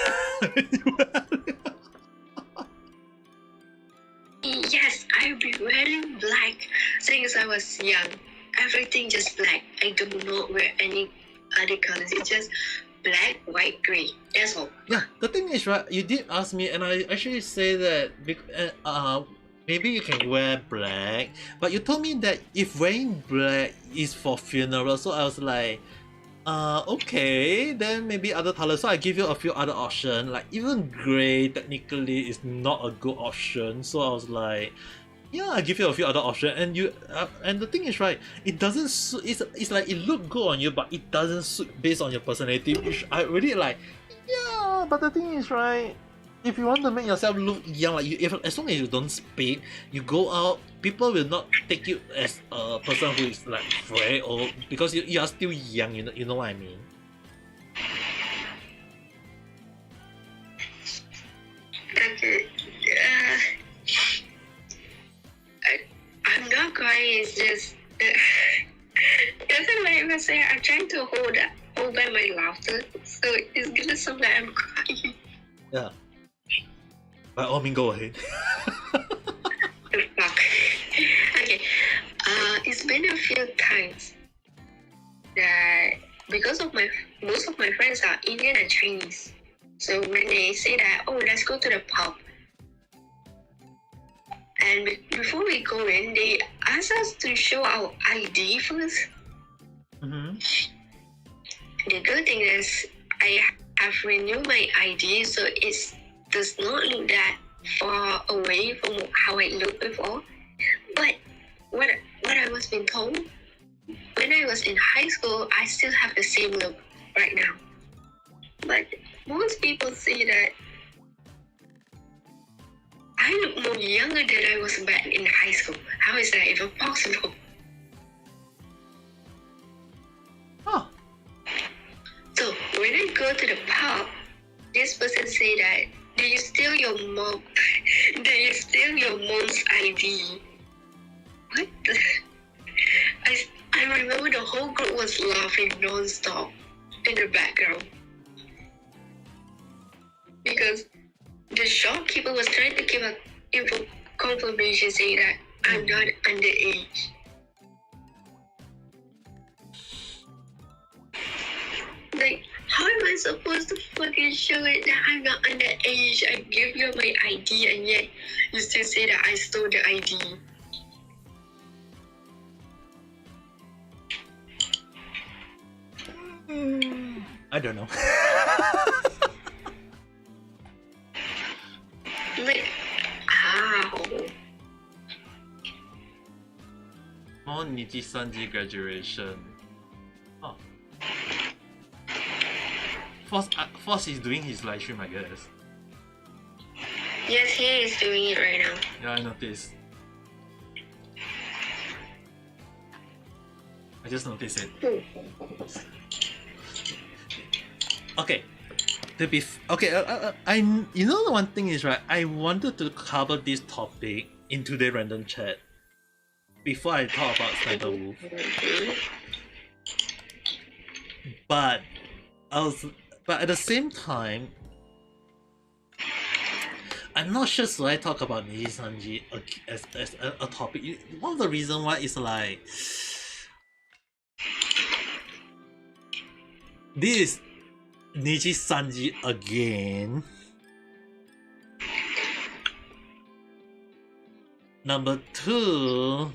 Yes, I've been wearing black since I was young. Everything just black. I do not wear any other colors. It's just black, white, gray. That's all. Yeah, the thing is, right, you did ask me, and I actually say that maybe you can wear black, but you told me that if wearing black is for funeral, so I was like, okay, then maybe other colors. So I give you a few other options, like even gray technically is not a good option. So I was like, yeah, I give you a few other options, and and the thing is, right, it doesn't suit. It's like it look good on you, but it doesn't suit based on your personality, which I really like. Yeah, but the thing is, right, if you want to make yourself look young, like as long as you don't speak, you go out, people will not take you as a person who is like very old because you are still young. You know what I mean? Okay. I'm not crying. It's just doesn't like I say. I'm trying to hold back my laughter, so it's gonna sound like I'm crying. Yeah. By all means, go ahead. Fuck. Okay. It's been a few times that because of most of my friends are Indian and Chinese, so when they say that, oh, let's go to the pub, and before we go in, they ask us to show our ID first. Mm-hmm. The good thing is I have renewed my ID, so it does not look that far away from how I looked before. But what I was being told, when I was in high school, I still have the same look right now. But most people say that I look more younger than I was back in high school. How is that even possible? Oh. So when I go to the pub, this person say that, do you steal your mom's ID? What? I remember the whole group was laughing non-stop in the background because the shopkeeper was trying to give a confirmation saying that I'm not underage. Like, how am I supposed to fucking show it that I'm not underage? I give you my ID and yet you still say that I stole the ID. I don't know. Like, how? Oh, Nijisanji graduation. Oh. Force is doing his live stream, I guess. Yes, he is doing it right now. Yeah, I noticed. I just noticed it. Okay. I you know the one thing is, right, I wanted to cover this topic in today's random chat before I talk about Sniper Wolf. But at the same time, I'm not sure should I talk about Niji Sanji as a topic. One of the reasons why is like this is Niji Sanji again. Number two,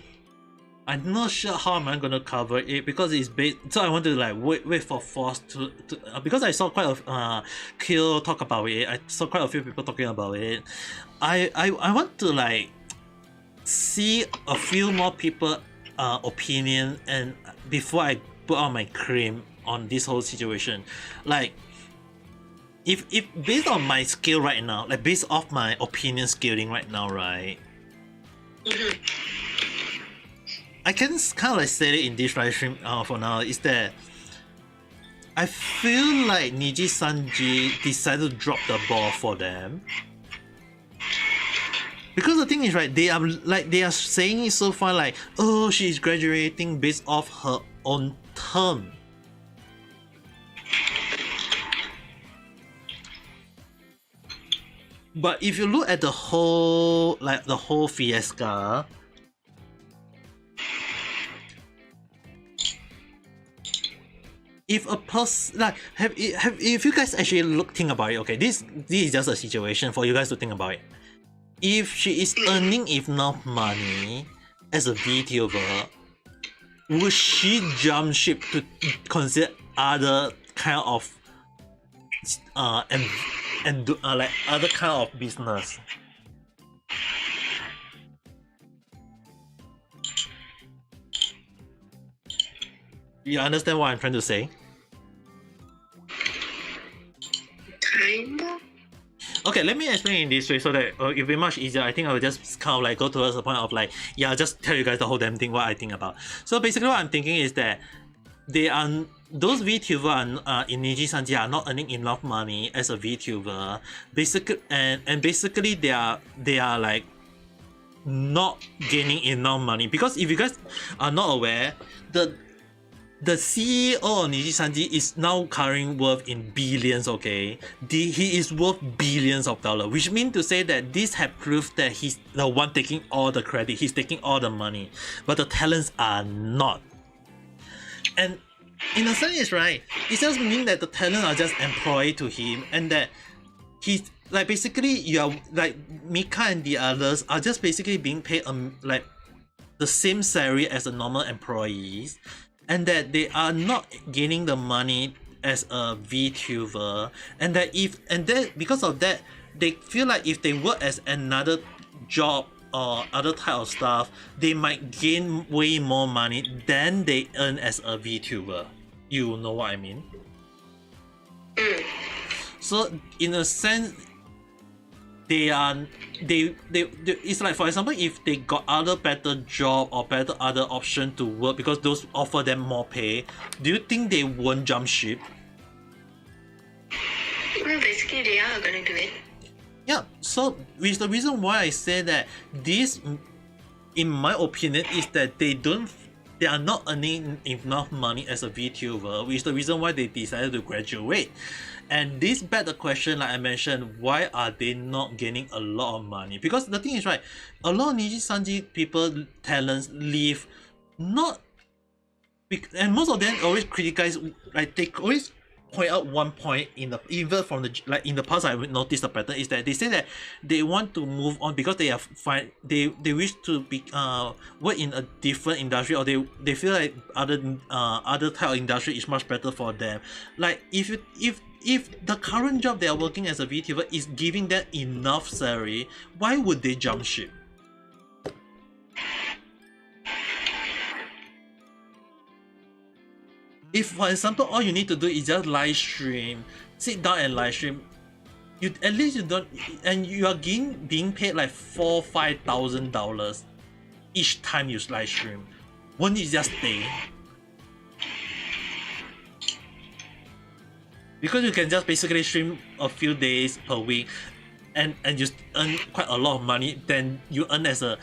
I'm not sure how am I gonna cover it because it's based. So I want to like wait for Force to because I saw quite a Kill talk about it. I saw quite a few people talking about it. I want to like see a few more people opinion and before I put out my cream on this whole situation. Like if based on my skill right now, like based off my opinion scaling right now, right? I can kind of like say it in this live stream for now is that I feel like Niji Sanji decided to drop the ball for them. Because the thing is right, they are saying it so far like, oh, she's graduating based off her own term. But if you look at the whole fiasco, if a person like if you guys actually think about it, okay, this is just a situation for you guys to think about it. If she is earning enough money as a VTuber, would she jump ship to consider other kind of and do like other kind of business? You understand what I'm trying to say? Kinda. Okay, let me explain in this way so that it'll be much easier. I think I will just kind of like go towards the point of like, yeah, I'll just tell you guys the whole damn thing what I think about. So basically what I'm thinking is that those VTubers in Niji Sanji are not earning enough money as a VTuber. Basically, and basically they are like not gaining enough money because if you guys are not aware, the CEO of Niji Sanji is now currently worth in billions, okay? He is worth billions of dollars, which means to say that this has proved that he's the one taking all the credit, he's taking all the money, but the talents are not. And in a sense, it's right. It just means that the talents are just employed to him, and that he's like basically you are like Mika and the others are just basically being paid like the same salary as the normal employees. And that they are not gaining the money as a VTuber, and that because of that, they feel like if they work as another job or other type of stuff, they might gain way more money than they earn as a VTuber. You know what I mean? So in a sense, it's like, for example, if they got other better job or better other option to work because those offer them more pay, do you think they won't jump ship? Well, basically they are gonna do it. Yeah, so which the reason why I say that this, in my opinion, is that they are not earning enough money as a VTuber, which is the reason why they decided to graduate. And this begs the question, like I mentioned, why are they not gaining a lot of money? Because the thing is, right, a lot of Niji Sanji people talents leave not, and most of them always criticize, like they always point out one point in the, even from the, like in the past I noticed the pattern is that they say that they want to move on because they are they wish to be work in a different industry, or they feel like other type of industry is much better for them. Like if the current job they are working as a VTuber is giving them enough salary, why would they jump ship? If, for example, all you need to do is just live stream, sit down and live stream, you at least you don't, and you are being paid like $4,000-5,000 each time you live stream. Won't you just stay? Because you can just basically stream a few days per week, and you earn quite a lot of money. Then you earn as a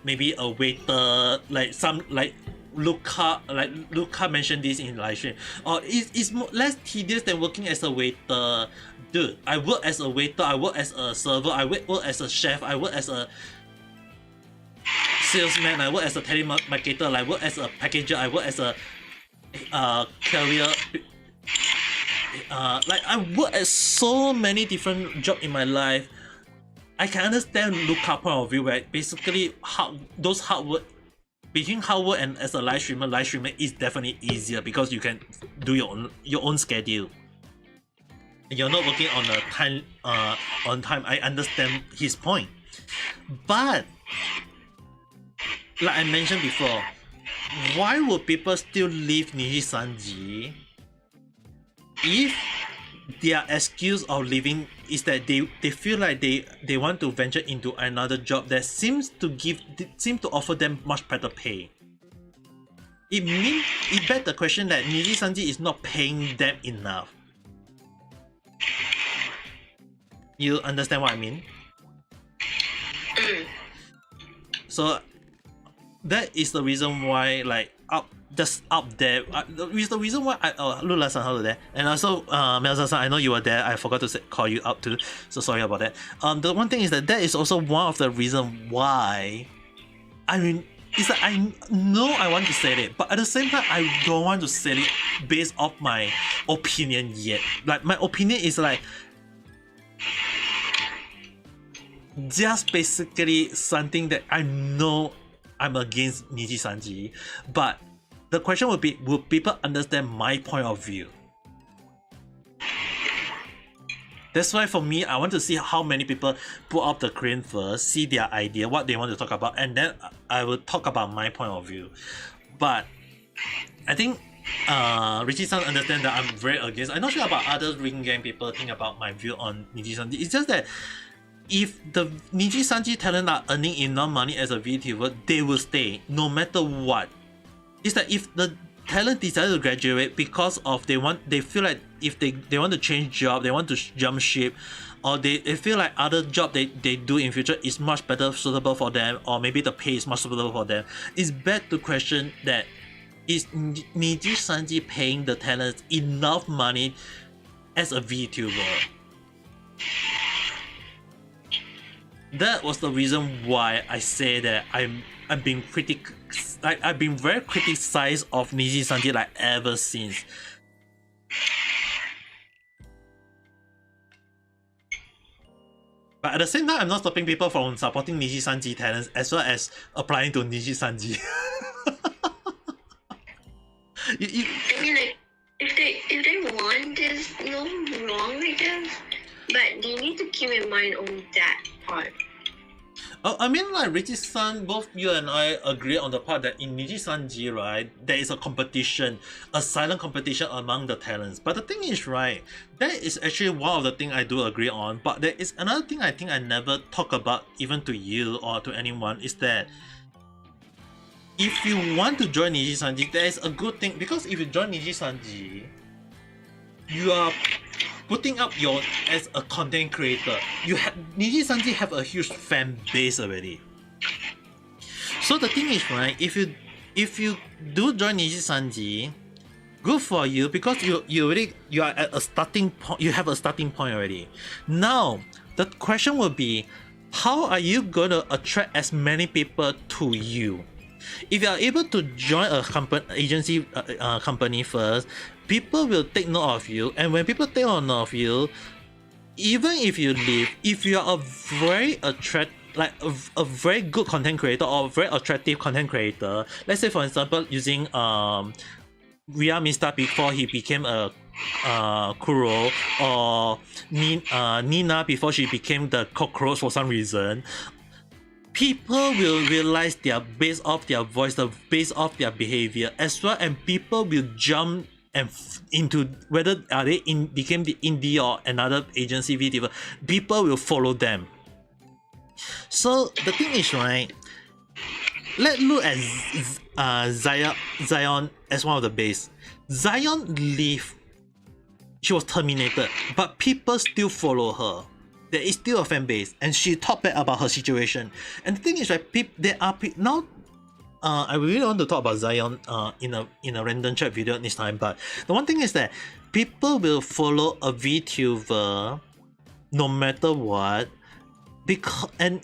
maybe a waiter, like some like Luca mentioned this in live stream. Or it's less tedious than working as a waiter. Dude, I work as a waiter, I work as a server, I work as a chef, I work as a salesman, I work as a telemarketer, I work as a packager, I work as a career. Like I work at so many different jobs in my life. I can understand Luca's point of view, where basically those hard work between hard work and as a live streamer is definitely easier because you can do your own schedule. You're not working on a time on time. I understand his point, but like I mentioned before, why would people still leave Niji Sanji if their excuse of leaving is that they feel like they want to venture into another job that seems to offer them much better pay? It begs the question that Niji Sanji is not paying them enough. You understand what I mean? So that is the reason why, like, up there is the reason why I Lula-san, hello there, and also Melza-san, I know you were there, I forgot to call you up too, so sorry about that. The one thing is that is also one of the reasons why, I mean, it's that I know I want to say it, but at the same time I don't want to say it based off my opinion yet. Like, my opinion is like just basically something that I know I'm against Niji Sanji, but the question would be, will people understand my point of view? That's why for me, I want to see how many people put up the crane first, see their idea, what they want to talk about, and then I will talk about my point of view. But I think Richie-san understand that I'm very against. I'm not sure about other ring game people think about my view on Niji Sanji. It's just that if the Niji Sanji talent are earning enough money as a VTuber, they will stay no matter what. It's that if the talent decides to graduate because of they feel like if they want to change job, they want to jump ship, or they feel like other job they do in future is much better suitable for them, or maybe the pay is much suitable for them, it's bad to question that is Niji Sanji paying the talent enough money as a VTuber. That was the reason why I say that I'm being I've been very criticized of Niji Sanji like ever since. But at the same time, I'm not stopping people from supporting Niji Sanji talents as well as applying to Niji Sanji. I mean, like, if they want, there's no wrong, I guess. But you need to keep in mind on that part. I mean, like Richie-san, both you and I agree on the part that in Niji Sanji, right, there is a competition, a silent competition among the talents. But the thing is, right, that is actually one of the things I do agree on. But there is another thing I think I never talk about even to you or to anyone, is that if you want to join Niji Sanji, there is a good thing, because if you join Niji Sanji, you are putting up as a content creator. Niji Sanji have a huge fan base already. So the thing is, right, if you do join Niji Sanji, good for you, because you are at a starting point. You have a starting point already. Now the question will be, how are you gonna attract as many people to you? If you are able to join a company first, people will take note of you, and when people take note of you, even if you leave, if you are a very a very good content creator or a very attractive content creator, let's say for example using Ria Mista before he became a Kuro, or Nina before she became the cockroach for some reason, people will realize based off their voice, based off their behavior as well, and people will jump into whether they became the indie or another agency VTuber. People will follow them. So the thing is, right, let's look at Zion as one of the base. Zion left, she was terminated, but people still follow her. There is still a fan base, and she talked bad about her situation. And the thing is, right, now I really want to talk about Zion in a random chat video this time, but the one thing is that people will follow a VTuber no matter what, because and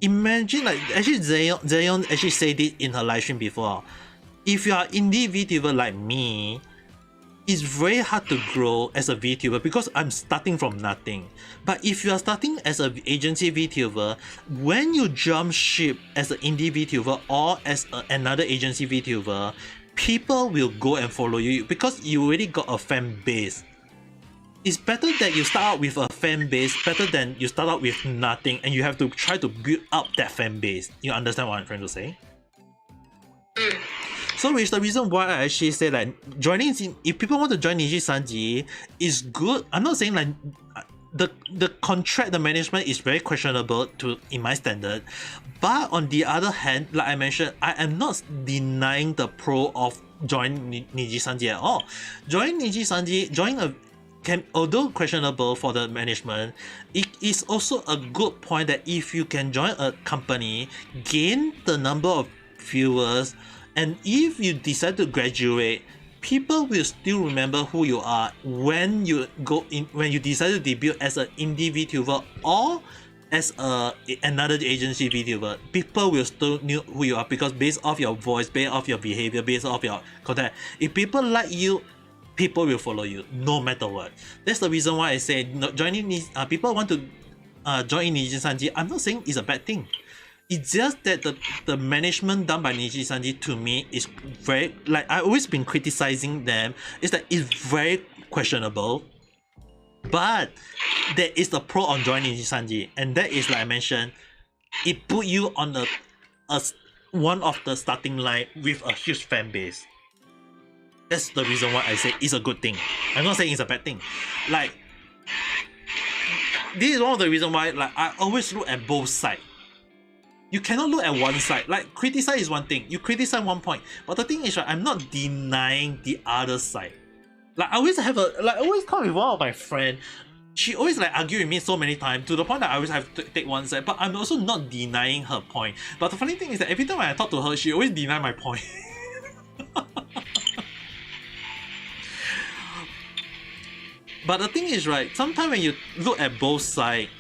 imagine like actually Zion actually said it in her live stream before. If you are indie VTuber like me, it's very hard to grow as a VTuber because I'm starting from nothing. But if you are starting as an agency VTuber, when you jump ship as an indie VTuber or as another agency VTuber, people will go and follow you because you already got a fan base. It's better that you start out with a fan base better than you start out with nothing and you have to try to build up that fan base. You understand what I'm trying to say? So which the reason why I actually say like joining, if people want to join Niji Sanji, is good. I'm not saying like the contract, the management is very questionable to in my standard, but on the other hand, like I mentioned, I am not denying the pro of joining Niji Sanji at all. Joining Niji Sanji, although questionable for the management, it is also a good point that if you can join a company, gain the number of viewers, and if you decide to graduate, people will still remember who you are when you decide to debut as an indie VTuber or as another agency VTuber. People will still know who you are because based off your voice, based off your behavior, based off your content. If people like you, people will follow you no matter what. That's the reason why I say joining people want to join Niji Sanji. I'm not saying it's a bad thing. It's just that the management done by Niji Sanji to me is very, like I've always been criticizing them, is that it's very questionable. But there is the pro on joining Niji Sanji, and that is like I mentioned, it put you on a one of the starting line with a huge fan base. That's the reason why I say it's a good thing. I'm not saying it's a bad thing. Like this is one of the reasons why like I always look at both sides. You cannot look at one side. Like criticize is one thing. You criticize one point, but the thing is, right, I'm not denying the other side. Like I always have I always talk with one of my friends. She always like argue with me so many times to the point that I always have to take one side. But I'm also not denying her point. But the funny thing is that every time I talk to her, she always deny my point. But the thing is, right, sometimes when you look at both sides,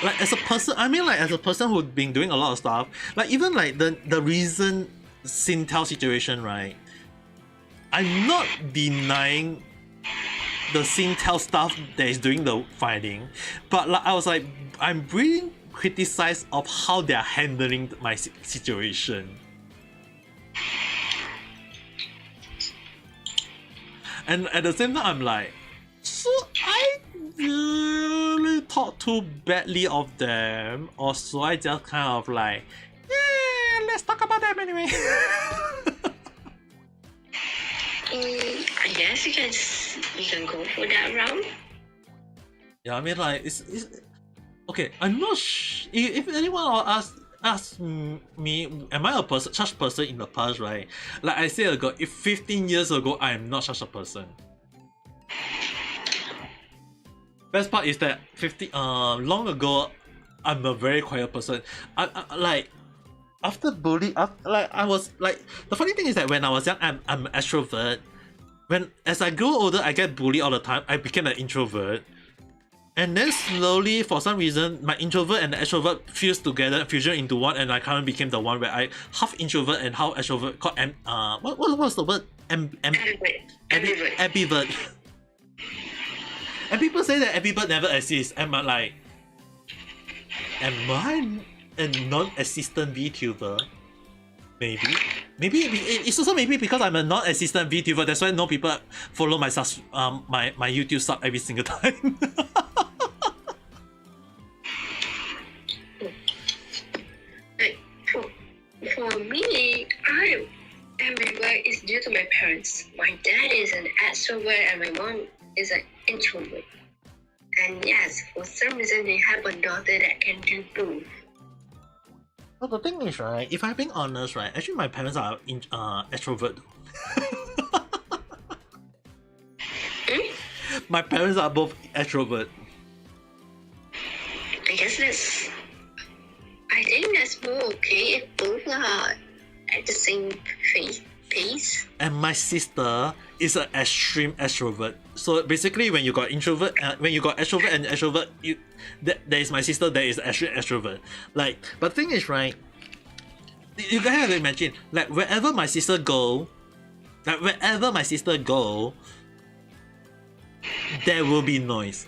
like as a person, I mean like as a person who's been doing a lot of stuff, like even like the recent Singtel situation, right? I'm not denying the Singtel stuff that is doing the fighting, but like I was like, I'm really criticized of how they're handling my situation. And at the same time, I'm like, so I really talk too badly of them, or so I just kind of like, yeah, let's talk about them anyway. I guess you can go for that round. Yeah, I mean like it's okay. I'm not if anyone ask me, am I such person in the past, right? Like I said ago, if 15 years ago, I am not such a person. Best part is that long ago, I'm a very quiet person. I like after bully, I was like, the funny thing is that when I was young, I'm an extrovert. As I grew older, I get bullied all the time. I became an introvert. And then slowly, for some reason, my introvert and the extrovert fusion into one, and I kind of became the one where I half introvert and half extrovert. Called what was the word? Ambivert. And people say that ambivert never exists. And I'm like, am I a non-existent VTuber? Maybe it's also maybe because I'm a non-existent VTuber. That's why no people follow my my YouTube sub every single time. For me, ambivert is due to my parents. My dad is an extrovert and my mom is an introvert. And yes, for some reason they have a daughter that can do both. Well, the thing is, right, if I'm being honest, right, actually my parents are extrovert. My parents are both extrovert. I think that's Oh, okay. If both are at the same pace. And my sister is an extreme extrovert. So basically, when you got introvert, when you got extrovert and extrovert, there is my sister. There is extreme extrovert. Like, but the thing is, right? You guys have to imagine, like wherever my sister go, there will be noise.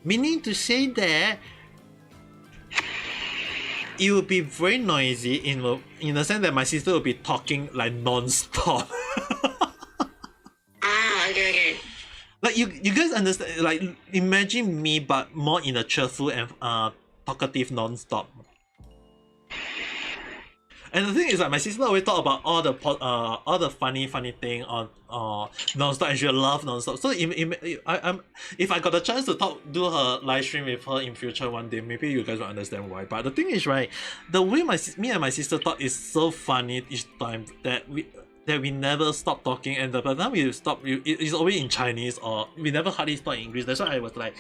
Meaning to say that it will be very noisy in the sense that my sister will be talking like non-stop. Okay. Like you guys understand? Like imagine me, but more in a cheerful and talkative non-stop. And the thing is, like my sister always talk about all the funny thing on non-stop, and she love non-stop. So if I got the chance to do her live stream with her in future one day, maybe you guys will understand why. But the thing is, right, the way me and my sister talk is so funny each time that we never stop talking, and by the time we stop, it's always in Chinese, or we never hardly talk in English. That's why I was like,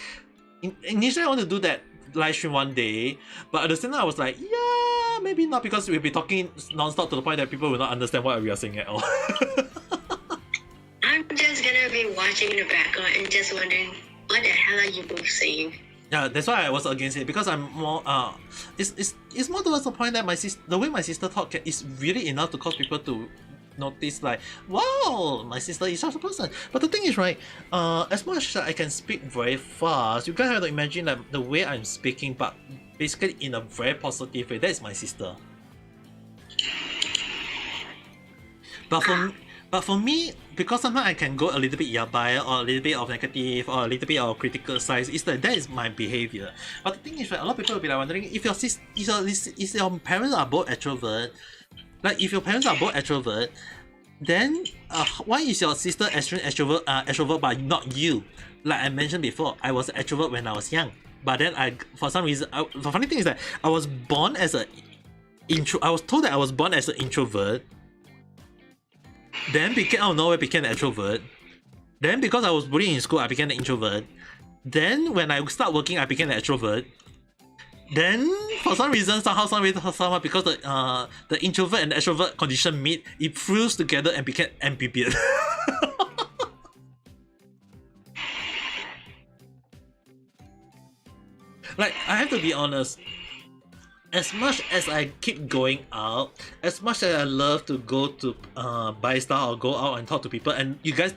initially I want to do that live stream one day, but at the same time I was like, yeah, maybe not, because we'll be talking non-stop to the point that people will not understand what we are saying at all. I'm just gonna be watching in the background and just wondering, what the hell are you both saying? Yeah, that's why I was against it, because I'm more it's more towards the point that the way my sister talk is really enough to cause people to notice, like, wow, my sister is such a person. But the thing is, right, as much as I can speak very fast, you guys have to imagine like the way I'm speaking, but basically in a very positive way. That is my sister. But for me, because sometimes I can go a little bit yabai, or a little bit of negative, or a little bit of critical side, it's like that is my behavior. But the thing is, right, a lot of people will be like wondering if your parents are both extrovert. Like if your parents are both extrovert, then why is your sister extrovert but not you? Like I mentioned before, I was an extrovert when I was young, but then for some reason, the funny thing is that I was born as I was told that I was born as an introvert. Then out of nowhere became an extrovert. Then because I was bullied in school, I became an introvert. Then when I start working, I became an extrovert. Then for some reason, somehow, because the introvert and the extrovert condition meet, it fused together and became amphibian. Like, I have to be honest. As much as I keep going out, as much as I love to go to buy stuff or go out and talk to people, and you guys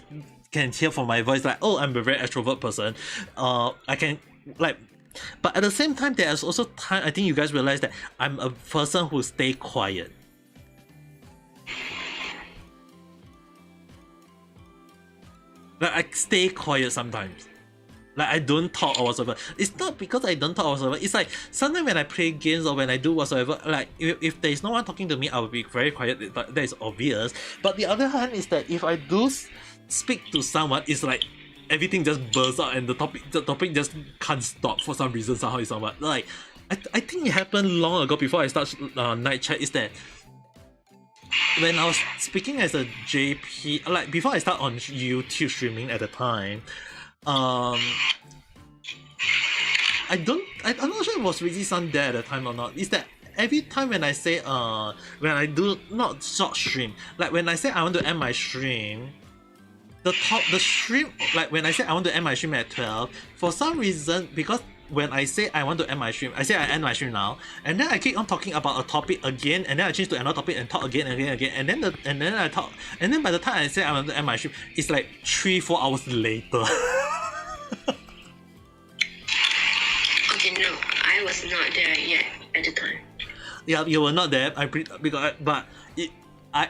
can hear from my voice like, oh, I'm a very extrovert person. I can like. But at the same time, there's also time I think you guys realize that I'm a person who stay quiet. Like I stay quiet sometimes. Like I don't talk or whatsoever. It's not because I don't talk or whatsoever. It's like sometimes when I play games or when I do whatsoever, like if there is no one talking to me, I will be very quiet. But that is obvious. But the other hand is that if I do speak to someone, it's like everything just bursts out and the topic just can't stop for some reason somehow. It's someone like I think it happened long ago before I start night chat. Is that when I was speaking as a JP, like before I start on YouTube streaming at the time, I'm not sure it was really Sun there at the time or not. Is that every time when I say when I do not short stream, like when I say I want to end my stream, the stream, like when I say I want to end my stream at 12, for some reason, because when I say I want to end my stream, I say I end my stream now, and then I keep on talking about a topic again, and then I change to another topic and talk again, and then I talk, and then by the time I say I want to end my stream, it's like 3-4 hours later. Okay, no, I was not there yet at the time. Yeah, you were not there.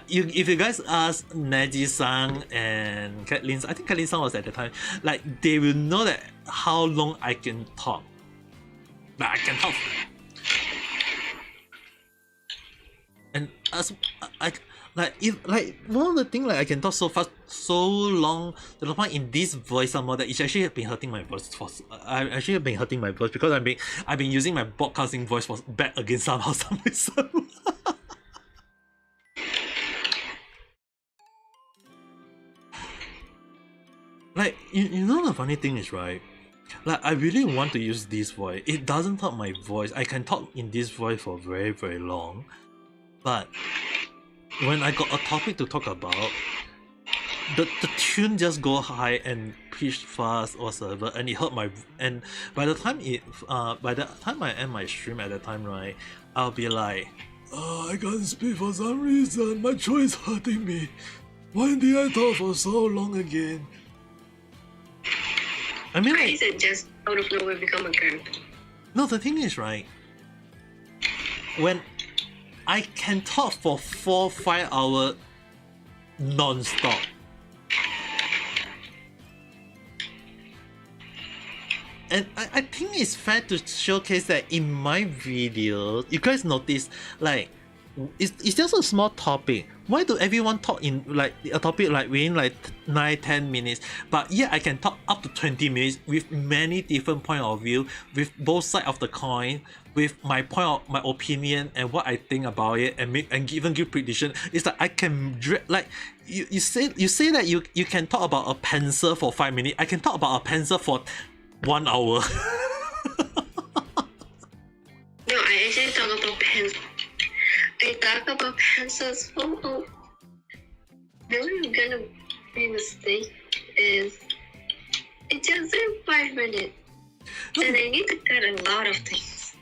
If you guys ask Neji-san and Kathleen, I think Kathleen-san was at the time, like they will know that how long I can talk. Like I can talk. And as one of the things, like I can talk so fast, so long, to the point in this voice somehow that it's actually been hurting my voice. I've actually been hurting my voice because I've been using my broadcasting voice for back against somehow some reason. Like you know the funny thing is, right, like I really want to use this voice. It doesn't hurt my voice. I can talk in this voice for very, very long. But when I got a topic to talk about, the tune just go high and pitch fast or whatever, and it hurt my. And by the time I end my stream at the time, right, I'll be like, oh, I can't speak for some reason. My throat is hurting me. Why did I talk for so long again? I mean, Why like, is it just out of nowhere become a girl? no, the thing is, right, when I can talk for 4-5 hours non-stop, and I think it's fair to showcase that in my videos, you guys notice, like, it's just a small topic. Why do everyone talk in like a topic like within like 9-10 minutes? But yeah, I can talk up to 20 minutes with many different point of view, with both sides of the coin, with my opinion and what I think about it, and even give prediction. It's like I can like you say that you can talk about a pencil for 5 minutes. I can talk about a pencil for 1 hour. No, I actually talk about pencils. I talk about pencils for the only gonna be mistake is it just in 5 minutes. No. And I need to cut a lot of things.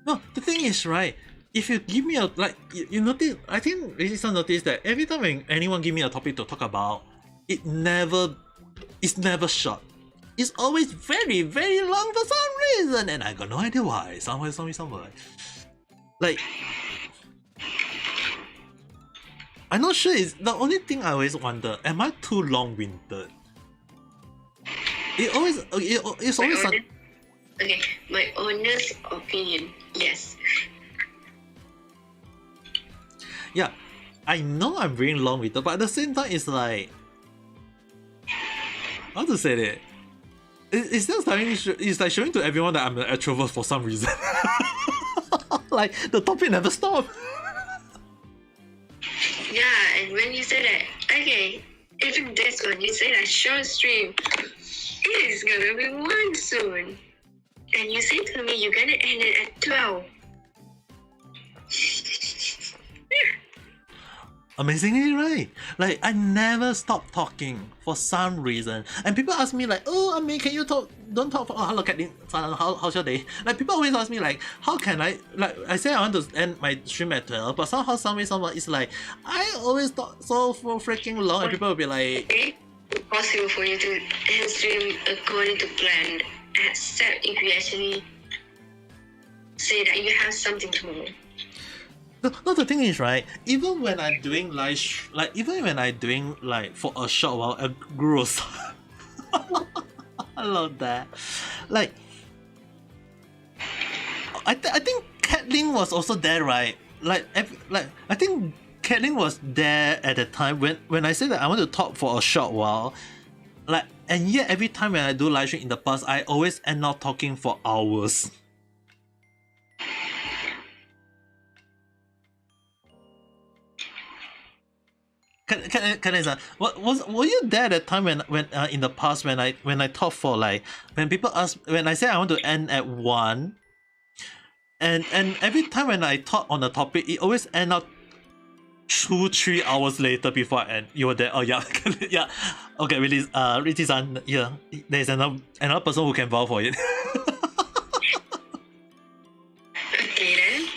No, the thing is, right, if you give me a, like, you notice, I think Resistance noticed that every time when anyone give me a topic to talk about, it's never short. It's always very, very long for some reason, and I got no idea why. Somewhere. Like, I'm not sure. It's the only thing I always wonder. Am I too long-winded? It's always. Okay, my honest opinion, yes. Yeah, I know I'm being long-winded, but at the same time, it's like, how to say it? It's just it's like showing to everyone that I'm an extrovert for some reason. Like the topic never stops. Yeah, and when you say that, okay, even this one, you say that short stream, it is gonna be one soon. And you say to me, you're gonna end it at 12. Amazingly, right? Like I never stop talking for some reason, and people ask me like, "Oh, I mean, can you talk? Don't talk for hello, Kathleen. How's your day?" Like people always ask me like, "How can I?" Like I say I want to end my stream at 12, but someone is like, "I always talk so for freaking long," and people will be like, Okay, it's possible for you to end stream according to plan, except if you actually say that you have something tomorrow. No, the thing is, right, even when I'm doing even when I'm doing like for a short while, a gross. I love that. Like, I think Kathleen was also there, right? Like I think Kathleen was there at the time when I said that I want to talk for a short while. Like, and yet every time when I do live stream in the past, I always end up talking for hours. Were you there at the time when in the past when I talk for like when people ask when I say I want to end at 1, and every time when I talk on the topic it always end up 2-3 hours later before I end. You were there. Oh yeah. Yeah, okay, really, Richie-san, yeah, there's another person who can vouch for it. Okay then.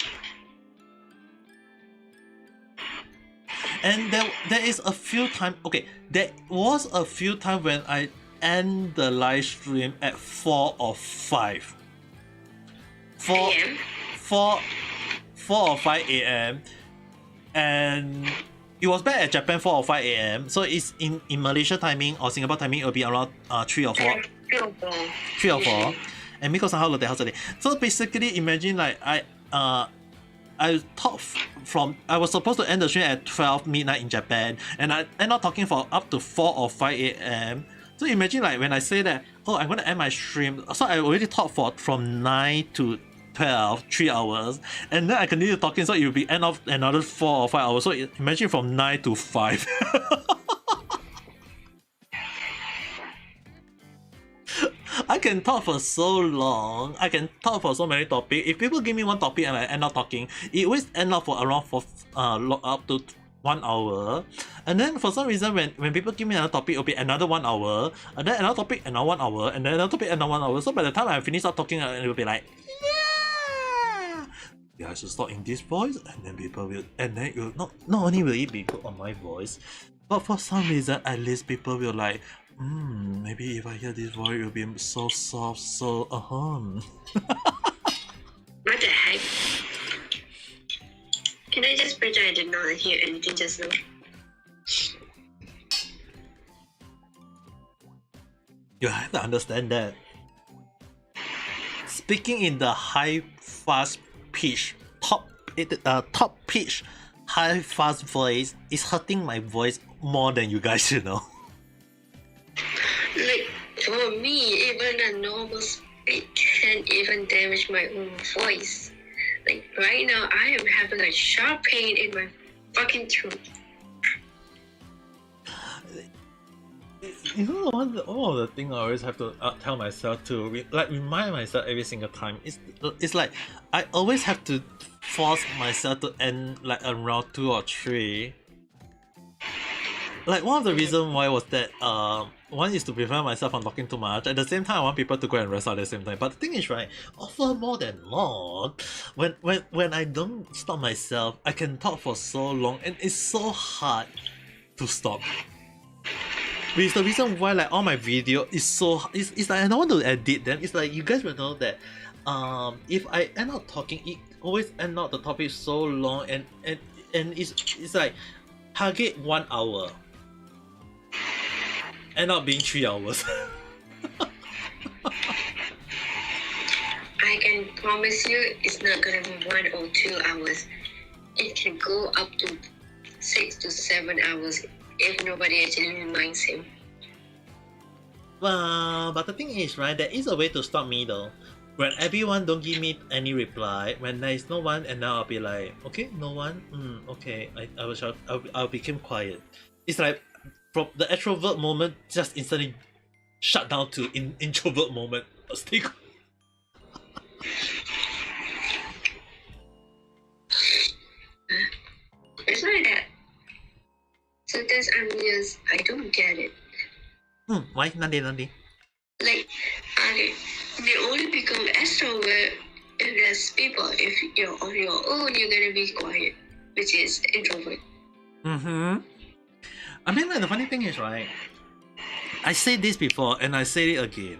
And there is a few time. Okay, there was a few time when I end the live stream at 4 or 5. 4 AM? 4 or 5 a.m. and it was back at Japan 4 or 5 a.m. So it's in Malaysia timing or Singapore timing. It will be around 3 or 4. 3 or 4. And Miko-san, how's the day? So basically, imagine like I talked I was supposed to end the stream at 12 midnight in Japan, and I end up talking for up to 4 or 5 a.m. So imagine like when I say that, oh, I'm going to end my stream, so I already talked from 9 to 12, 3 hours, and then I continue talking, so it will be end of another 4 or 5 hours. So imagine from 9 to 5. I can talk for so long. I can talk for so many topics. If people give me one topic and I end up talking, it always end up for around up to 1 hour. And then for some reason when people give me another topic, it'll be another 1 hour, and then another topic another 1 hour, and then another topic another 1 hour. So by the time I finish up talking, it will be like, yeah, I should start in this voice, and then people will, and then it will not only will it be good on my voice, but for some reason at least people will like, maybe if I hear this voice, it will be so soft, so What the heck? Can I just pretend I did not hear anything just now? You have to understand that speaking in the high fast pitch, top pitch, high fast voice is hurting my voice more than you guys, you know. Like, for me, even a normal speed can't even damage my own voice. Like, right now, I am having a sharp pain in my fucking throat. You know, one of the thing I always have to tell myself to remind myself every single time it's like I always have to force myself to end like around 2 or 3. Like one of the reasons why was that one is to prevent myself from talking too much. At the same time, I want people to go and rest at the same time. But the thing is, right, offer more than more. When I don't stop myself, I can talk for so long, and it's so hard to stop. Which is the reason why like all my video is so it's like I don't want to edit them. It's like you guys will know that if I end up talking, it always end up the topic so long, and it's like target 1 hour, end up being 3 hours. I can promise you it's not gonna be 1 or 2 hours. It can go up to 6 to 7 hours if nobody actually reminds him. But the thing is, right, there is a way to stop me though. When everyone don't give me any reply, when there is no one, and now I'll be like, okay, no one, okay, I'll become quiet. It's like from the extrovert moment just instantly shut down to introvert moment. Stay quiet. It's like that. Sometimes I don't get it. Why? Nandi. Like, they only become extrovert if there's people. If you're on your own, you're gonna be quiet, which is introvert. I mean, like, the funny thing is, right, I said this before and I say it again.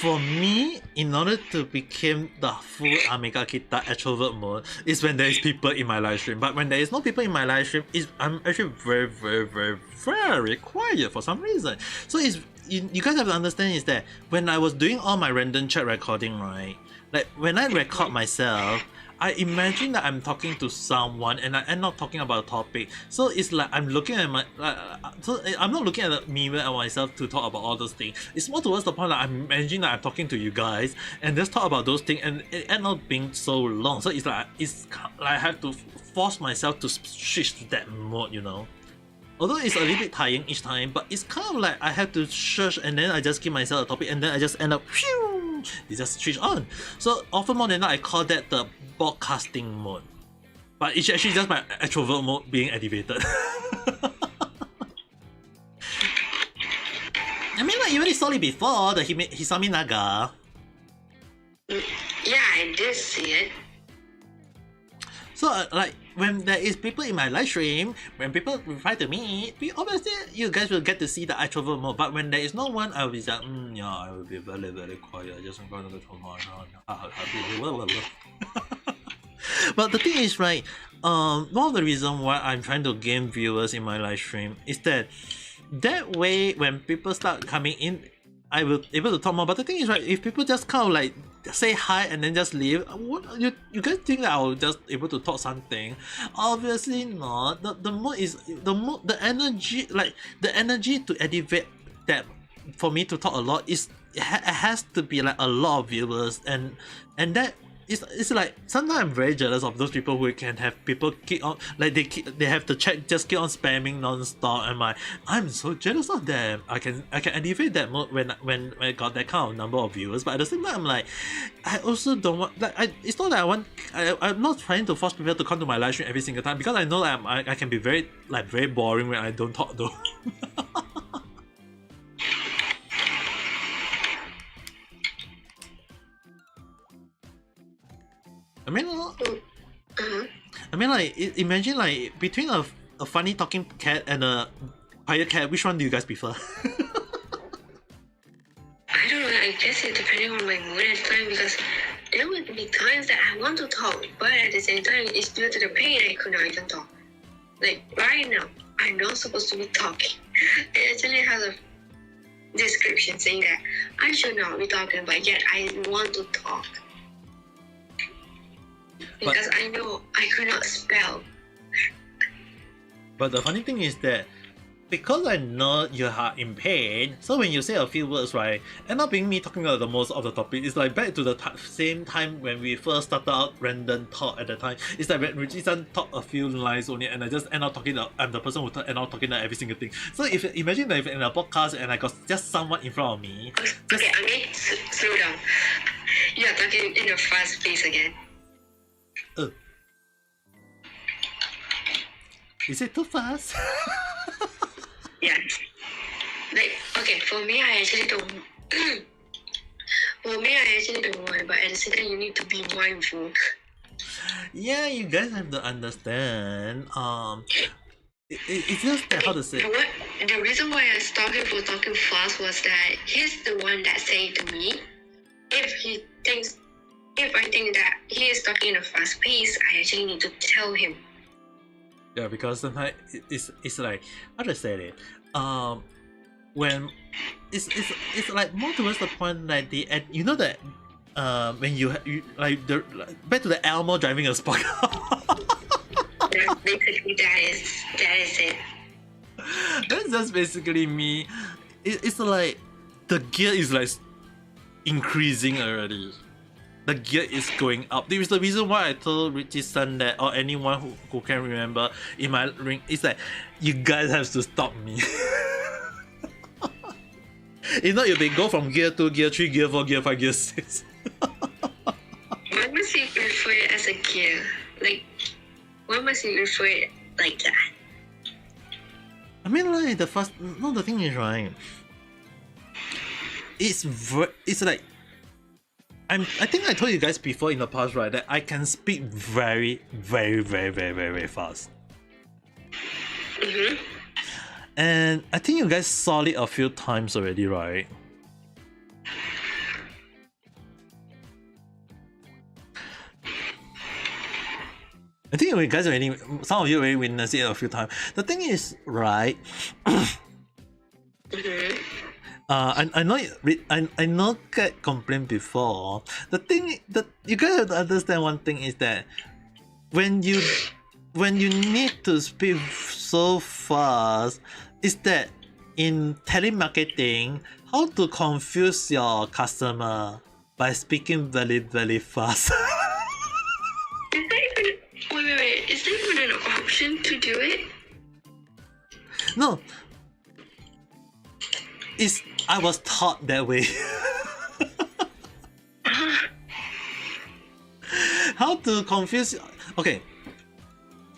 For me, in order to become the full Amega Kita extrovert mode is when there is people in my live stream. But when there is no people in my live stream, I'm actually very, very, very, very quiet for some reason. So you guys have to understand is that when I was doing all my random chat recording, right, like when I record myself, I imagine that I'm talking to someone and I end up talking about a topic. So it's like I'm looking at so I'm not looking at the mirror at myself to talk about all those things. It's more towards the point that I'm imagining that I'm talking to you guys and just talk about those things, and it end up being so long. So it's like I have to force myself to switch to that mode, you know. Although it's a little bit tiring each time, but it's kind of like I have to search and then I just give myself a topic and then I just end up it just switch on. So often more than not, I call that the broadcasting mode, but it's actually just my extrovert mode being activated. I mean, like, you already saw it before, the Hisami Naga. Yeah, I did see it. So like when there is people in my live stream, when people reply to me, obviously you guys will get to see the extrovert mode. But when there is no one, I'll be like, yeah, I will be very, very quiet. I just going to go to my But the thing is, right, one of the reasons why I'm trying to gain viewers in my live stream is that way when people start coming in, I will able to talk more. But the thing is, right, if people just kind of like say hi and then just leave, what you guys think that I'll just able to talk something? Obviously not. The mood is the energy, like the energy to elevate that for me to talk a lot is it has to be like a lot of viewers, and that it's like sometimes I'm very jealous of those people who can have people keep on like they have the chat just keep on spamming non-stop, and I'm so jealous of them. I can elevate that mode when I got that kind of number of viewers, but at the same time I'm like, I also don't want like it's not that I'm not trying to force people to come to my live stream every single time, because I know that I can be very boring when I don't talk though. I mean, like, imagine like between a funny talking cat and a quiet cat, which one do you guys prefer? I don't know. I guess it depending on my mood at the time, because there would be times that I want to talk, but at the same time, it's due to the pain I could not even talk. Like right now, I'm not supposed to be talking. It actually has a description saying that I should not be talking, but yet I want to talk. Because I know I could not spell. But the funny thing is that because I know you are in pain, so when you say a few words, right, end up being me talking about the most of the topic. It's like back to the same time when we first started out random talk at the time. It's like when Richie-san talk a few lines only, and I just end up talking. I'm the person who end up talking about every single thing. So if imagine that if in a podcast and I got just someone in front of me. Okay, slow down. You are talking in a fast pace again. Is it too fast? Yeah. Like, okay, for me, I actually don't. For me, I actually don't want, but at the same time, you need to be mindful. Yeah, you guys have to understand. It's just that, how to say. The reason why I stopped him for talking fast was that he's the one that said to me, if I think that he is talking in a fast pace, I actually need to tell him. Yeah, because sometimes it's like, how to say it? When it's like more towards the point like you know that when you like the back to the Elmo driving a sport car. Basically, that is it. That's just basically me. It's like the gear is like increasing already. The gear is going up. There is the reason why I told Richie-san that, or anyone who can remember in my ring, it's like, you guys have to stop me. If not, you'll be go from gear 2, gear 3, gear 4, gear 5, gear 6. Why must you refer it as a gear? Like, why must you refer it like that? I mean, like, the thing is, right, it's like, I think I told you guys before in the past, right, that I can speak very, very, very, very, very, very fast. Mm-hmm. And I think you guys saw it a few times already, right? I think you guys already, some of you already witnessed it a few times. The thing is, right? Mm-hmm. I know get complained before. The thing that you guys have to understand, one thing is that when you need to speak so fast, is that in telemarketing, how to confuse your customer by speaking very, very fast. Wait, is there even an option to do it? No. I was taught that way. How to confuse? Okay,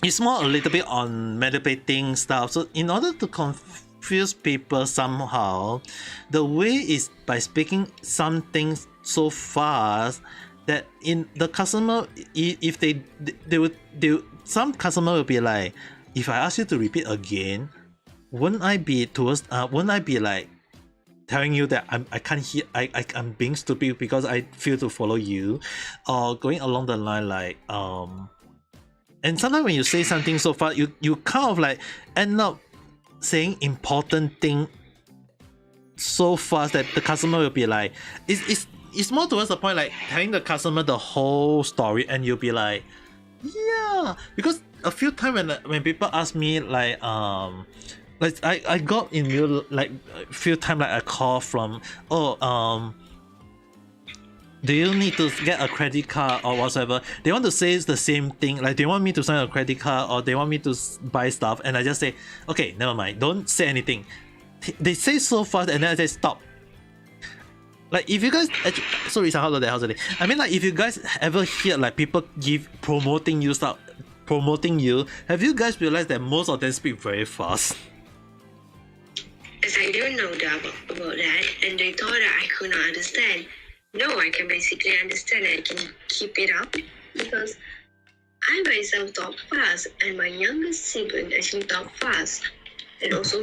it's more a little bit on manipulating stuff. So in order to confuse people somehow, the way is by speaking something so fast that in the customer, if they would some customer will be like, if I ask you to repeat again, wouldn't I be like telling you that I can't hear, I'm being stupid because I fail to follow you, or going along the line like and sometimes when you say something so fast, you kind of like end up saying important thing so fast that the customer will be like, it's more towards the point like telling the customer the whole story, and you'll be like, yeah, because a few times when people ask me like I got in real like a few times like a call from do you need to get a credit card or whatsoever? They want to say the same thing, like they want me to sign a credit card or they want me to buy stuff, and I just say, okay, never mind, don't say anything. They say so fast, and then I say stop. Like if you guys, sorry, how's the day? I mean, like if you guys ever hear like people promoting you stuff, have you guys realized that most of them speak very fast? As I don't know about that, and they thought that I could not understand. No, I can basically understand and I can keep it up because I myself talk fast and my youngest sibling actually talk not and also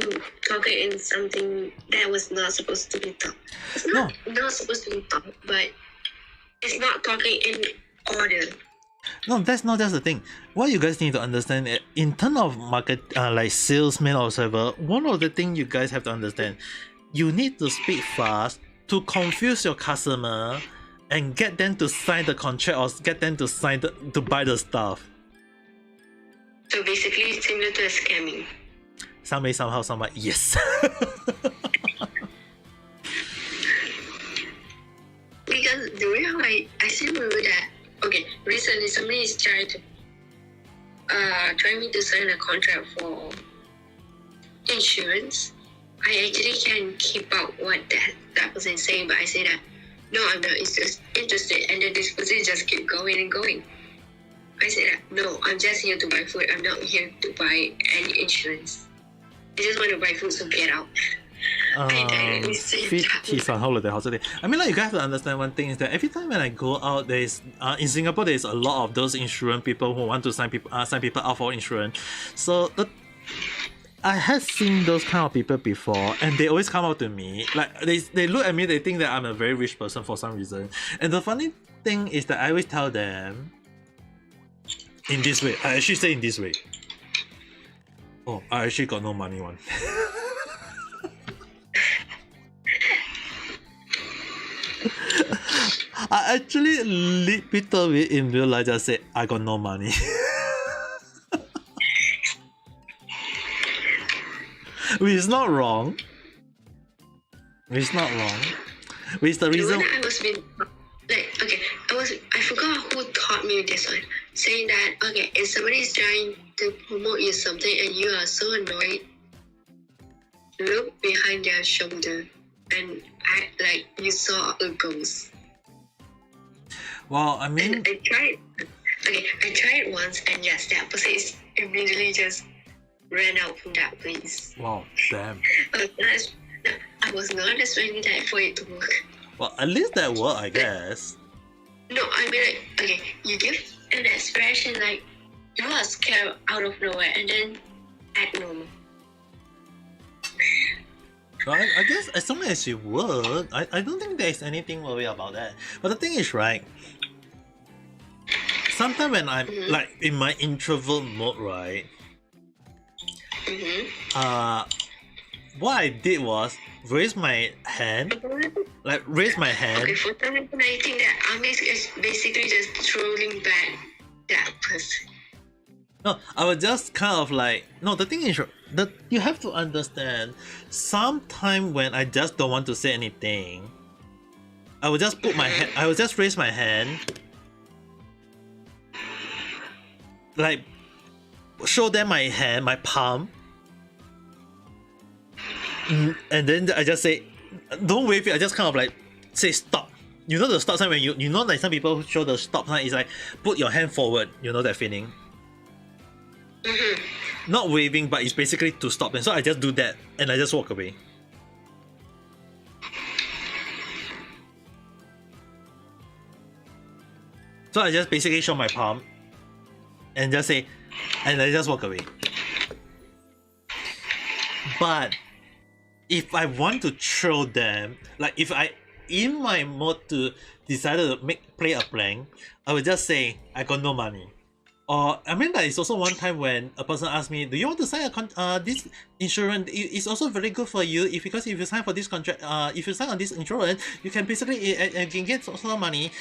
talking in something that was not supposed to be talked. It's not supposed to be talked, but it's not talking in order. No, that's not just the thing. What you guys need to understand in terms of market, like salesmen or whatever, one of the things you guys have to understand, you need to speak fast to confuse your customer and get them to sign the contract or get them to to buy the stuff. So basically, it's similar to a scamming. Some way, somehow, somewhat, yes. Because the way how I still remember that. Okay, recently somebody is trying me to sign a contract for insurance. I actually can keep out what that person is saying, but I say that no, I'm not interested, and then this person just keep going and going. I say that no, I'm just here to buy food. I'm not here to buy any insurance. I just want to buy food, so get out. I mean, like you guys have to understand one thing is that every time when I go out, there's in Singapore there's a lot of those insurance people who want to sign people out for insurance. So I have seen those kind of people before, and they always come out to me like they look at me, they think that I'm a very rich person for some reason. And the funny thing is that I always tell them in this way. I actually say in this way. Oh, I actually got no money one. I actually literally in real life just say I got no money. Which is not wrong. Which is the reason. I was being like, okay, I forgot who taught me this one, saying that okay, if somebody is trying to promote you something and you are so annoyed, look behind their shoulder and act like you saw a ghost. Well, I mean, and I tried once, and yes, that person immediately just ran out from that place. Wow, damn. I was not expecting that for it to work. Well, at least that worked, I guess. No, I mean, like, okay, you give an expression like you are scared out of nowhere and then act normal. I guess as long as you work, I don't think there's anything worry about that. But the thing is, right, sometimes when I'm like in my introvert mode, right, what I did was raise my hand. Okay, for some reason I think that Ami is basically just trolling back that person. No, I was just kind of like, no, the thing is that you have to understand, sometimes when I just don't want to say anything, I will just raise my hand, like show them my hand, my palm, and then I just say, don't wave it, I just kind of like say stop. You know the stop sign when you know like some people show the stop sign is like put your hand forward, you know that feeling? Not waving, but it's basically to stop them. So I just do that and I just walk away. So I just basically show my palm and just say, and I just walk away. But if I want to throw them, like if I in my mode to decide to play a prank, I would just say I got no money. Or I mean, like, it's also one time when a person asked me, "Do you want to sign this insurance? It's also very good for you because if you sign for this contract, if you sign on this insurance, you can basically can get also money."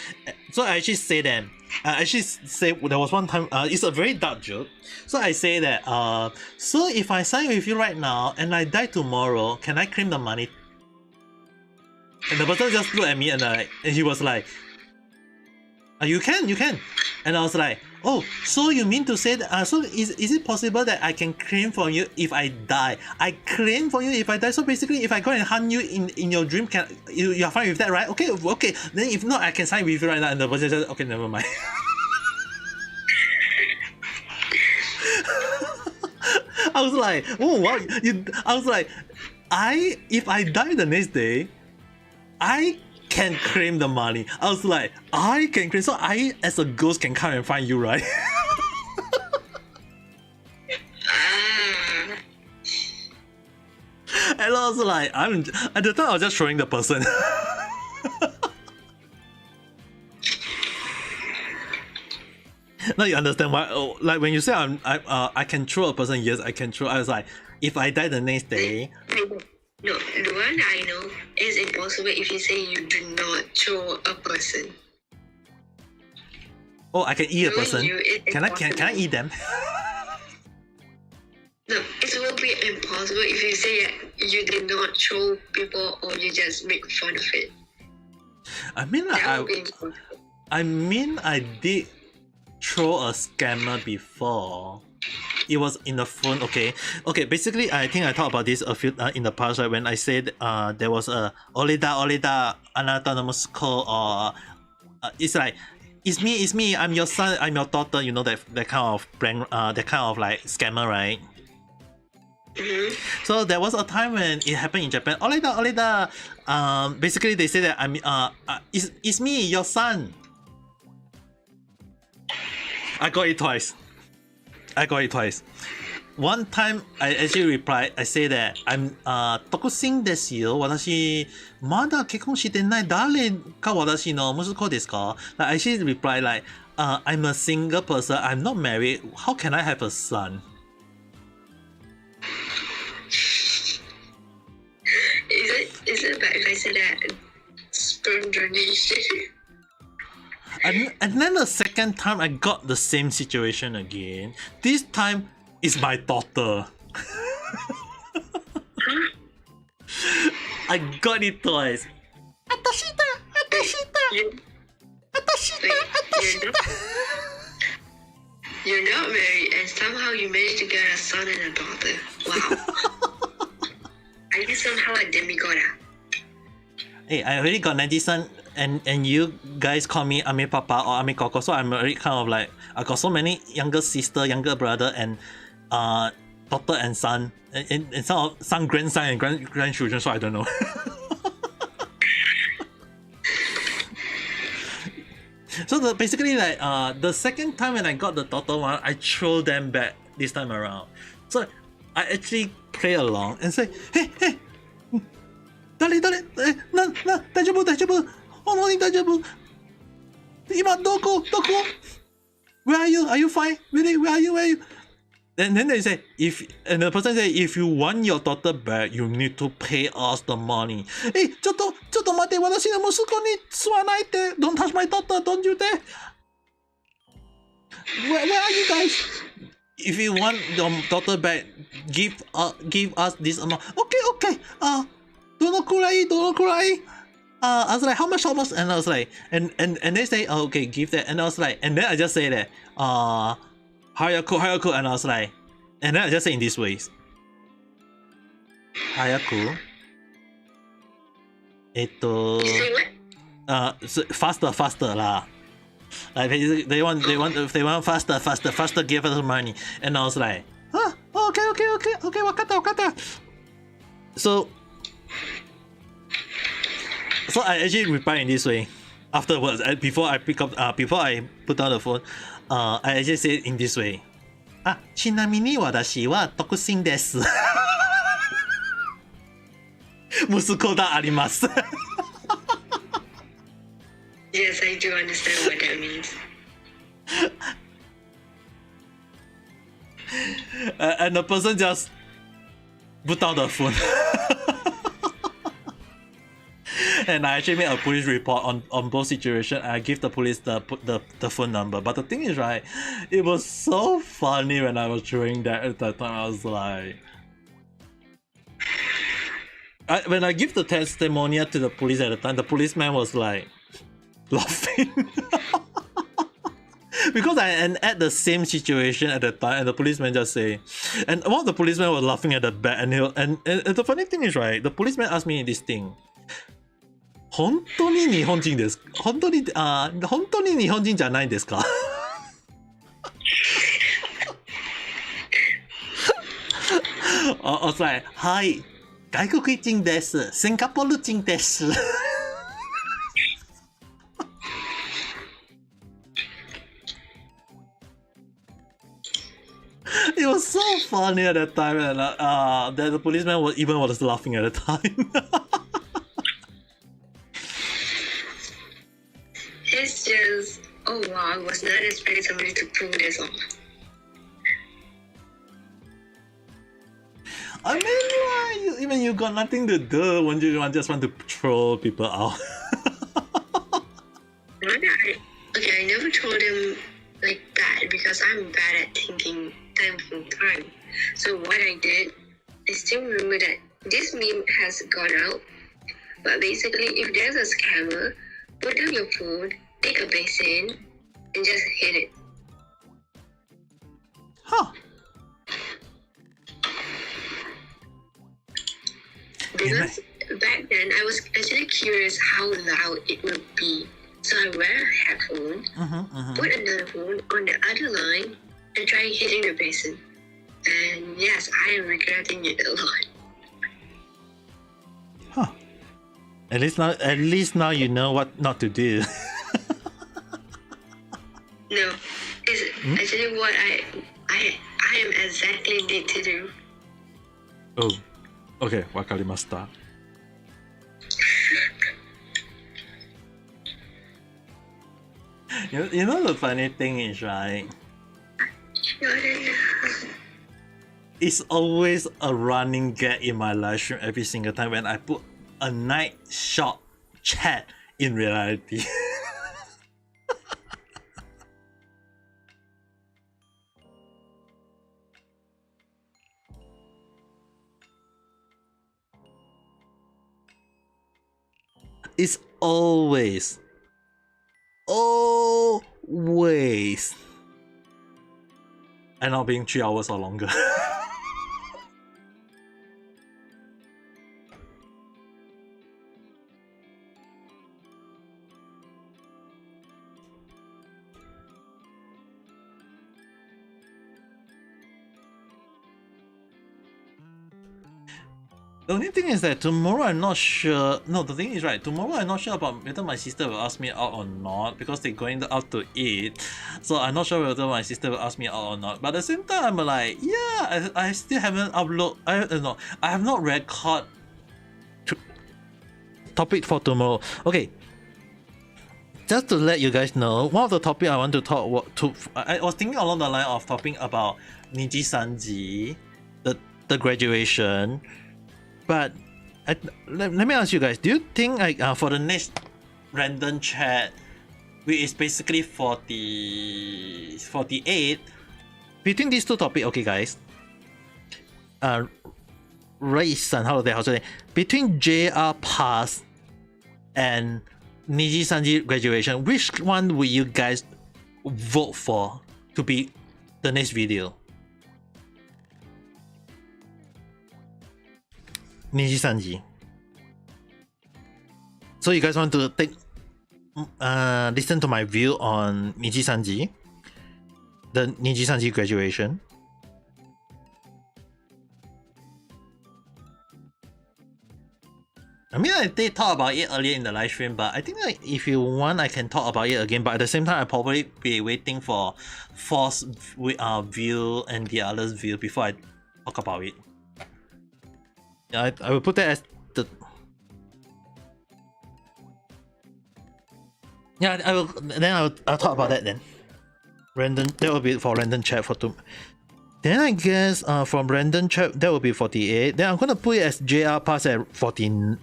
So I actually say them. I actually say there was one time. It's a very dark joke. So I say that. So if I sign with you right now and I die tomorrow, can I claim the money? And the person just looked at me and he was like, You can. And I was like, oh, so you mean to say that, so is it possible that I can claim for you if I die? I claim for you if I die. So basically, if I go and hunt you in your dream, you're fine with that, right? Okay. Then if not, I can sign with you right now. And the person said, okay, never mind. I was like, oh wow, I was like, if I die the next day, I can claim the money. I was like, I can claim, so I as a ghost can come and find you, right? And I was like, at the time I was just showing the person. Now you understand why? Oh, like when you say I can throw a person, yes, I can throw. I was like, if I die the next day. No, the one I know is impossible if you say you do not throw a person. Oh, I can eat a person. Can I eat them? No, it will be impossible if you say you did not throw people or you just make fun of it. I mean, I did throw a scammer before. It was in the phone. Okay. Basically, I think I talked about this a few in the past, right? When I said there was a Olida anatonomous call, or it's like it's me. I'm your son. I'm your daughter. You know that kind of brand, that kind of like scammer, right? Mm-hmm. So there was a time when it happened in Japan. Olida. Basically they say that it's me, your son. I got it twice. One time I actually replied, I say that I'm 独身ですよ。私まだ結婚してない。誰か私の息子ですか? Like I actually replied like, I'm a single person. I'm not married. How can I have a son? Is it bad if I say that sperm donation? And then the second time I got the same situation again. This time it's my daughter. I got it twice. You're not married and somehow you managed to get a son and a daughter. Wow. Are you somehow a demigod? Hey, I already got 90 son, and you guys call me Ame Papa or Ame Koko, so I'm already kind of like, I got so many younger sister, younger brother, and daughter and son, and some grandson and grandchildren, so I don't know. So basically like the second time when I got the daughter one, I throw them back this time around. So I actually play along and say, hey, 誰大丈夫本当に大丈夫今どこ Where are you? Are you fine? Really? Where are you? And then they say, and the person say, if you want your daughter back, you need to pay us the money. Hey, ちょっと待って、私の息子に吸わないで Don't touch my daughter, don't you dare. Where are you guys? If you want your daughter back, give us this amount. Okay. どのくらい I was like, how much? And I was like, and they say, oh, okay, give that. And I was like, and then I just say that, Hayaku. And I was like, and then I just say in these ways, Hayaku. So faster lah. Like they want faster, give us money. And I was like, okay, wakata. So I actually reply in this way. Afterwards, before I put down the phone, I actually say in this way. ちなみに私は独身です。息子があります。Yes, I do understand what that means. And the person just put down the phone. And I actually made a police report on both situations. I give the police the phone number. But the thing is, right, it was so funny when I was doing that at that time. I was like, when I give the testimonial to the police at the time, the policeman was like laughing. because I am at the same situation at the time, and the policeman just say, and one of the policemen was laughing at the back, and the funny thing is, right, the policeman asked me this thing. 本当に日本人ですか？本当に日本人じゃないですか？ I was like, はい、外国人です。シンガポール人です。It was so funny at that time, and that the policeman was laughing at the time. It's just, oh wow, I was not expecting somebody to pull this off. I mean, like, even you got nothing to do when you just want to troll people out. I never told him like that because I'm bad at thinking time from time. So what I did, I still remember that this meme has gone out. But basically, if there's a scammer, put down your phone, take a basin, and just hit it. Huh. Because back then, I was actually curious how loud it would be. So I wear a headphone, put another phone on the other line, and try hitting the basin. And yes, I am regretting it a lot. Huh. At least now you know what not to do. No, it's actually what I am exactly need to do. Oh, okay, wakarimashita. You know the funny thing is, right? It's always a running gag in my live stream every single time when I put a night shot chat in reality. It's always and not being 3 hours or longer. The only thing is that tomorrow I'm not sure. No, the thing is, right, tomorrow I'm not sure about whether my sister will ask me out or not because they're going out to eat. So I'm not sure whether my sister will ask me out or not. But at the same time, I'm like, yeah, I still haven't uploaded. I have not recorded topic for tomorrow. Okay. Just to let you guys know, one of the topic I want to talk I was thinking along the line of talking about Niji Sanji, the graduation. But let me ask you guys, do you think for the next random chat, which is basically 48, between these two topics, okay guys, between JR Pass and Niji Sanji graduation, which one will you guys vote for to be the next video? Niji Sanji. So you guys want to listen to my view on Niji Sanji, the Niji Sanji graduation? I mean, I did talk about it earlier in the live stream, but I think like, if you want, I can talk about it again. But at the same time, I'll probably be waiting for Force view and the others' view before I talk about it. I will put that as the... Yeah, I will. Then I'll talk about that then. Random, that will be for random chat for two. Then I guess from random chat that will be 48. Then I'm gonna put it as JR Pass at 49.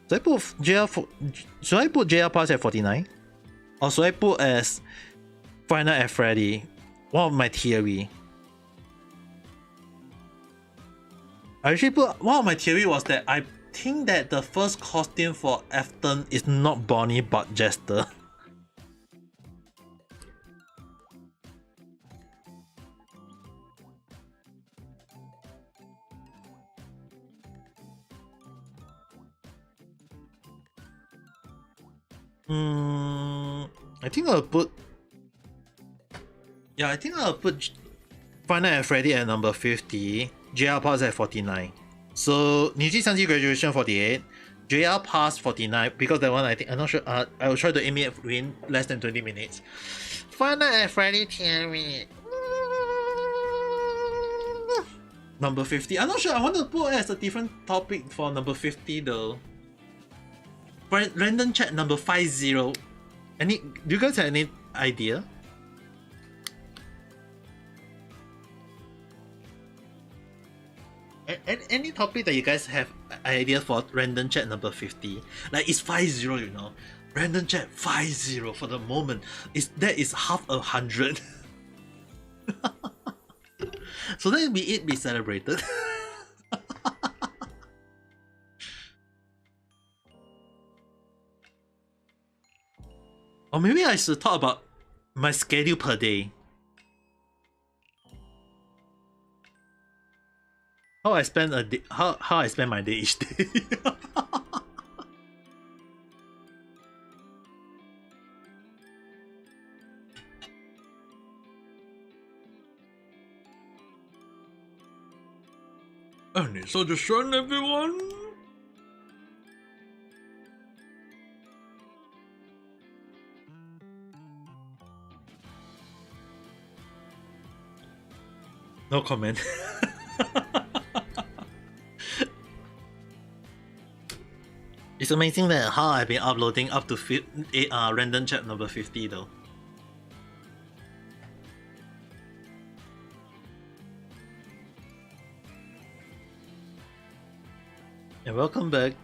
Should I put JR Pass at 49? Or should I put as Final at Freddy? One of my theory. I actually put one of my theory was that I think that the first costume for Afton is not Bonnie but Jester. I think I'll put. Yeah, I think I'll put Five Nights at Freddy at number 50, JR Pass at 49. So Niji-Sanji Graduation 48, JR Pass 49, because that one I'm not sure. I will try to aim it within less than 20 minutes. Five Nights at Freddy 10 minutes. Number 50. I'm not sure. I want to put it as a different topic for number 50 though. Random chat number 50. Do you guys have any idea? Any topic that you guys have idea for random chat number 50? Like it's 50, you know. Random chat 50 for the moment. That is half 100. So then it be celebrated. Or maybe I should talk about my schedule per day. How I spend a day, how I spend my day each day. And it's such a shun, everyone. No comment. It's amazing that how I've been uploading up to random chat number 50 though. And welcome back.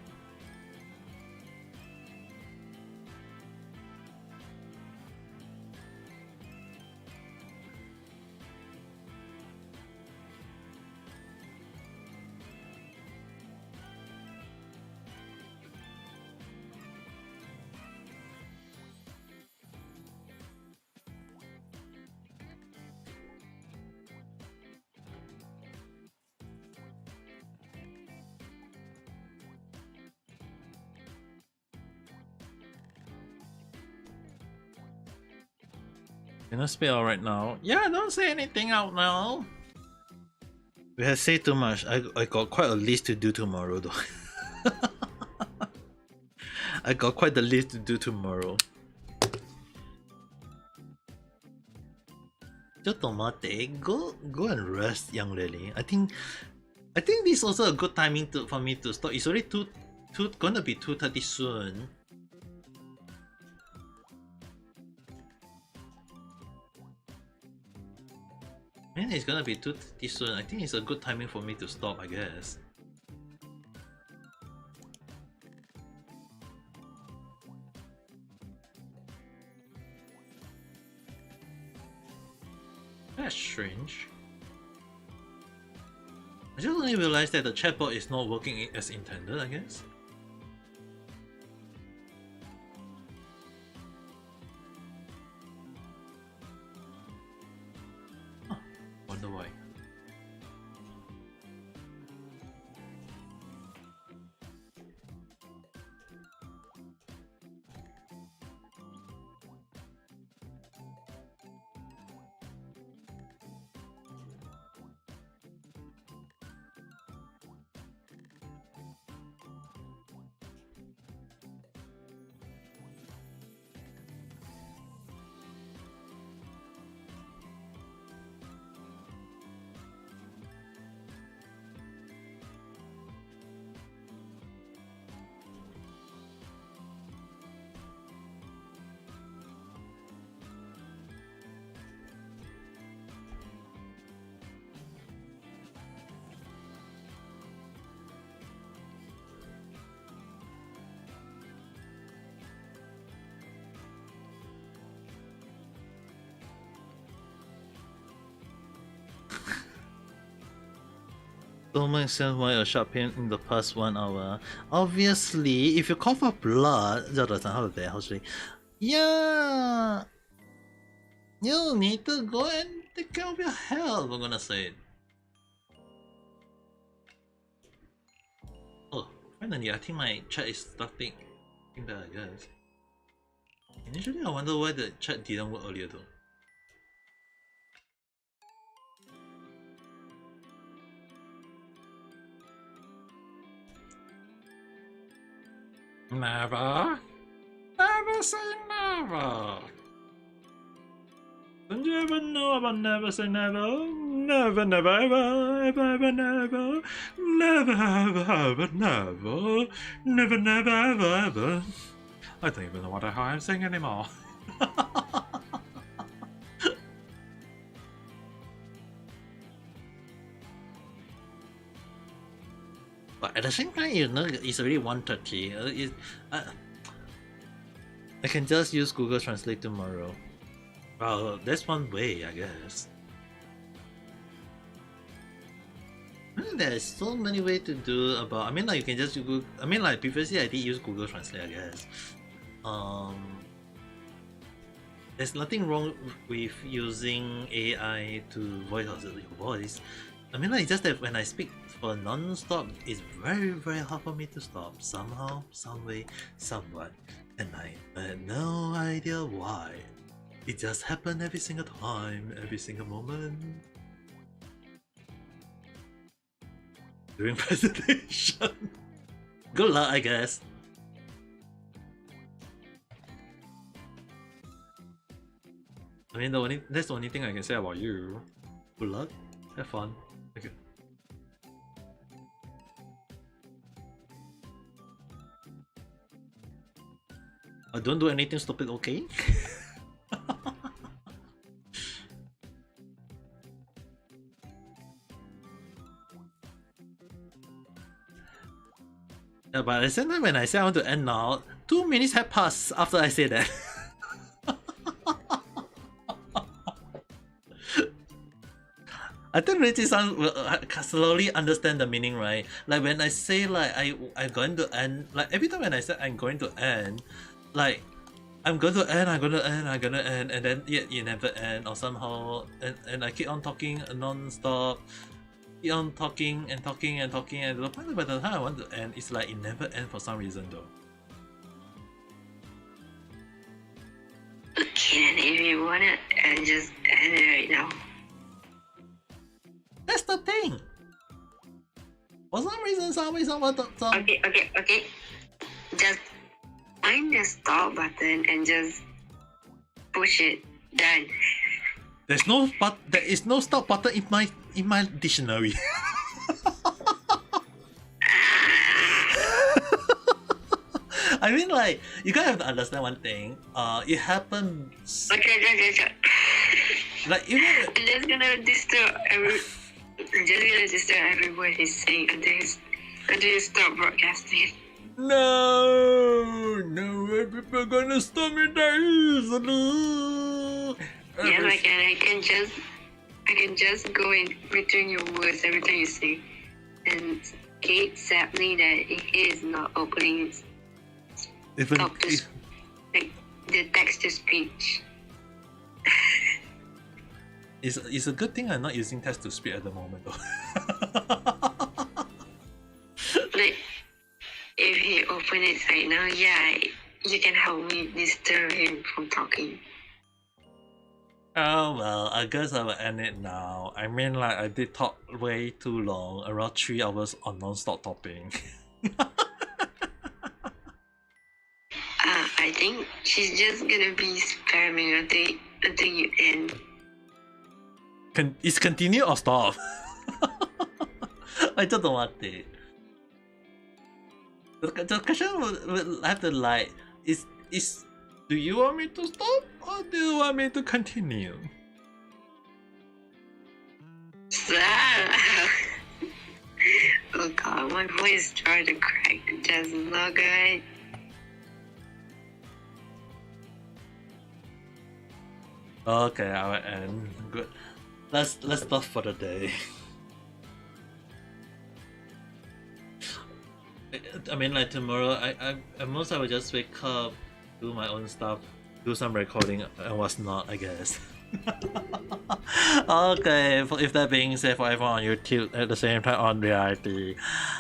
Can I speak out right now? Yeah, don't say anything out now. We have said too much. I got quite a list to do tomorrow though. I got quite the list to do tomorrow. Go and rest, young lady. I think this is also a good timing for me to stop. It's already gonna be 2:30 soon. Man, it's gonna be 2:30 soon. I think it's a good timing for me to stop, I guess. That's strange. I just only realized that the chatbot is not working as intended, I guess. Huh. Wonder why. Don't make sense why a sharp pain in the past 1 hour. Obviously, if you cough up blood, that doesn't have a bad house. Yeah, you need to go and take care of your health. I'm gonna say it. Oh, finally, I think my chat is starting. I think that I guess. Initially, I wonder why the chat didn't work earlier though. Never. Never say never. Don't you ever know about never say never? Never, never, ever, ever, ever, never. Never, ever, ever, never. Never, never, ever, ever. I don't even know what the hell I'm saying anymore. But at the same time, you know, it's already 1:30. I can just use Google Translate tomorrow. Well, that's one way, I guess. There's so many ways to do about. I mean, like you can just Google. I mean, like previously I did use Google Translate, I guess. There's nothing wrong with using AI to voice out your voice. I mean, like just that when I speak for non-stop, it's very, very hard for me to stop somehow, some way, somewhat, and I had no idea why. It just happened every single time, every single moment. During presentation. Good luck, I guess. I mean, that's the only thing I can say about you. Good luck. Have fun. Okay. Don't do anything stupid, okay? Yeah, but at the same time, when I say I want to end now, 2 minutes have passed after I say that. I think Richie-san will slowly understand the meaning, right? Like when I say like I'm going to end, like every time when I say I'm going to end, like I'm going to end, I'm gonna end, and then yet you never end, or somehow, and I keep on talking non-stop, keep on talking, and to the point by the time I want to end, it's like it never ends for some reason though. Okay, and if you wanna just end it right now. That's the thing. For some reason, someone talk. Okay. Just find the stop button and just push it. Done. There is no stop button in my dictionary. I mean, like you gotta have to understand one thing. It happens. Okay. Like even. I'm just gonna disturb every word he's saying until you stop broadcasting. No, people are gonna stop me that easily. Yeah, like I can just go in between your words every time you say, and Kate sadly that it is not opening like the text to speech. It's a good thing I'm not using text to speech at the moment though. Like if he open it right now, yeah, you can help me disturb him from talking. Oh well, I guess I will end it now. I mean, like I did talk way too long, around 3 hours on non-stop talking. I think she's just gonna be spamming until you end. Is continue or stop? I just don't want it. The question will have to like is do you want me to stop or do you want me to continue? Oh god, my voice is trying to crack. Just not good. Okay, I will end. Good. Let's stop for the day. I mean, like tomorrow, I most I will just wake up, do my own stuff, do some recording, and what's not, I guess. Okay, if that being said, for everyone on YouTube at the same time on reality,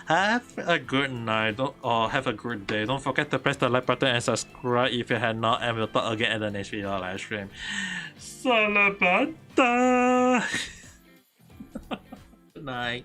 have a good night or have a good day. Don't forget to press the like button and subscribe if you had not, and we'll talk again at the next video live stream. Salabata! Good night.